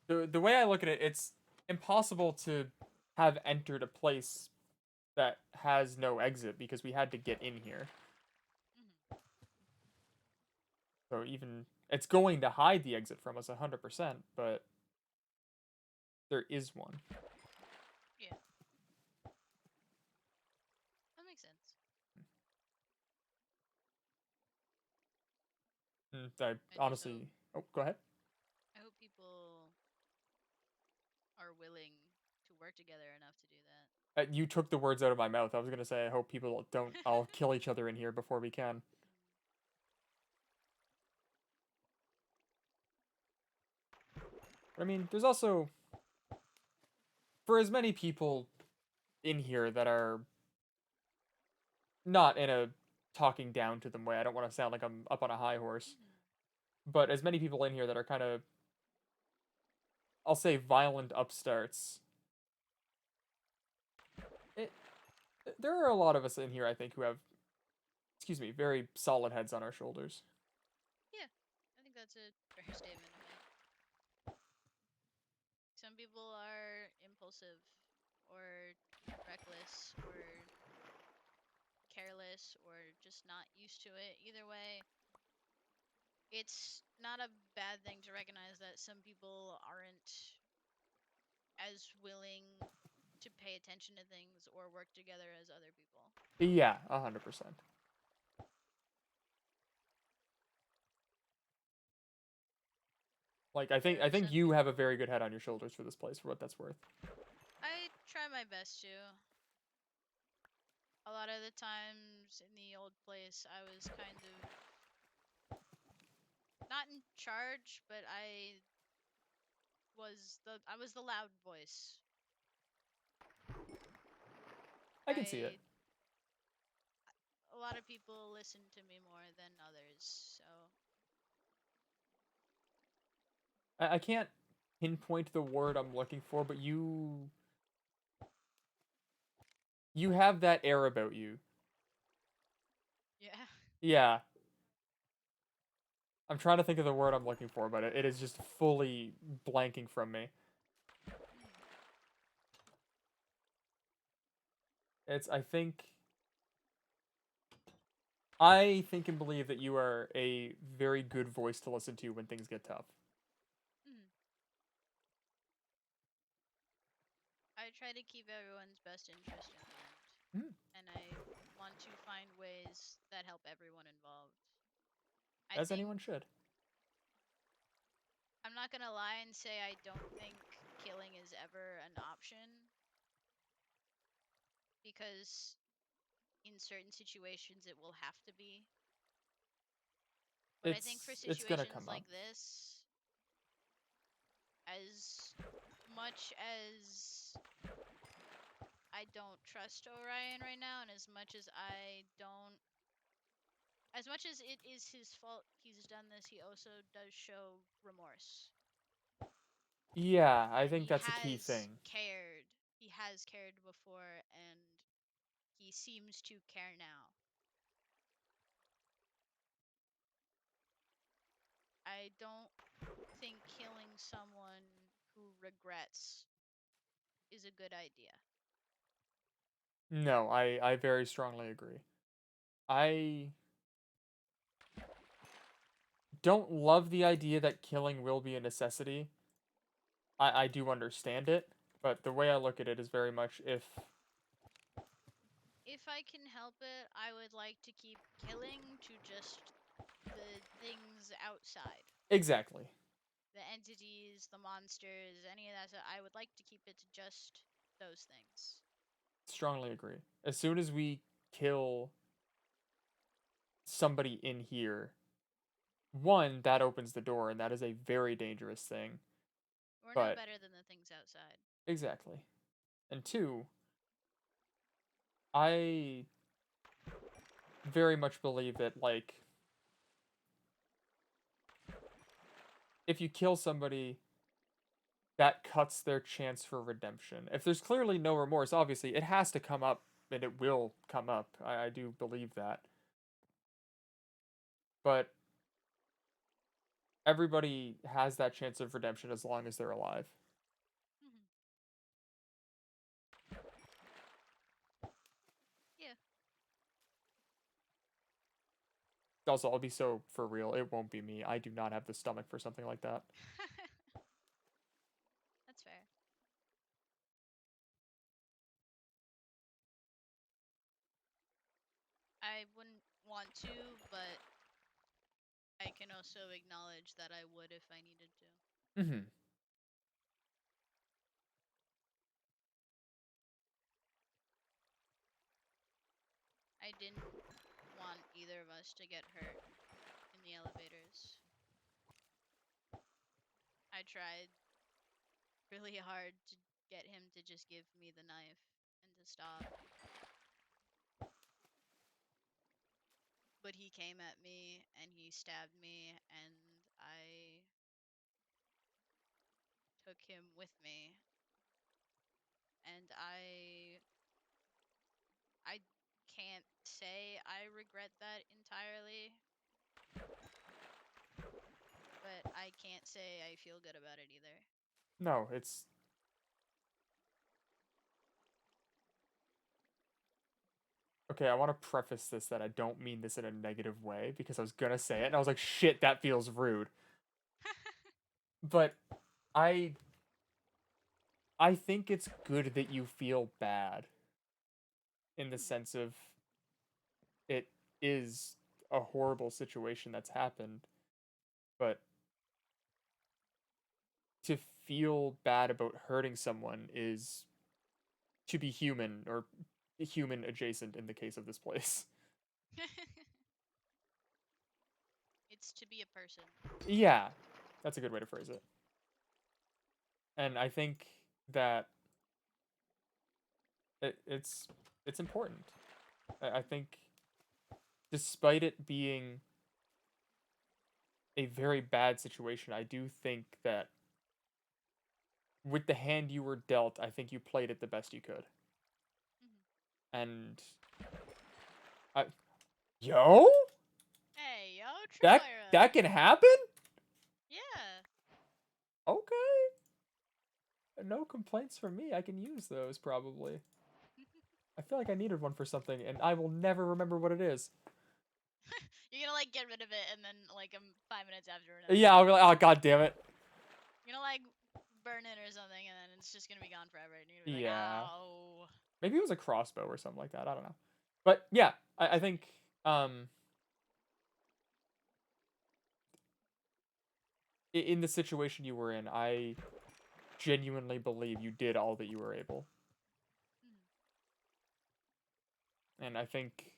the way I look at it, it's impossible to have entered a place that has no exit because we had to get in here. So even it's going to hide the exit from us 100%, but there is one. Yeah. That makes sense. I honestly. Oh, go ahead. I hope people are willing to work together enough to do that. You took the words out of my mouth. I was gonna say I hope people don't all kill each other in here before we can. But I mean, there's also for as many people in here that are not in a talking down to them way. I don't want to sound like I'm up on a high horse. But as many people in here that are kind of I'll say violent upstarts. There are a lot of us in here I think who have very solid heads on our shoulders. Yeah, I think that's a fair statement to make. Some people are impulsive or reckless or careless or just not used to it. Either way, it's not a bad thing to recognize that some people aren't as willing to pay attention to things or work together as other people. Yeah, 100%. Like I think you have a very good head on your shoulders for this place, for what that's worth. I try my best to. A lot of the times in the old place, I was kind of not in charge, but I was the loud voice. I can see it. A lot of people listen to me more than others, so I can't pinpoint the word I'm looking for, but you have that air about you. yeah. Yeah. I'm trying to think of the word I'm looking for, but it is just fully blanking from me. It's I think and believe that you are a very good voice to listen to when things get tough. I try to keep everyone's best interest in mind, and I want to find ways that help everyone involved. As anyone should. I'm not gonna lie and say I don't think killing is ever an option, because in certain situations it will have to be. But I think for It's gonna situations come like up. this, as much as I don't trust Orion right now, and as much as it is his fault he's done this, he also does show remorse. Yeah, I And think he that's a key has thing. cared. He has cared before, and he seems to care now. I don't think killing someone who regrets is a good idea. No, I very strongly agree. I don't love the idea that killing will be a necessity. I do understand it, but the way I look at it is very much If I can help it, I would like to keep killing to just the things outside. exactly. The entities, the monsters, any of that stuff. I would like to keep it to just those things. Strongly agree. As soon as we kill somebody in here, one, that opens the door, and that is a very dangerous thing. We're no But better than the things outside. exactly. And two, I very much believe that, like, if you kill somebody, that cuts their chance for redemption. If there's clearly no remorse, obviously, it has to come up, and it will come up. I do believe that. But everybody has that chance of redemption as long as they're alive. Mm-hmm. Yeah. Also, I'll be so for real, it won't be me. I do not have the stomach for something like that. That's fair. I wouldn't want to, but I can also acknowledge that I would if I needed to. Mm-hmm. I didn't want either of us to get hurt in the elevators. I tried really hard to get him to just give me the knife and to stop. But he came at me and he stabbed me, and I took him with me. And I can't say I regret that entirely, but I can't say I feel good about it either. No, it's... Okay, I want to preface this that I don't mean this in a negative way, because I was gonna say it, and I was like, shit, that feels rude. But I think it's good that you feel bad, in the sense of it is a horrible situation that's happened, but to feel bad about hurting someone is to be human, or human adjacent in the case of this place. It's to be a person. Yeah, that's a good way to phrase it. And I think that it's important. I think despite it being a very bad situation, I do think that with the hand you were dealt, I think you played it the best you could. Mm-hmm. And I, yo, Hey, yo, that Troira. can happen. Yeah. Okay, no complaints from me. I can use those probably. I feel like I needed one for something, and I will never remember what it is. You're gonna like get rid of it, and then like 5 minutes after. Yeah, I'll be like, oh god damn it. You're gonna like burn it or something, and then it's just gonna be gone forever. And you're gonna be Yeah. like, ow. Maybe it was a crossbow or something like that. I don't know. But yeah, I think in the situation you were in, I genuinely believe you did all that you were able. And I think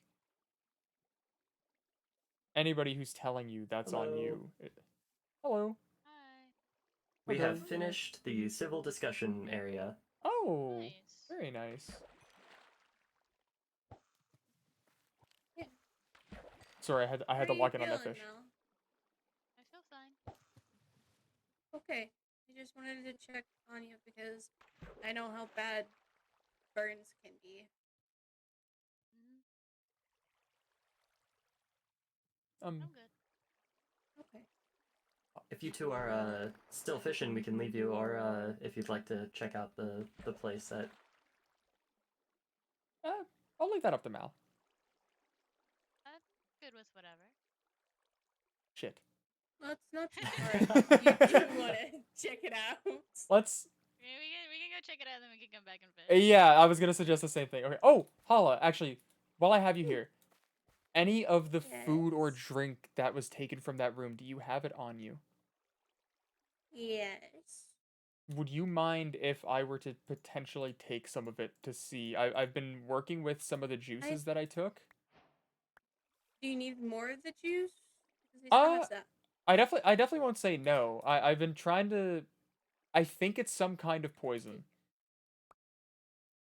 anybody who's telling you that's on you. Hello. Hi. We Okay. have finished the civil discussion area. Oh, Nice. very nice. Sorry, I had How to are lock you in on that feeling, fish. Mel? I feel fine. Okay. I just wanted to check on you because I know how bad burns can be. Mhm. Um, I'm good. Okay. If you two are still fishing, we can leave you, or if you'd like to check out the place that. I'll leave that up to Mal. I'm good with whatever. Shit. Well, it's not too far. You do want to check it out. Let's. We can go check it out, and then we can come back and fish. Yeah, I was gonna suggest the same thing. Okay. Oh, Hala, actually, while I have you here, any of the food or Yes. drink that was taken from that room, do you have it on you? Yes. Would you mind if I were to potentially take some of it to see? I've been working with some of the juices that I took. Do you need more of the juice? Because I still have some. I definitely won't say no. I've been trying to. I think it's some kind of poison.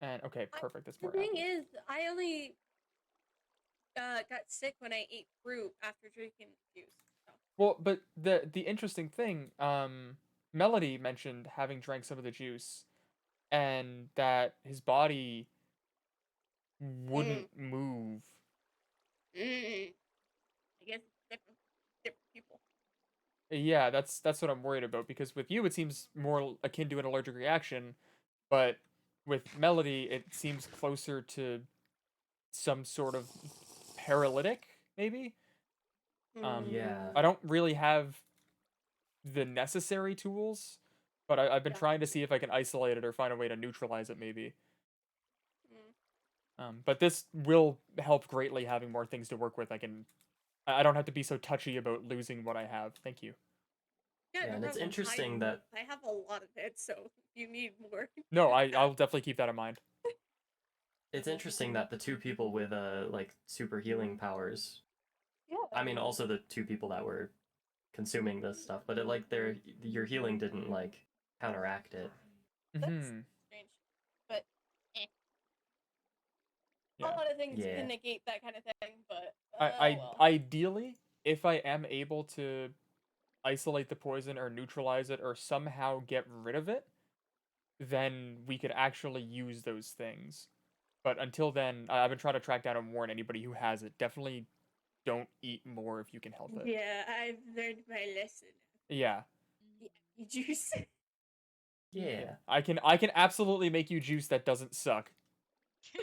And okay, perfect. That's The more thing apples. is, I only got sick when I ate fruit after drinking juice. So. Well, but the interesting thing, Melody mentioned having drank some of the juice, and that his body wouldn't move. I guess it's different people. Yeah, that's what I'm worried about because with you it seems more akin to an allergic reaction, but with Melody it seems closer to some sort of paralytic, maybe. Yeah. I don't really have the necessary tools, but I've been trying to see if I can isolate it or find a way to neutralize it, maybe. But this will help greatly having more things to work with. I don't have to be so touchy about losing what I have. Thank you. Yeah, Yeah, no and it's problem. interesting that I have a lot of it, so if you need more. No, I'll definitely keep that in mind. it's interesting that the two people with like super healing powers. Yeah. I mean, also the two people that were consuming this stuff, but your healing didn't like counteract it. That's Hmm. strange, but a Yeah. lot of things Yeah. can negate that kind of thing. But well. Ideally, if I am able to isolate the poison or neutralize it or somehow get rid of it, then we could actually use those things. But until then, I've been trying to track down and warn anybody who has it. Definitely don't eat more if you can help it. Yeah, I've learned my lesson. Yeah. Yeah, juice. Yeah. I can absolutely make you juice that doesn't suck.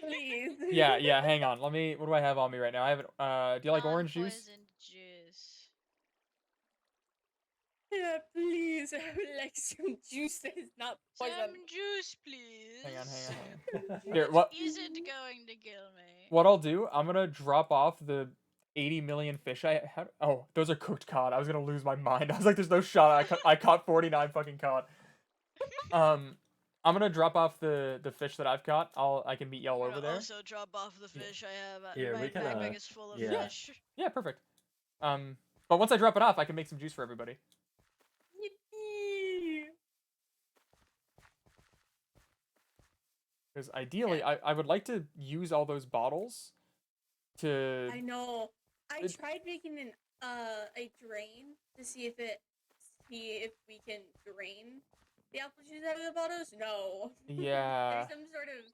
Please. Yeah, hang on. What do I have on me right now? I have do you like orange juice? Non-poisoned juice. Yeah, please. I would like some juice that is not poison. Some juice, please. Hang on. Which Here, what isn't going to kill me. what I'll do, I'm gonna drop off the 80 million fish I had. Oh, those are cooked cod. I was gonna lose my mind. I was like, there's no shot. I caught 49 fucking cod. I'm gonna drop off the fish that I've caught. I can meet y'all over there. Also drop off the fish I have. Here, My we can, backpack is full of yeah. fish. Yeah, perfect. But once I drop it off, I can make some juice for everybody. Yippee! Because ideally, I would like to use all those bottles to. I know. I tried making a drain to see if we can drain the apple juice out of the bottles. No. Yeah. There's some sort of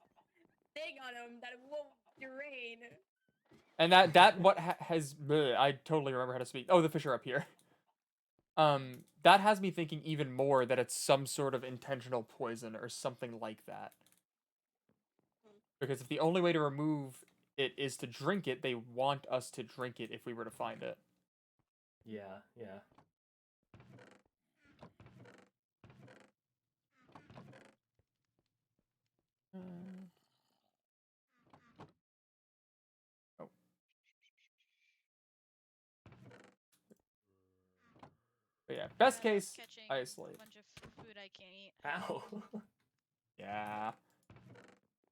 thing on them that won't drain. And that what has bleh, I totally remember how to speak. Oh, the fish are up here. That has me thinking even more that it's some sort of intentional poison or something like that. Because if the only way to remove it is to drink it, they want us to drink it if we were to find it. Yeah, yeah. Oh. But yeah, best case, Catching isolate. a bunch of food I can't eat. Ow. Yeah.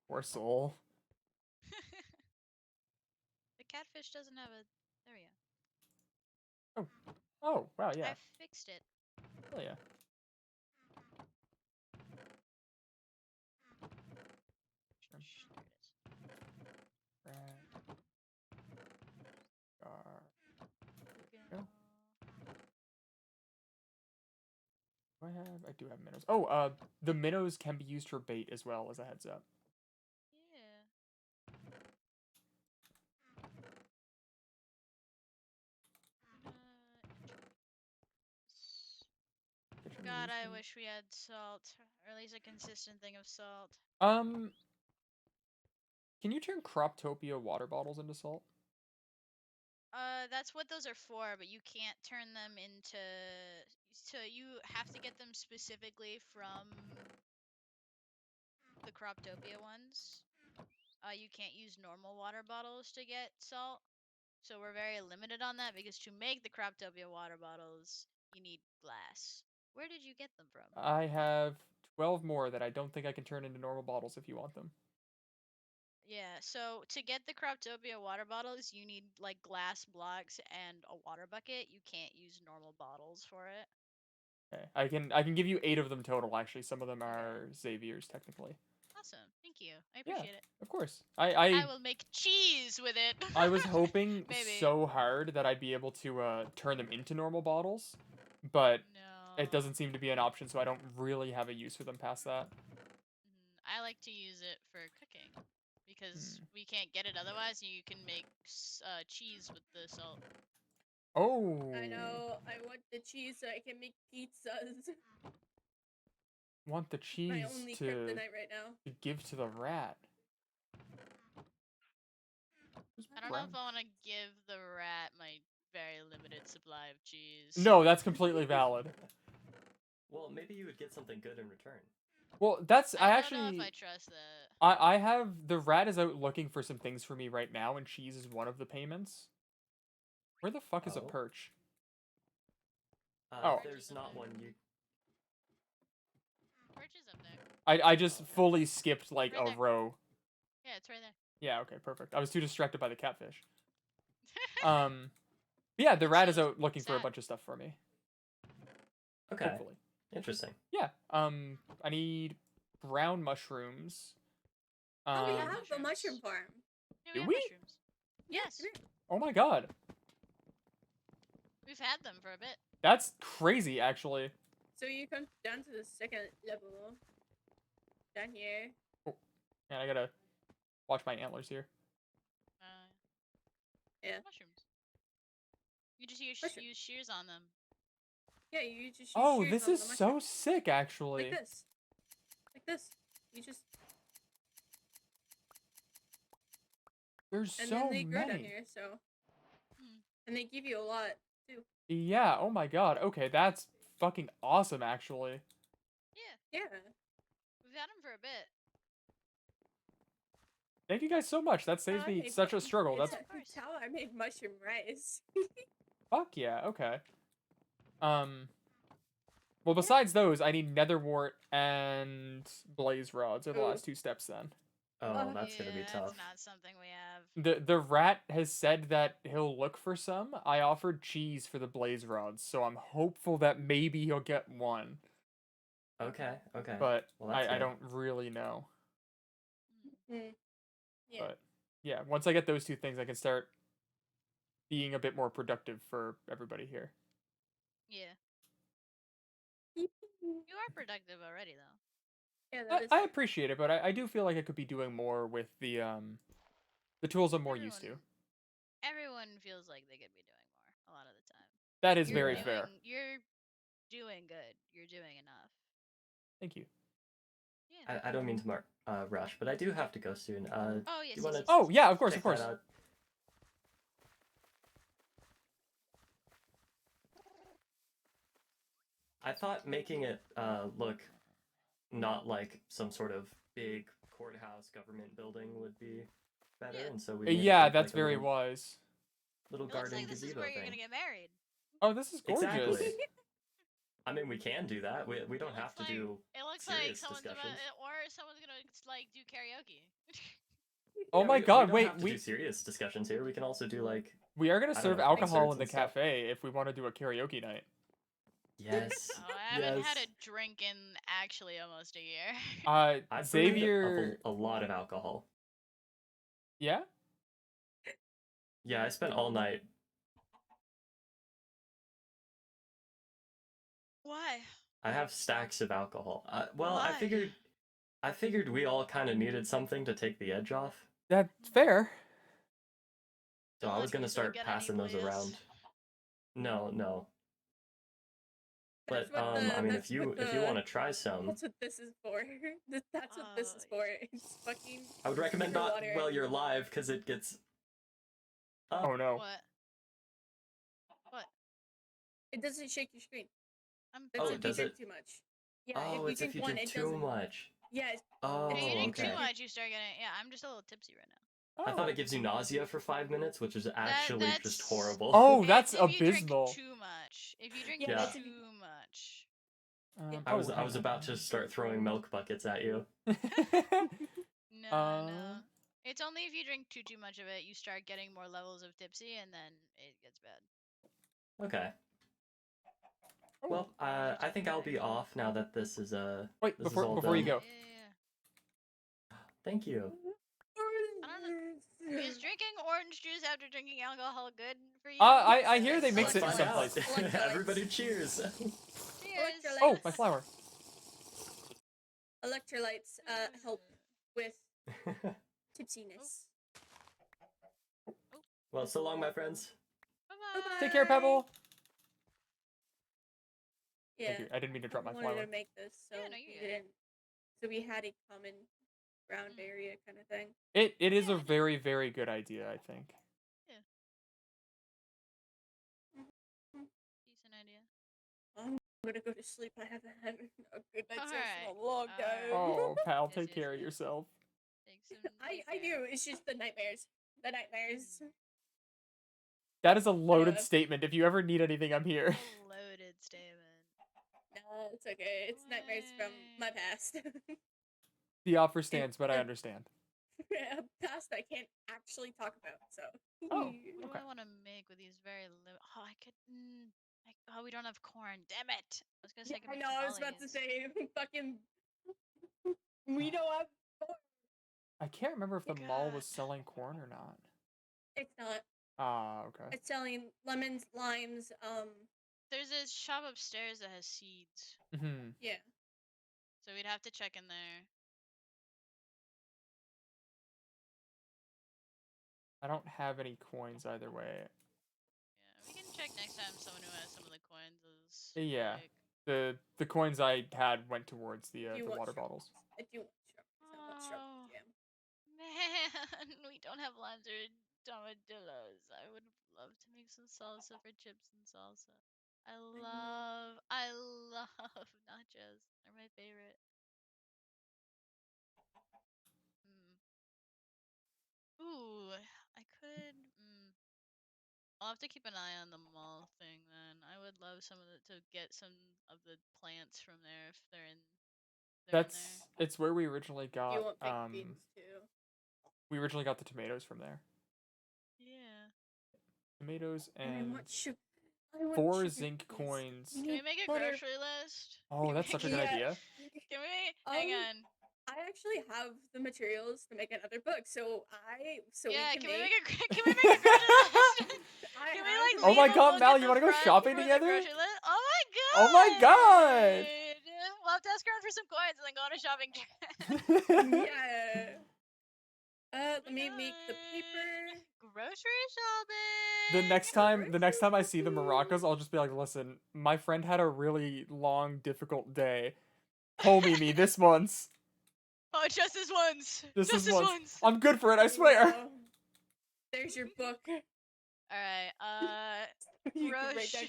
Poor soul. The catfish doesn't have a. There we go. Oh, wow, yeah. I fixed it. Oh, yeah. There it is. Rat. Gar. I do have minnows. Oh, the minnows can be used for bait as well, as a heads up. Yeah. God, I wish we had salt, or at least a consistent thing of salt. Can you turn Croptopia water bottles into salt? That's what those are for, but you can't turn them into. So you have to get them specifically from the Croptopia ones. You can't use normal water bottles to get salt. So we're very limited on that because to make the Croptopia water bottles, you need glass. Where did you get them from? I have 12 more that I don't think I can turn into normal bottles if you want them. Yeah, so to get the Croptopia water bottles, you need like glass blocks and a water bucket. You can't use normal bottles for it. Okay. I can give you 8 of them total, actually. Some of them are Xavier's, technically. Awesome. Thank you. I Yeah, appreciate it. of course. I will make cheese with it. I was hoping Maybe. so hard that I'd be able to turn them into normal bottles, but No. it doesn't seem to be an option, so I don't really have a use for them past that. I like to use it for cooking because we can't get it otherwise. And you can make cheese with the salt. Oh. I know. I want the cheese so I can make pizzas. Want the cheese My only to kryptonite right now. give to the rat. I don't know if I want to give the rat my very limited supply of cheese. No, that's completely valid. Well, maybe you would get something good in return. Well, that's I don't actually know if I trust that. I have the rat is out looking for some things for me right now, and cheese is one of the payments. Where the fuck is a perch? If there's not one, you. Perch is up there. I just fully skipped like Right a there. row. Yeah, it's right there. Yeah, okay, perfect. I was too distracted by the catfish. Yeah, the rat is out looking for a bunch of stuff for me. Okay. Hopefully. Interesting. Yeah. I need brown mushrooms. Oh, we have a mushroom farm. Yeah, Do have we? mushrooms. Yes. Oh my god. We've had them for a bit. That's crazy, actually. So you come down to the second level. Down here. Oh, and I gotta watch my antlers here. Yeah. Mushrooms. You just use shears on them. Yeah, you just use Oh, shears this on is the so mushroom. sick, actually. Like this. Like this. You just... There's and so then they grow down many. here, so... And they give you a lot, too. Yeah, oh my god. Okay, that's fucking awesome, actually. Yeah. We've had them for a bit. Thank you guys so much. That saves me such a struggle. That's That's how I made mushroom rice. fuck yeah. Okay. Well, besides those, I need netherwort and blaze rods are the last 2 steps then. Oh, that's gonna be tough. That's not something we have. The rat has said that he'll look for some. I offered cheese for the blaze rods, so I'm hopeful that maybe he'll get one. Okay. But well, I don't really know. Yeah. But yeah, once I get those 2 things, I can start being a bit more productive for everybody here. Yeah. You are productive already, though. Yeah, that is. I appreciate it, but I do feel like I could be doing more with the tools I'm more used to. Everyone feels like they could be doing more a lot of the time. That is very fair. You're doing good. You're doing enough. Thank you. Yeah. I don't mean to rush, but I do have to go soon. Oh, yes. Do you wanna Oh, yeah, of course, check of course. that out? I thought making it look not like some sort of big courthouse government building would be better, and so we made it Yeah, look that's like a very little, wise. little It looks garden like this is gazebo where you're thing. gonna get married. Oh, this is gorgeous. Exactly. I mean, we can do that. We don't have to do It looks serious like someone's about, discussions. or someone's gonna like do karaoke. Oh Yeah, my we god, don't wait, have to do serious discussions here. We can also do like we are gonna I don't serve know, alcohol in excerpts the and stuff. cafe if we want to do a karaoke night. Yes. Oh, I haven't had a drink in actually almost a year. I've brewed Xavier. a lot of alcohol. Yeah. Yeah, I spent all night. Why? I have stacks of alcohol. Well, Why? I figured we all kind of needed something to take the edge off. That's fair. So Don't I was let gonna people start get passing any those pleas. around. No. That's But what the, I mean, that's if you what the, want to try some, That's what this is for. That's what this is for. It's fucking. I would recommend sugar not water. while you're live because it gets. Oh no. What? What? It doesn't shake your screen. Oh, That's if you does drink it? too much. Yeah, Oh, if you it's drink if you one, drink it too doesn't. much. Yes. Oh, If you drink okay. too much, you start getting. Yeah, I'm just a little tipsy right now. I thought it gives you nausea for 5 minutes, which is actually just That's horrible. Oh, That's that's if you drink abysmal. too much. If you drink Yeah, Yeah. that's too if you- much. I was about to start throwing milk buckets at you. No. It's only if you drink too much of it, you start getting more levels of tipsy, and then it gets bad. Okay. Well, I think I'll be off now that this is Wait, this is before all before you done. go. Thank you. I don't know. Is drinking orange juice after drinking alcohol good for you? I hear they mix Let's it in find some out. places. Everybody cheers. Cheers. Oh, my flower. Electrolytes help with tipsiness. Well, so long, my friends. Bye-bye. Take care, Pebble. Yeah. Thank you. I didn't mean to drop my I flower. wanted to make this, so Yeah, no, we you're good. didn't. So we had a common ground area kind of thing. It is a very, very good idea, I think. Decent idea. I'm gonna go to sleep. I haven't had a good night's rest in Alright, a long time. Oh, pal, Yes, take yes, care of yes. yourself. I do. It's just the nightmares. The nightmares. That is a loaded Anyway. statement. If you ever need anything, I'm here. A loaded statement. No, it's okay. It's nightmares from my past. The offer stands, but I understand. A past I can't actually talk about. So. Oh, What okay. do I want to make with these very Oh, I could. Oh, we don't have corn. Damn it! I was gonna say. I know. I was about to say fucking. We don't have. I can't remember if the God. mall was selling corn or not. It's not. Ah, okay. It's selling lemons, limes. There's a shop upstairs that has seeds, Mm-hmm. Yeah. so we'd have to check in there. I don't have any coins either way. Yeah, we can check next time. Someone who has some of the coins is. Yeah. Like, The coins I had went towards the Do you want water strawberries? bottles. I do want strawberries. I want strawberry jam. man, we don't have limes or tomatillos. I would love to make some salsa for chips and salsa. I love nachos. They're my favorite. Ooh, I could. I'll have to keep an eye on the mall thing then. I would love to get some of the plants from there if they're in. It's where we originally got. You want baked beans too? We originally got the tomatoes from there. Yeah. Tomatoes I and want sugar. I want 4 sugar zinc beans. coins. Can we make a grocery list? Oh, Can that's we such a good make- idea. Can we hang on? I actually have the materials to make another book, so Yeah, we can can we make. can we make a grocery list? Can we like? Oh my leave a god, book Mal, at you the want to go front shopping for the together? grocery list? Oh my god! Oh my god! We'll have to ask around for some coins and then go on a shopping trip. Yeah. Let me make the paper. Grocery shopping. The next time I see the maracas, I'll just be like, listen, my friend had a really long, difficult day. Homie me this once. Oh, just this once. Just this this once. once. I'm good for it, I swear. No. There's your book. Alright, You can write down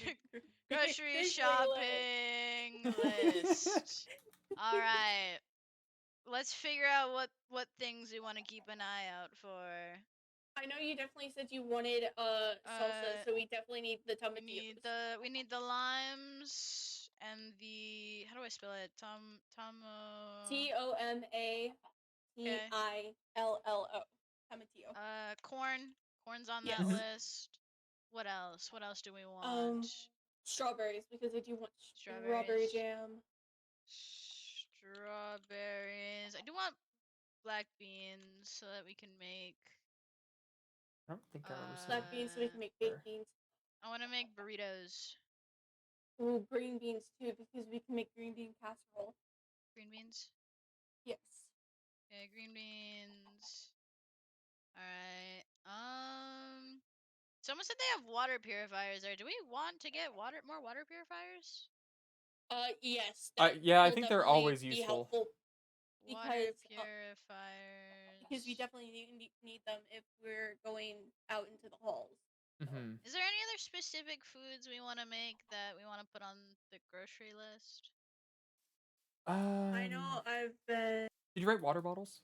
grocery There's your shopping list. Alright. Let's figure out what things we want to keep an eye out for. I know you definitely said you wanted salsa, so we definitely need the tomatillos. We need the limes and the how do I spell it? Tomatillo. Tomatillo. Corn's on Yes. that list. What else? What else do we want? Strawberries, because I do want strawberry Strawberries. jam. Strawberries. I do want black beans so that we can make. I don't think I remember Black beans, so we can make baked beans. I want to make burritos. Ooh, green beans too, because we can make green bean casserole. Green beans. Yes. Okay, green beans. All right. Someone said they have water purifiers there. Do we want to get more water purifiers? Yes. Yeah, I will think they're definitely always be useful. helpful Water because purifiers. we definitely need them if we're going out into the halls. Mm-hmm. Is there any other specific foods we want to make that we want to put on the grocery list? I know I've been. Did you write water bottles?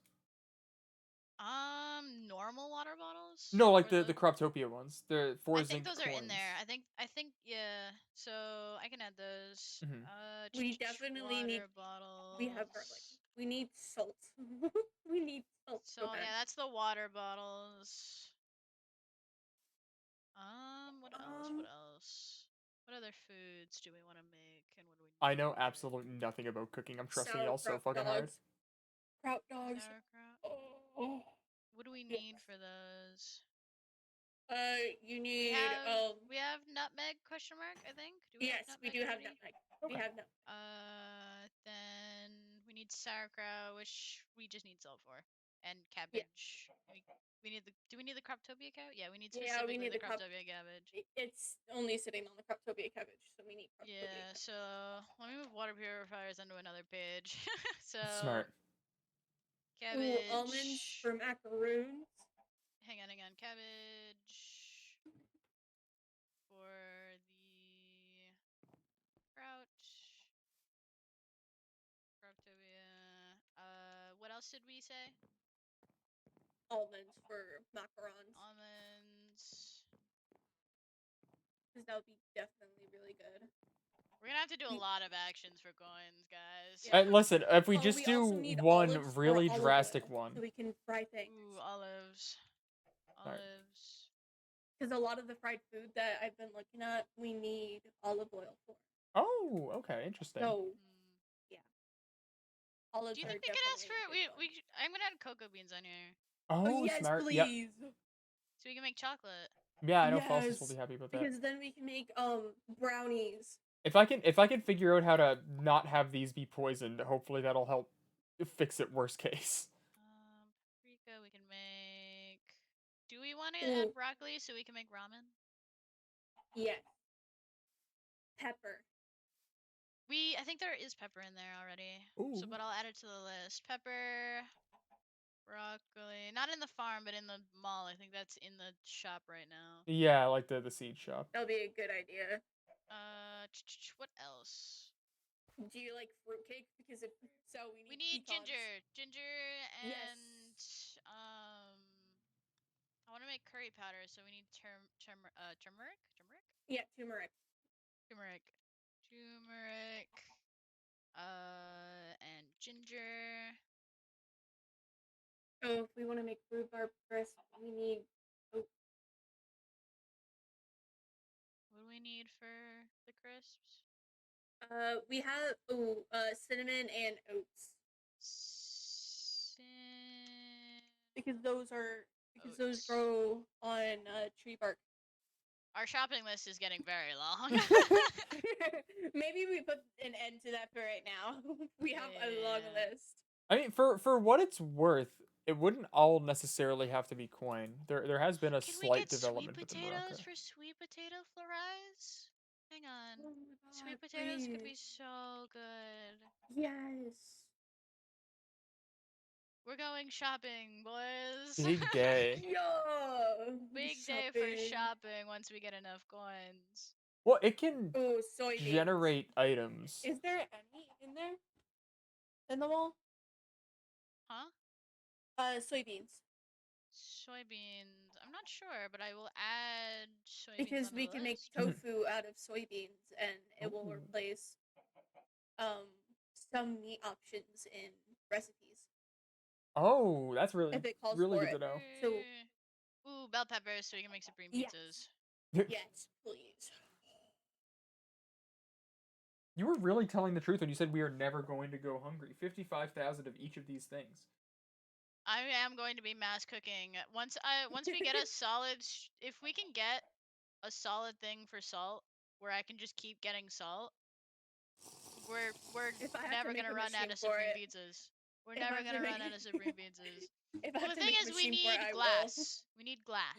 Normal water bottles? No, like Or the Croptopia ones. The 4 I think zinc those coins. are in there. I think yeah. So I can add those. Mhm. We definitely water need. bottles. We have garlic. We need salt. We need salt. So yeah, that's the water bottles. What else? What else? What other foods do we want to make, and what do we need? I know absolutely nothing about cooking. I'm trusting y'all so fucking hard. Kraut dogs. Sauerkraut. Oh. What do we need for those? You need we have nutmeg ? I think. Do we yes, have we nutmeg do have already? nutmeg. Okay. We have nutmeg. Then we need sauerkraut, which we just need salt for, and cabbage. We need the. Do we need the Croptopia cabbage? Yeah, we need specifically the Croptopia cabbage. It's only sitting on the Croptopia cabbage, so we need Croptopia Yeah. cabbage. So let me move water purifiers onto another page. So Smart. cabbage. Ooh, almonds for macaroons. Hang on. Cabbage for the Croptopia. What else did we say? Almonds for macarons. Almonds. Because that would be definitely really good. We're gonna have to do a lot of actions for coins, guys. Yeah. Listen, if we just we do also need one olives or really olive drastic oil, one. so we can fry things. Ooh, olives. Right. Olives. Because a lot of the fried food that I've been looking at, we need olive oil for. Oh, okay, interesting. So, yeah. Olives Do you are think we could ask definitely for I'm gonna add cocoa beans on here. Oh, yes, smart. please. Yep. So we can make chocolate. Yeah, I know Faustus will be happy about that. Because then we can make brownies. If I can figure out how to not have these be poisoned, hopefully that'll help fix it worst case. Paprika we can make. Do we want to add broccoli so we can make ramen? Yes. Pepper. I think there is pepper in there already. Ooh. So, but I'll add it to the list. Pepper, broccoli. Not in the farm, but in the mall. I think that's in the shop right now. Yeah, like the seed shop. That'll be a good idea. What else? Do you like fruitcake? Because we need ginger and yes. I want to make curry powder, so we need turmeric. Yeah, turmeric. And ginger. Oh, if we want to make rhubarb crisp, we need oats. What do we need for the crisps? We have cinnamon and oats. Because those grow on tree bark. Our shopping list is getting very long. Maybe we put an end to that for right now. We have a long list. I mean, for what it's worth, it wouldn't all necessarily have to be coin. There has been a slight development with the Can we get sweet potatoes for sweet potato flores? Hang on. Oh my God, sweet potatoes please. could be so good. Yes. We're going shopping, boys. Big day. Yeah. Big day for shopping once we get enough coins. Well, it can soybeans. generate items. Is there any in there? In the wall? Huh? Soybeans. Soybeans. I'm not sure, but I will add soybeans because we can make tofu out of soybeans, and it will replace some meat options in recipes. Oh, that's really if it calls really for good it. to know. So, ooh, bell peppers, so we can make supreme pizzas. Yes, please. You were really telling the truth when you said we are never going to go hungry. 55,000 of each of these things. I am going to be mass cooking once we get a solid. If we can get a solid thing for salt, where I can just keep getting salt, we're If I have to never make gonna a run out machine of for supreme it, pizzas. We're if I never have to gonna run make out of supreme pizzas. if I Well, have the to thing make a is, we machine for it, need I will. glass. We need glass.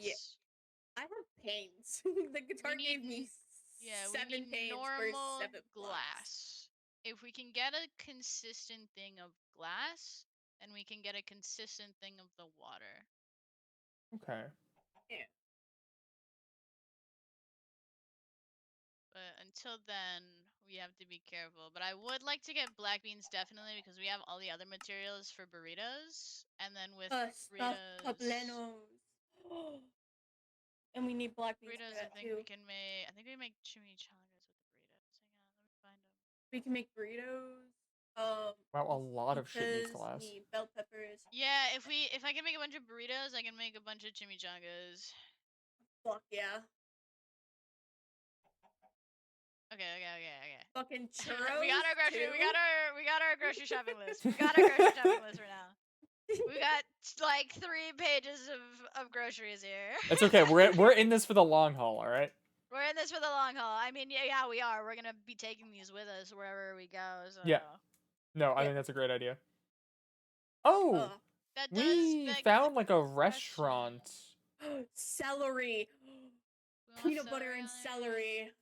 I have panes. The guitar need gave me Yeah, we 7 need panes for normal 7 blocks. glass. If we can get a consistent thing of glass, then we can get a consistent thing of the water. Okay. Yeah. But until then, we have to be careful. But I would like to get black beans definitely because we have all the other materials for burritos, and then with Stuffed burritos, poblanos. And we need black beans for burritos, I that think too. we can make. I think we make chimichangas with the burritos. Hang on, let me find them. We can make burritos. Wow, a lot of shit needs pizzas, glass. need bell peppers. Yeah, if I can make a bunch of burritos, I can make a bunch of chimichangas. Fuck yeah. Okay. Fucking churros. we got our grocery. too? We got our grocery shopping list. We got our grocery shopping list right now. We got like 3 pages of groceries here. It's okay. We're in this for the long haul, all right? We're in this for the long haul. I mean, yeah, we are. We're gonna be taking these with us wherever we go. So Yeah. No, I Yeah. think that's a great idea. Oh, that does we beg found the like a restaurant. Celery. We want Peanut butter and celery. celery.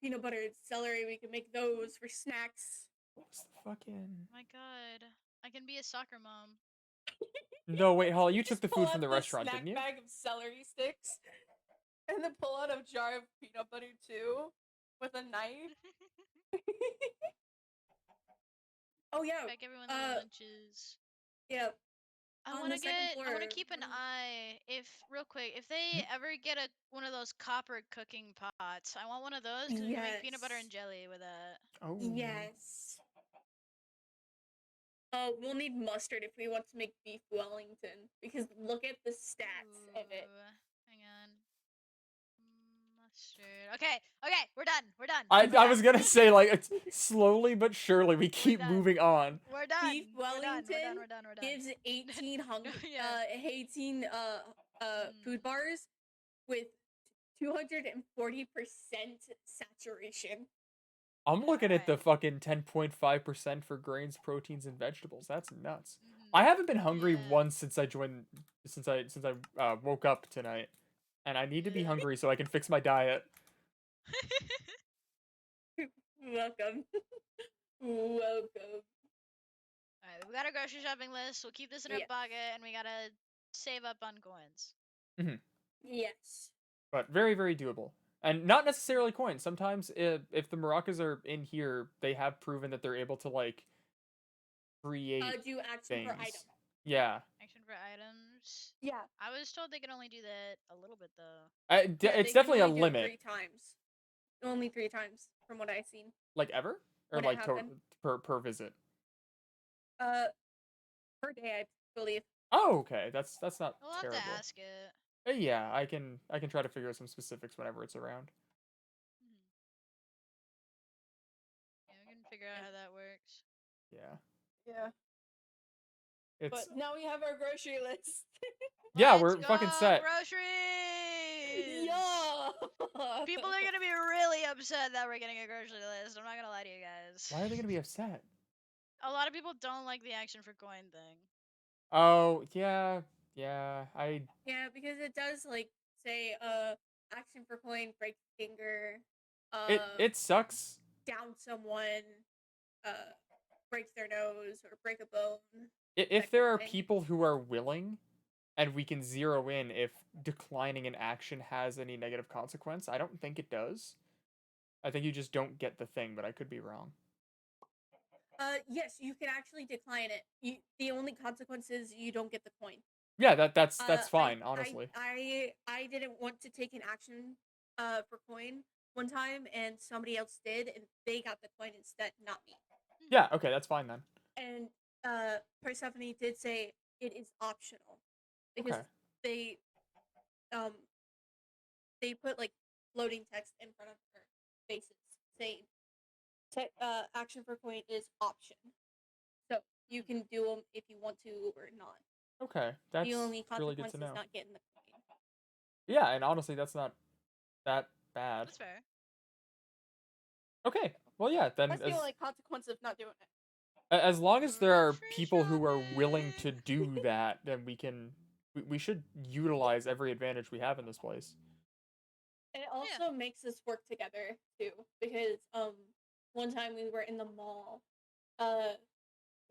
Peanut butter and celery. We can make those for snacks. What was the fucking? My God, I can be a soccer mom. No, wait, Holly, you took Just the pull food from out the restaurant, snack didn't you? bag of celery sticks, and then pull out a jar of peanut butter too, with a knife. Oh yeah. Back everyone's lunches. Yeah. I On want the to second get. I want to floor, keep an one of- eye. If real quick, if they ever get one of those copper cooking pots, I want one of those because we can make peanut butter and Yes. jelly with it. Oh. Yes. We'll need mustard if we want to make beef Wellington, because look at the stats of it. Ooh, hang on. Mustard. Okay, we're done. We're done. I was gonna say, like, it's slowly but surely we keep done. moving on. We're done. Beef Wellington We're done. gives 18 Yeah. 18 food bars with 240% saturation. I'm looking at the Alright. fucking 10.5% for grains, proteins, and vegetables. That's nuts. I haven't been hungry Yeah. once since I joined, since I woke up tonight, and I need to be hungry so I can fix my diet. Welcome. Welcome. Alright, we got our grocery shopping list. We'll keep this in our Yes. pocket, and we gotta save up on coins. Yes. But very, very doable. And not necessarily coins. Sometimes if the maracas are in here, they have proven that they're able to, like, create Do action for things. item. Yeah. Action for items. Yeah. I was told they could only do that a little bit though. Yeah, It's they can definitely a only do it limit. 3 times. Only 3 times, from what I've seen. Like ever? Or When it like happened. per visit? Per day, I believe. Oh, okay. That's not We'll have terrible. to ask it. Yeah, I can try to figure out some specifics whenever it's around. Yeah, we can figure out how that works. Yeah. Yeah. It's But now we have our grocery list. yeah, Let's we're fucking go, set. Groceries! Yeah. People are gonna be really upset that we're getting a grocery list. I'm not gonna lie to you guys. Why are they gonna be upset? A lot of people don't like the action for coin thing. Oh, yeah. Yeah, Yeah, because it does like say action for coin, break finger, it sucks. down someone, break their nose or break a bone. If that there kind are of thing. people who are willing and we can zero in if declining an action has any negative consequence, I don't think it does. I think you just don't get the thing, but I could be wrong. Yes, you can actually decline it. The only consequence is you don't get the coin. Yeah, that's fine, I- honestly. I didn't want to take an action for coin one time, and somebody else did, and they got the coin instead, not me. Yeah, okay, that's fine then. And Persephone did say it is optional because Okay. they put like floating text in front of her faces saying action for coin is option, so you can do them if you want to or not. Okay, that's The only really good consequence to is know. not getting the coin. Yeah, and honestly, that's not that bad. That's fair. Okay. Well, yeah. Then That's the only consequence of not doing it. as long as there are Grocery people who are willing to shopping. do that, then we should utilize every advantage we have in this place. And it also makes us work together too, because one time we were in the mall,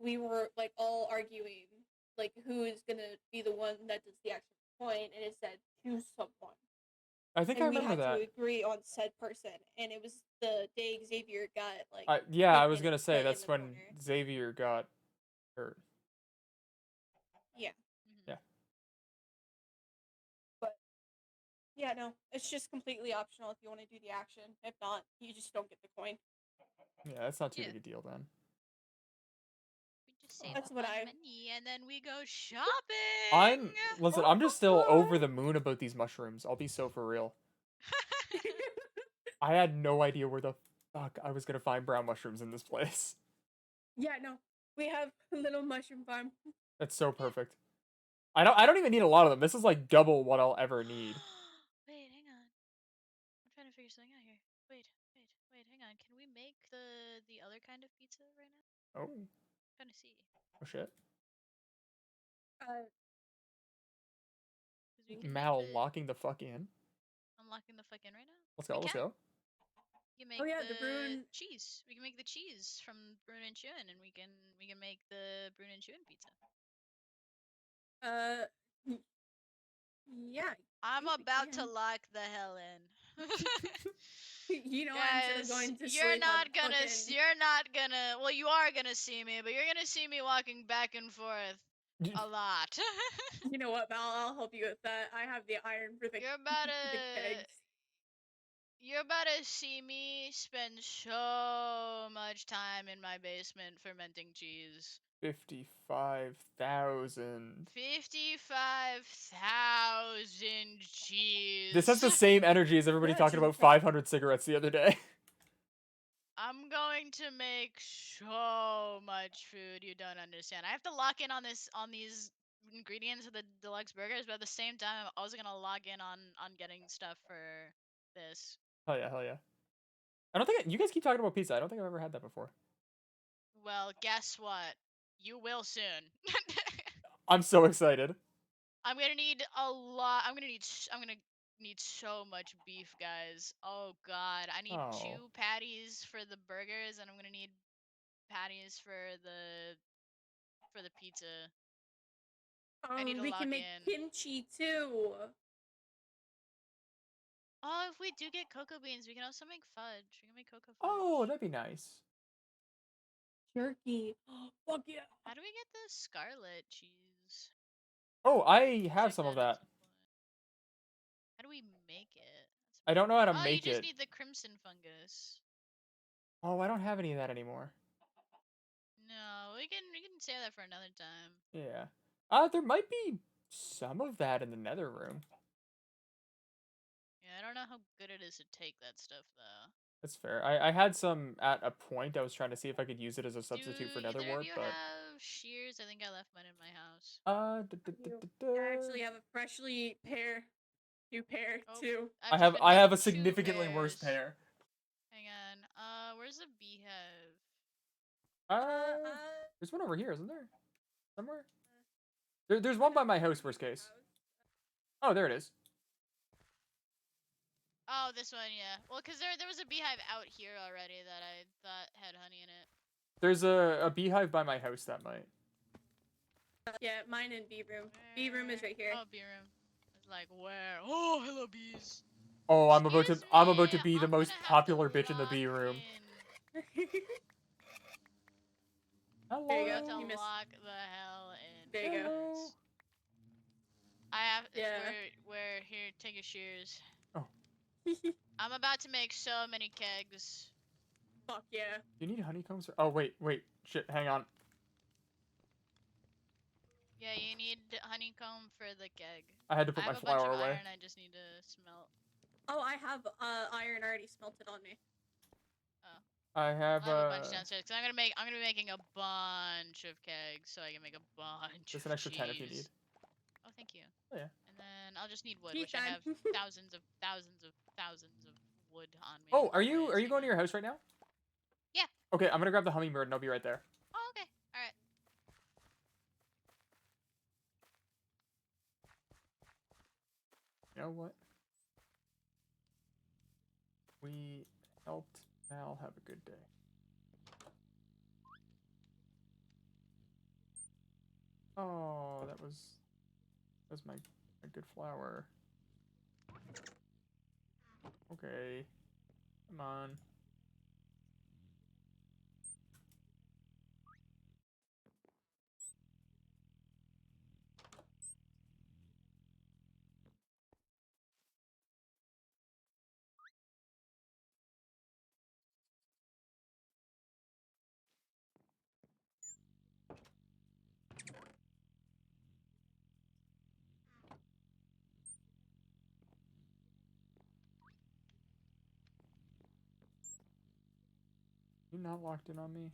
we were like all arguing like who is gonna be the one that does the actual point, and it said choose someone, I think I and we remember had that. to agree on said person, and it was the day Xavier got like Yeah, I was taken gonna and say put in that's the when corner. Xavier got hurt. Yeah, Mhm. Yeah. but yeah, no, it's just completely optional if you want to do the action. If not, you just don't get the coin. Yeah, that's not too Yeah. big a deal then. We just save That's up what on I- money and then we go shopping. Listen, I'm just still over the moon about these mushrooms. I'll be so for real. I had no idea where the fuck I was gonna find brown mushrooms in this place. Yeah, no, we have a little mushroom farm. That's so perfect. I don't even need a lot of them. This is like double what I'll ever need. Wait, hang on. I'm trying to figure something out here. Wait, hang on. Can we make the other kind of pizza right now? Oh. I'm trying to see. Oh shit. 'Cause we can Mal make locking the fuck in. I'm locking the fuck in right now. Let's go, let's go. We can make Oh yeah, the Bruin cheese. We can make the cheese from Bruin and Chewin, and we can make the Bruin and Chewin pizza. Yeah. I'm about to lock the hell in. You know, Guys, I'm going to you're sleep. not gonna. Well, you are gonna see me, but you're gonna see me walking back and forth a lot. You know what, Val? I'll help you with that. I have the iron for the You're about the kegs. You're about to see me spend so much time in my basement fermenting cheese. 55,000. 55,000 cheese. This has the same energy as everybody talking about 500 cigarettes the other day. I'm going to make so much food you don't understand. I have to lock in on these ingredients of the deluxe burgers, but at the same time, I'm also gonna lock in on getting stuff for this. Hell yeah, hell yeah. I don't think you guys keep talking about pizza. I don't think I've ever had that before. Well, guess what? You will soon. I'm so excited. I'm gonna need a lot. I'm gonna need so much beef, guys. Oh god, I need 2 patties for the burgers, and I'm gonna need patties for the pizza. I need to We lock can make in. kimchi too. Oh, if we do get cocoa beans, we can also make fudge. We can make cocoa fudge. Oh, that'd be nice. Jerky. Fuck yeah. How do we get the scarlet cheese? Oh, I have Check some of at that. some point. How do we make it? I don't know how to Oh, make you just it. need the crimson fungus. Oh, I don't have any of that anymore. No, we can save that for another time. Yeah. There might be some of that in the nether room. Yeah, I don't know how good it is to take that stuff though. That's fair. I had some at a point. I was trying to see if I could use it as a substitute for nether Either wart, of you but have shears? I think I left mine in my house. I actually have a freshly new pair Oh, too. I just been have a making 2 significantly worse pairs. pair. Hang on. Where's the beehive? There's one over here, isn't there? Somewhere? There's one by my house, worst case. Oh, there it is. Oh, this one, yeah. Well, because there was a beehive out here already that I thought had honey in it. There's a beehive by my house that might. Yeah, mine in B room. B room is right here. Oh, bee room. It's like where? Oh, hello bees. Oh, I'm about Excuse to me, be the I'm most gonna have popular to bitch in the lock bee room. in. Hello. There you I'm go. about You to missed. lock the hell in. There you go. Hello. I have. Yeah. We're here. Take your shears. Oh. I'm about to make so many kegs. Fuck yeah. You need honeycombs? Oh, wait. Shit, hang on. Yeah, you need honeycomb for the keg. I had to put my have a bunch flour of away. iron. I just need to smelt. Oh, I have iron already smelted on me. Oh. I have a bunch downstairs. Cause I'm gonna be making a bunch of kegs, so I can make a bunch. Just of an extra cheese. 10 if you need. Oh, thank you. Oh yeah. And then I'll just need wood, Tea which I time. have thousands of wood on me. Oh, are as you always, going to hang your on. house right now? Okay, I'm gonna grab the hummingbird and I'll be right there. Oh, okay. All right. You know what? We helped Mal have a good day. Oh, that was my good flower. Okay. Come on. You not locked in on me?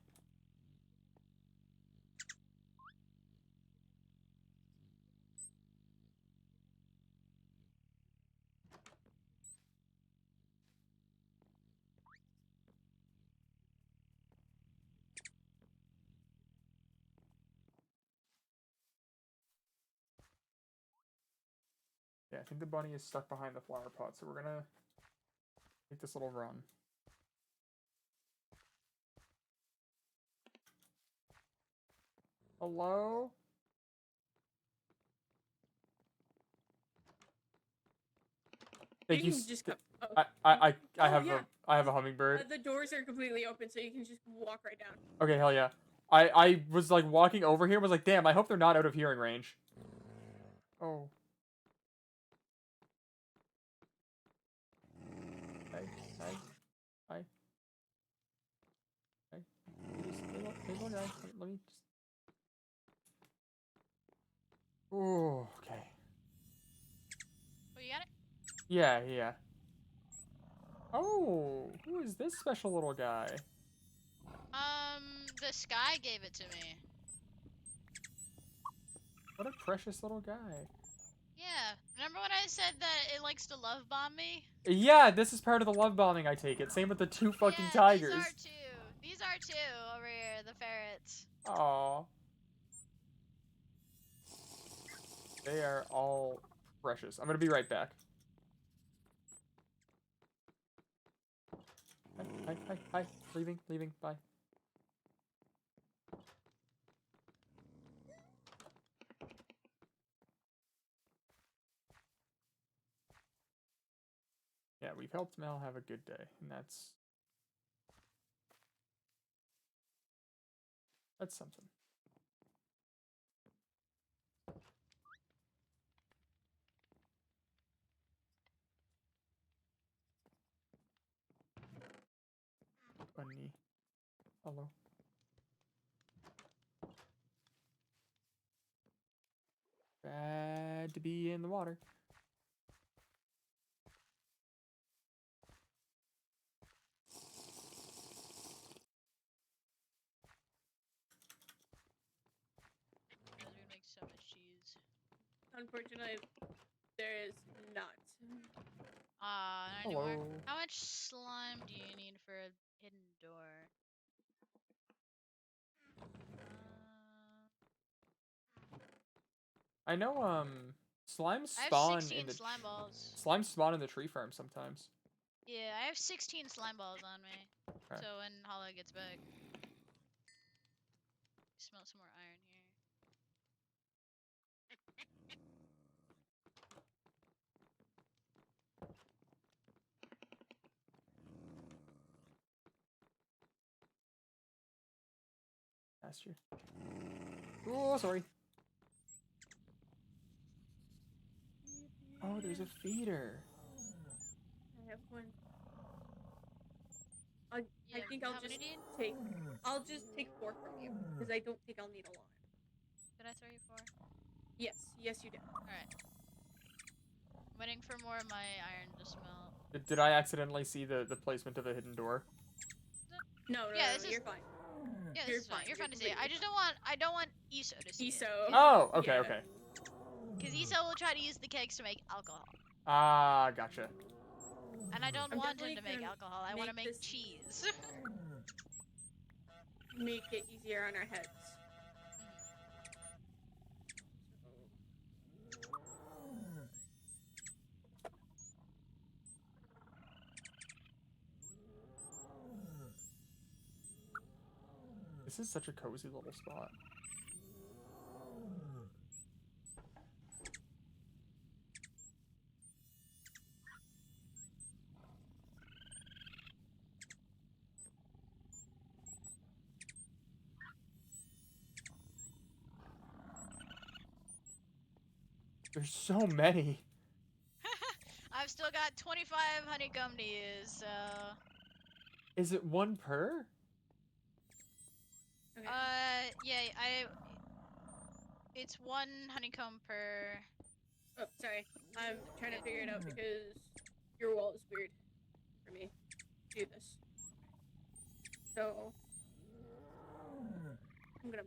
Yeah, I think the bunny is stuck behind the flower pot, so we're gonna take this little run. Hello? Thank you. can just come. Oh, I Oh, have yeah. a hummingbird. the doors are completely open, so you can just walk right down. Okay, hell yeah. I was like walking over here, was like, damn, I hope they're not out of hearing range. Oh. Hey, hey, hi. Hey, hey, little guy. Let me just. Oh, okay. Oh, you got it? Yeah, yeah. Oh, who is this special little guy? The sky gave it to me. What a precious little guy. Yeah. Remember when I said that it likes to love bomb me? Yeah, this is part of the love bombing, I take it. Same with the two fucking Yeah, tigers. these are two. These are two over here, the ferrets. Aww. They are all precious. I'm gonna be right back. Hi. Leaving, bye. Yeah, we've helped Mel have a good day, and that's something. Bunny. Hello. Bad to be in the water. Those are gonna make so much cheese. Unfortunately, there is not. Not Hello. anymore. How much slime do you need for a hidden door? I know, slimes I have spawn 16 in the slime balls. slimes spawn in the tree farm sometimes. Yeah, I have 16 slime balls on me. Okay. So when Hala gets back. Smell some more iron here. Pasture. Oh, sorry. Oh, there's a feeder. I have one. I Yeah, think I'll how many just do you need? take. I'll just take 4 from you because I don't think I'll need a lot. Did I throw you 4? Yes, you did. Alright. I'm waiting for more of my iron to smelt. Did I accidentally see the placement of a hidden door? No, Yeah, this is you're fine. Yeah, You're this is fine. fine. You're You're fine to see it. completely I don't want Iso to see Iso. it. Oh, okay, Yeah. okay. Because Iso will try to use the kegs to make alcohol. Ah, gotcha. And I don't I'm want him definitely to make gonna alcohol. I want to make make this- cheese. make it easier on our heads. This is such a cozy little spot. There's so many. I've still got 25 honeycomb to use, so. Is it one per? Okay. Yeah, it's one honeycomb per. Oh, sorry. I'm trying to figure it out because your wall is weird for me to do this. So I'm gonna.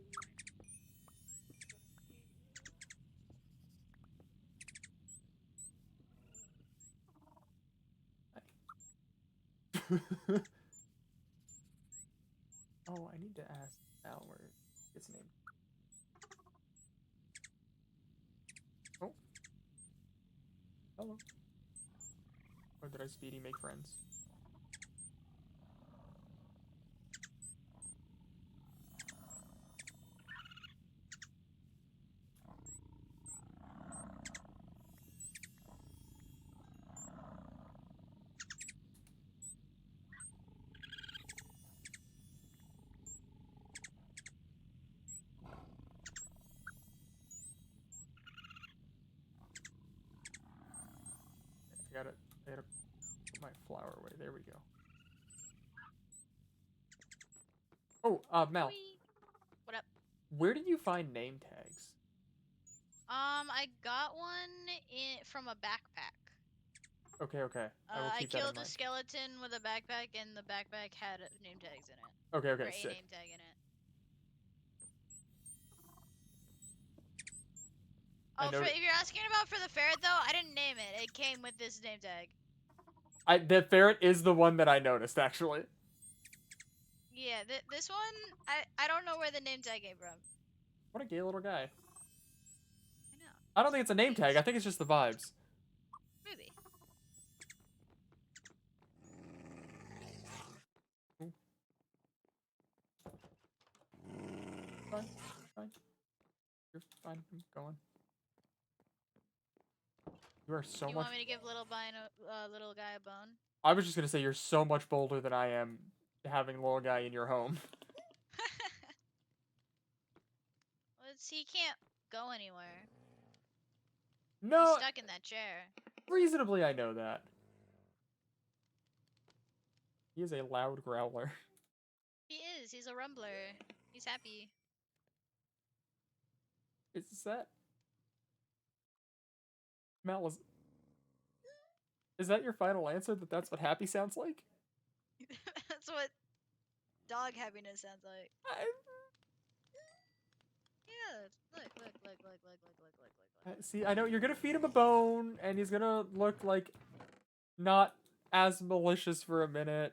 Oh, I need to ask Al where its name. Oh. Hello. Or did I speedy make friends? I gotta put my flower away. There we go. Oh, Mel. What up? Where did you find name tags? I got one from a backpack. Okay. I will I keep that in killed a mind. skeleton with a backpack, and the backpack had name tags in it. Okay, Or a sick. name tag in it. Oh, if you're asking about for the ferret though, I didn't name it. It came with this name tag. The ferret is the one that I noticed, actually. Yeah, this one, I don't know where the name tag came from. What a gay little guy. I know. I don't think it's a name tag. I think it's just the vibes. Maybe. Fine. You're fine. I'm going. You are so You much. want me to give little guy a bone? I was just gonna say you're so much bolder than I am having little guy in your home. He can't go anywhere. No. He's stuck in that chair. Reasonably, I know that. He is a loud growler. He is. He's a rumbler. He's happy. Is that Mel? Is that your final answer? That's what happy sounds like? That's what dog happiness sounds like. Yeah, look. See, I know you're gonna feed him a bone, and he's gonna look like not as malicious for a minute.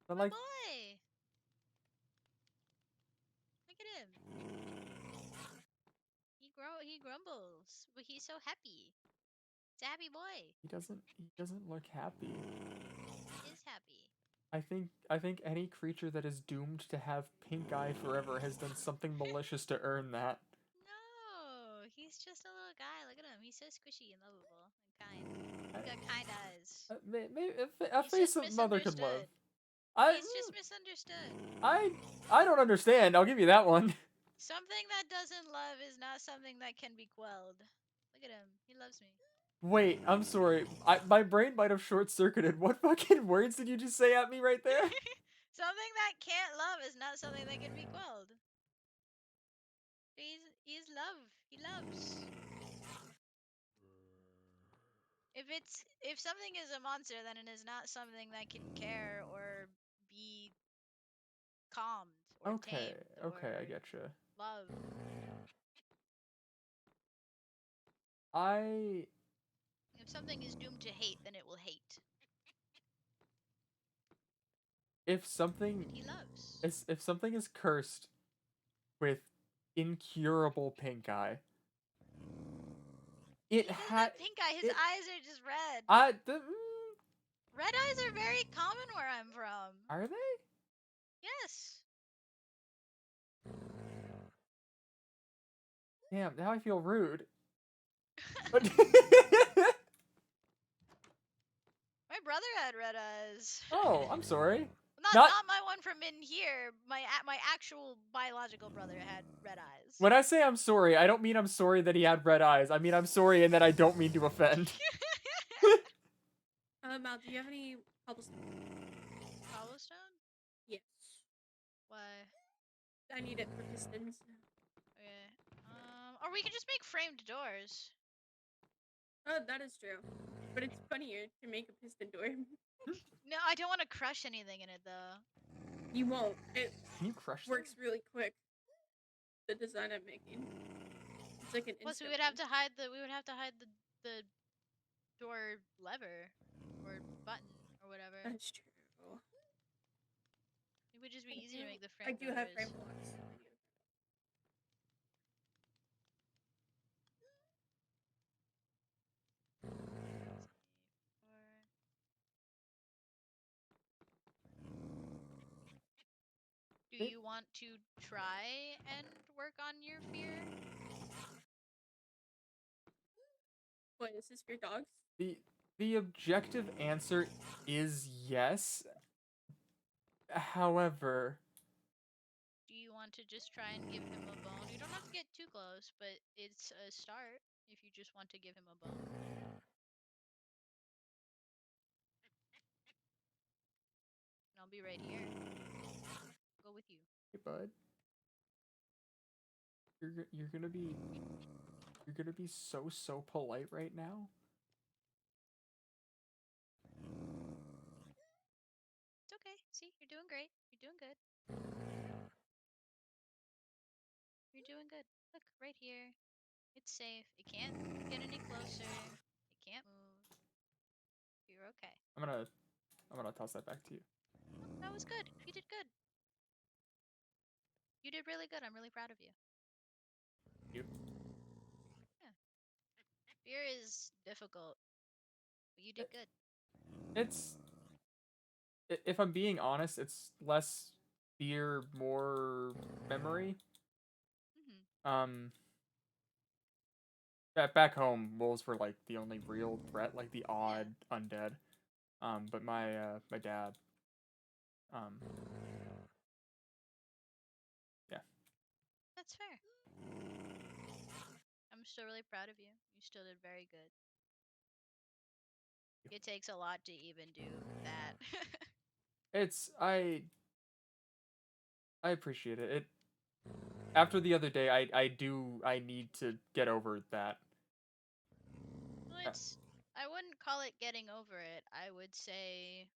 But like, boy. Look at him. He grumbles, but he's so happy. He's a happy boy. He doesn't look happy. He is happy. I think any creature that is doomed to have pink eye forever has done something malicious to earn that. No, he's just a little guy. Look at him. He's so squishy and lovable and kind. He's got kind eyes. Maybe a face a mother could love. He's just misunderstood. I don't understand. I'll give you that one. Something that doesn't love is not something that can be quelled. Look at him. He loves me. Wait, I'm sorry. My brain might have short-circuited. What fucking words did you just say at me right there? Something that can't love is not something that can be quelled. He's love. He loves. If something is a monster, then it is not something that can care or be calmed or tamed. Okay, I getcha. Love. If something is doomed to hate, then it will hate. if something that he loves. if something is cursed with incurable pink eye, He it doesn't had have pink eye. His it, eyes are just red. Red eyes are very common where I'm from. Are they? Yes. Damn, now I feel rude. My brother had red eyes. Oh, I'm sorry. Not my one from in here. My actual biological brother had red eyes. When I say I'm sorry, I don't mean I'm sorry that he had red eyes. I mean I'm sorry and that I don't mean to offend. Mal, do you have any cobblestone? Cobblestone? Yes. Why? I need it for pistons. Okay. Or we can just make framed doors. Oh, that is true. But it's funnier to make a piston door. No, I don't want to crush anything in it though. You won't. It Can you crush works really quick. The design I'm making. It's like an Plus, we instant would have one. to hide the door lever or button or whatever. That's true. It would just be easy to make the frame I do have frame blocks. Do you want to try and work on your fear? What, is this for your dogs? The objective answer is yes. However, Do you want to just try and give him a bone? You don't have to get too close, but it's a start if you just want to give him a bone. And I'll be right here. Go with you. hey bud, you're gonna be so polite right now. It's okay. See, you're doing great. You're doing good. You're doing good. Look, right here. It's safe. It can't get any closer. It can't move. You're okay. I'm gonna toss that back to you. That was good. You did good. You did really good. I'm really proud of you. You. Yeah. Fear is difficult, but you did good. If I'm being honest, it's less fear, more memory. Back home, wolves were like the only real threat, like the odd undead. But my dad, yeah. That's fair. I'm still really proud of you. You still did very good. It takes a lot to even do that. I appreciate it. After the other day, I need to get over that. Well, I wouldn't call it getting over it. I would say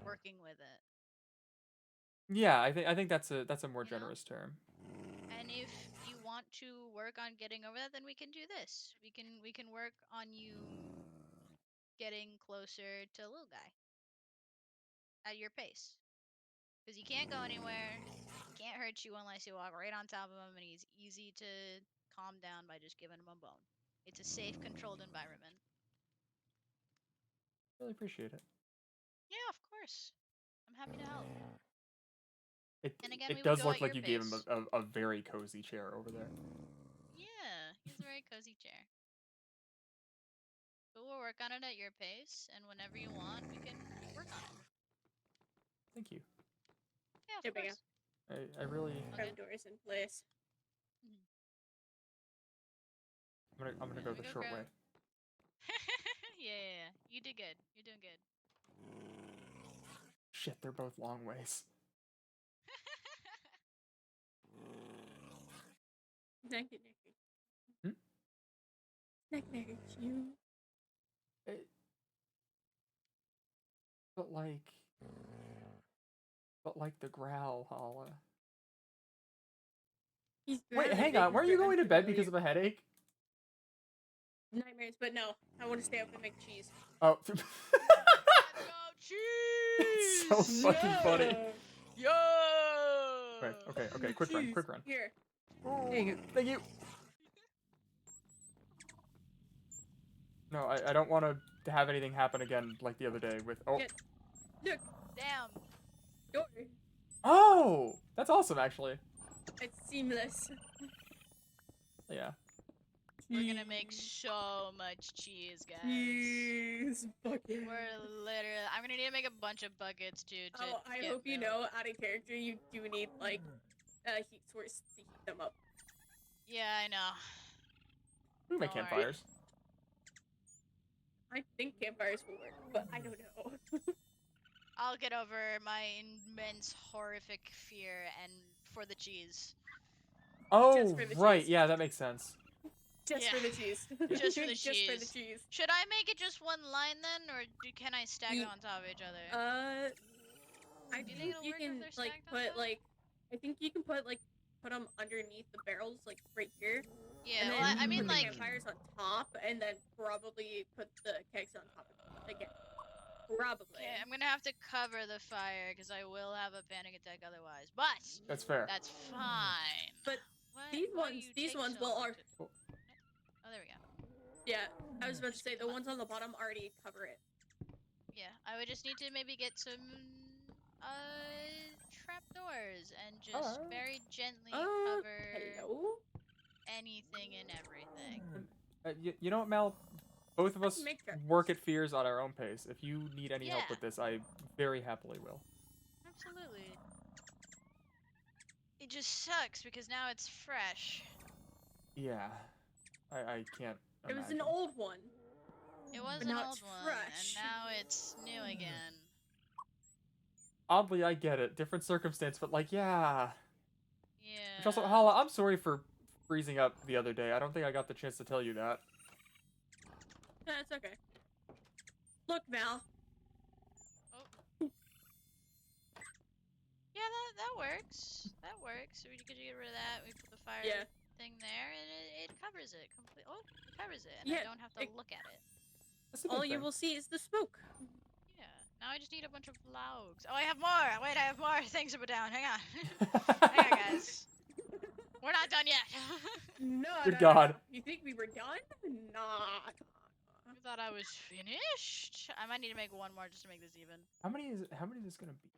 working with it. Yeah, I think that's a more generous term. And if you want to work on getting over that, then we can do this. We can work on you getting closer to little guy at your pace. Because he can't go anywhere. He can't hurt you unless you walk right on top of him, and he's easy to calm down by just giving him a bone. It's a safe, controlled environment. Really appreciate it. Yeah, of course. I'm happy to help. And again, It does look like you gave him a very cozy chair over there. Yeah, he's a very cozy chair. But we'll work on it at your pace, and whenever you want, we can work on it. Thank you. Yeah, of course. I really. Front doors in place. I'm gonna go the short way. Yeah. You did good. You're doing good. Shit, they're both long ways. Neck you. But like the growl, Hala. Wait, hang on. Weren't you going to bed because of a headache? Nightmares, but no. I want to stay up and make cheese. Oh. Go Cheese! So fucking funny. Yo! Right, okay, quick run, Cheese. quick run. Here. There you go. Thank you. No, I don't want to have anything happen again like the other day with. Oh. Get- Look, Damn. door. Oh, that's awesome, actually. It's seamless. Yeah. We're gonna make so much cheese, guys. Cheese bucket. We're literally. I'm gonna need to make a bunch of buckets too. Oh, I get hope you milk. know, out of character, you do need like heat source to heat them up. Yeah, I know. We make Don't worry. campfires. I think campfires will work, but I don't know. I'll get over my immense horrific fear and for the cheese. Oh, for the right. cheese. Yeah, that makes sense. Just Yeah. for the cheese. Just for the Just for the cheese. cheese. Should I make it just one line then, or can I stack You- it on top of each other? I Do you think think it'll you work if can they're like stacked on put top? like I think you can put them underneath the barrels like right here. Yeah, And well, then I mean, put the like, campfires on top, and then probably put the kegs on top again. Probably. okay, I'm gonna have to cover the fire because I will have a panic attack otherwise. But That's fair. that's fine. But Why- these why ones, you these take ones so will long are. to- Oh, there we go. Yeah, I was about to say the ones on the bottom already cover it. Yeah, I would just need to maybe get some trapdoors and just Alright. very gently Uh, cover Hello. anything and everything. You know what, Mel? Both of I us can make trapdoors. work at Fears on our own pace. If you need any help Yeah. with this, I very happily will. Absolutely. It just sucks because now it's fresh. Yeah. I can't It was an imagine. old one. It was But an now old it's one, fresh. and now it's new again. Oddly, I get it. Different circumstance, but like, yeah. Yeah. Which also, Hala, I'm sorry for freezing up the other day. I don't think I got the chance to tell you that. That's okay. Look, Val. Yeah, that works. That works. So we could get rid of that. We put the fire Yeah. thing there, and it covers it completely. Oh, it covers it, and Yeah, I don't have to it- look at it. That's a All big you thing. will see is the smoke. Yeah. Now I just need a bunch of logs. Oh, I have more. Wait, I have more things to put down. Hang on. Hang on, guys. We're not done yet. No, Good no, God. no. You think we were done? Nah. I thought I was finished. I might need to make one more just to make this even. How many is this gonna be?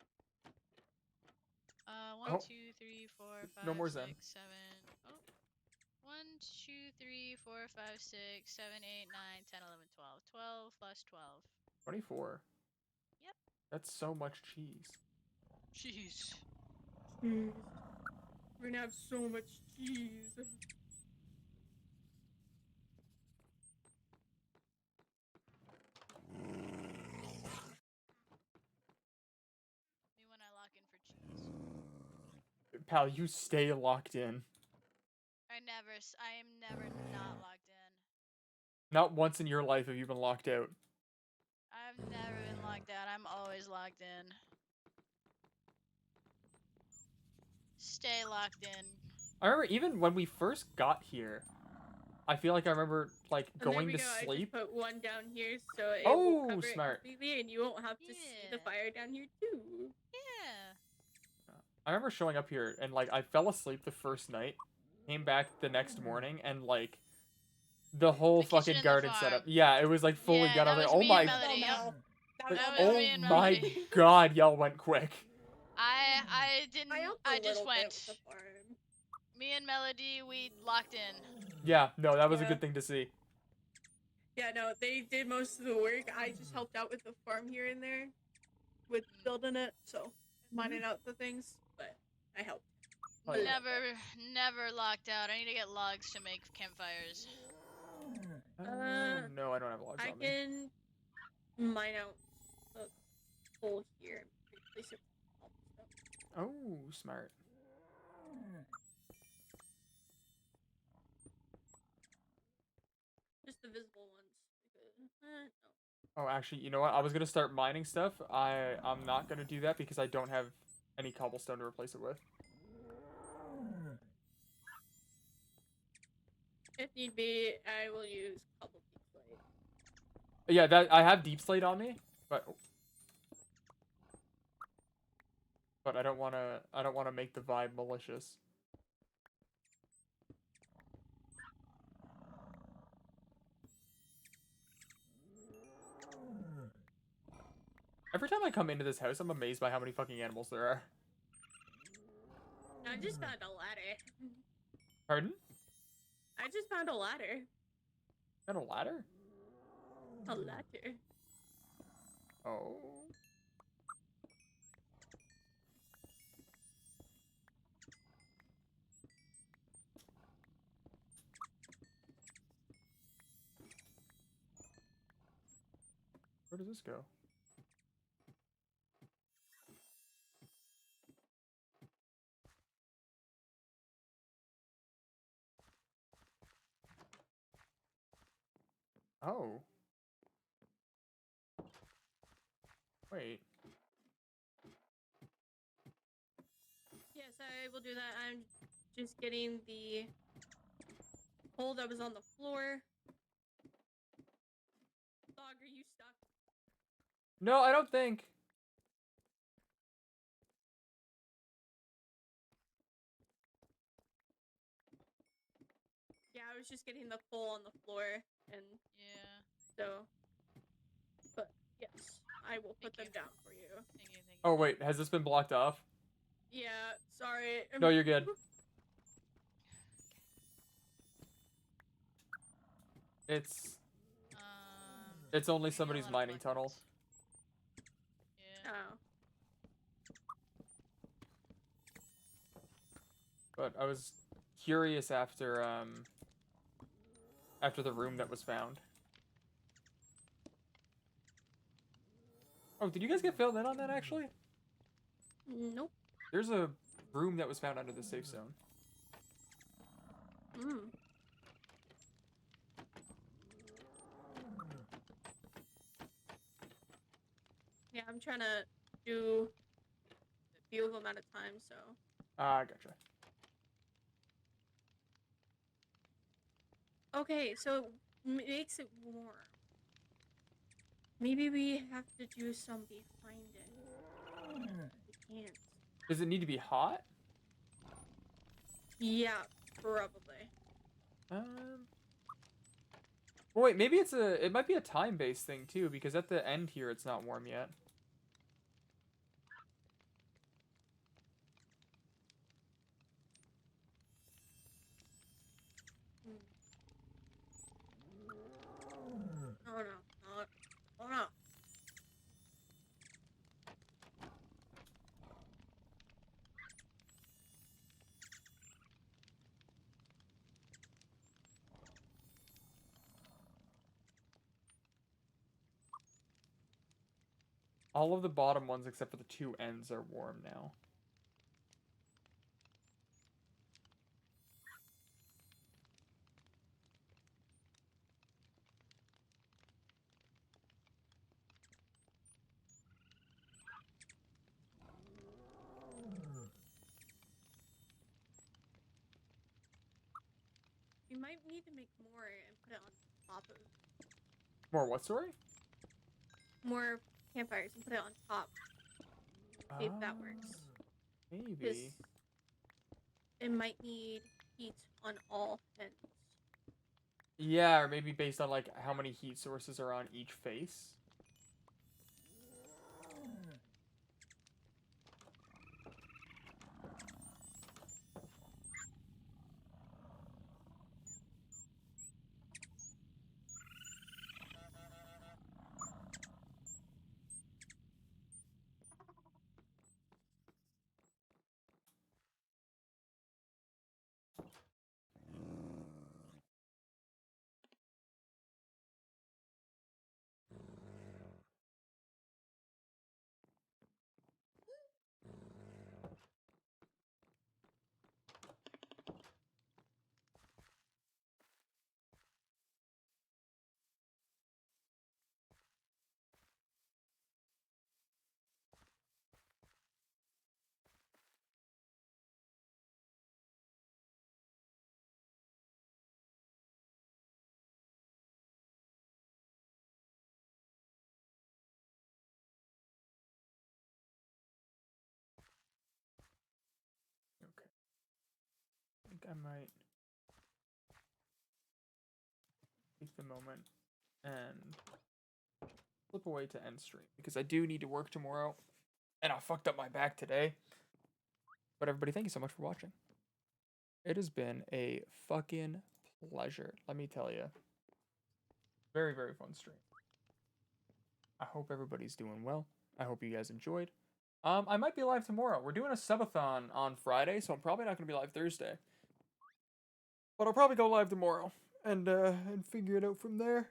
One, Oh. 2, 3, 4, 5, No more 6, Zen. 7. Oh. 1, 2, 3, 4, 5, 6, 7, 8, 9, 10, 11, 12. 12 plus 12. 24. Yep. That's so much cheese. Jeez. Cheese. We're gonna have so much cheese. Me when I lock in for cheese. Pal, you stay locked in. I am never not locked in. Not once in your life have you been locked out. I've never been locked out. I'm always locked in. Stay locked in. I remember even when we first got here, I feel like I remember like And there going we to go. I sleep. just put one down here so it Oh, will cover smart. it completely, and you won't have to see the Yeah. fire down here too. Yeah. I remember showing up here and like I fell asleep the first night, came back the next morning, and like the whole The kitchen fucking and the garden farm. setup. Yeah, it was like fully Yeah, done. I that was was like, oh me my, and Melody. Yep. like, That was oh me and my Melody. god, y'all went quick. I didn't. I helped I a just little bit went. with the farm. Me and Melody, we locked in. Yeah, no, that was a Yeah. good thing to see. Yeah, no, they did most of the work. I just helped out with the farm here and there, with building it, so mining out the things. But I helped. Oh, yeah. Never locked out. I need to get logs to make campfires. No, I don't have logs I on me. can mine out the hole here and replace it with all the stuff. Oh, smart. Just the visible ones. Because, no. Oh, actually, you know what? I was gonna start mining stuff. I'm not gonna do that because I don't have any cobblestone to replace it with. If need be, I will use cobble deep slate. Yeah, that I have deep slate on me, but But I don't wanna make the vibe malicious. Every time I come into this house, I'm amazed by how many fucking animals there are. I just found a ladder. Pardon? I just found a ladder. Got a ladder? A ladder. Oh. Where does this go? Oh. Wait. Yes, I will do that. I'm just getting the hole that was on the floor. Dog, are you stuck? No, I don't think. Yeah, I was just getting the pole on the floor, and Yeah. so. But yes, I will put them Thank you. down for you. Thank you. Thank you. Oh wait, has this been blocked off? Yeah, sorry. No, you're good. It's only getting a somebody's lot of mining black tunnel. ones. Yeah. Oh. But I was curious after the room that was found. Oh, did you guys get filled in on that actually? Nope. There's a room that was found under the safe zone. Mm. Yeah, I'm trying to do a few of them at a time, so. Ah, gotcha. Okay, so it makes it warm. Maybe we have to do some behind it. We can't. Does it need to be hot? Yeah, probably. Well, wait, maybe it might be a time-based thing too, because at the end here it's not warm yet. Oh no. Oh no. All of the bottom ones except for the two ends are warm now. We might need to make more and put it on top of More what, sorry? more campfires and put it on top. See if that Ah, works. Maybe. 'Cause it might need heat on all ends. Yeah, or maybe based on like how many heat sources are on each face. might take the moment and flip away to end stream because I do need to work tomorrow, and I fucked up my back today. But everybody, thank you so much for watching. It has been a fucking pleasure, let me tell you. Very, very fun stream. I hope everybody's doing well. I hope you guys enjoyed. I might be live tomorrow. We're doing a subathon on Friday, so I'm probably not going to be live Thursday. But I'll probably go live tomorrow and figure it out from there.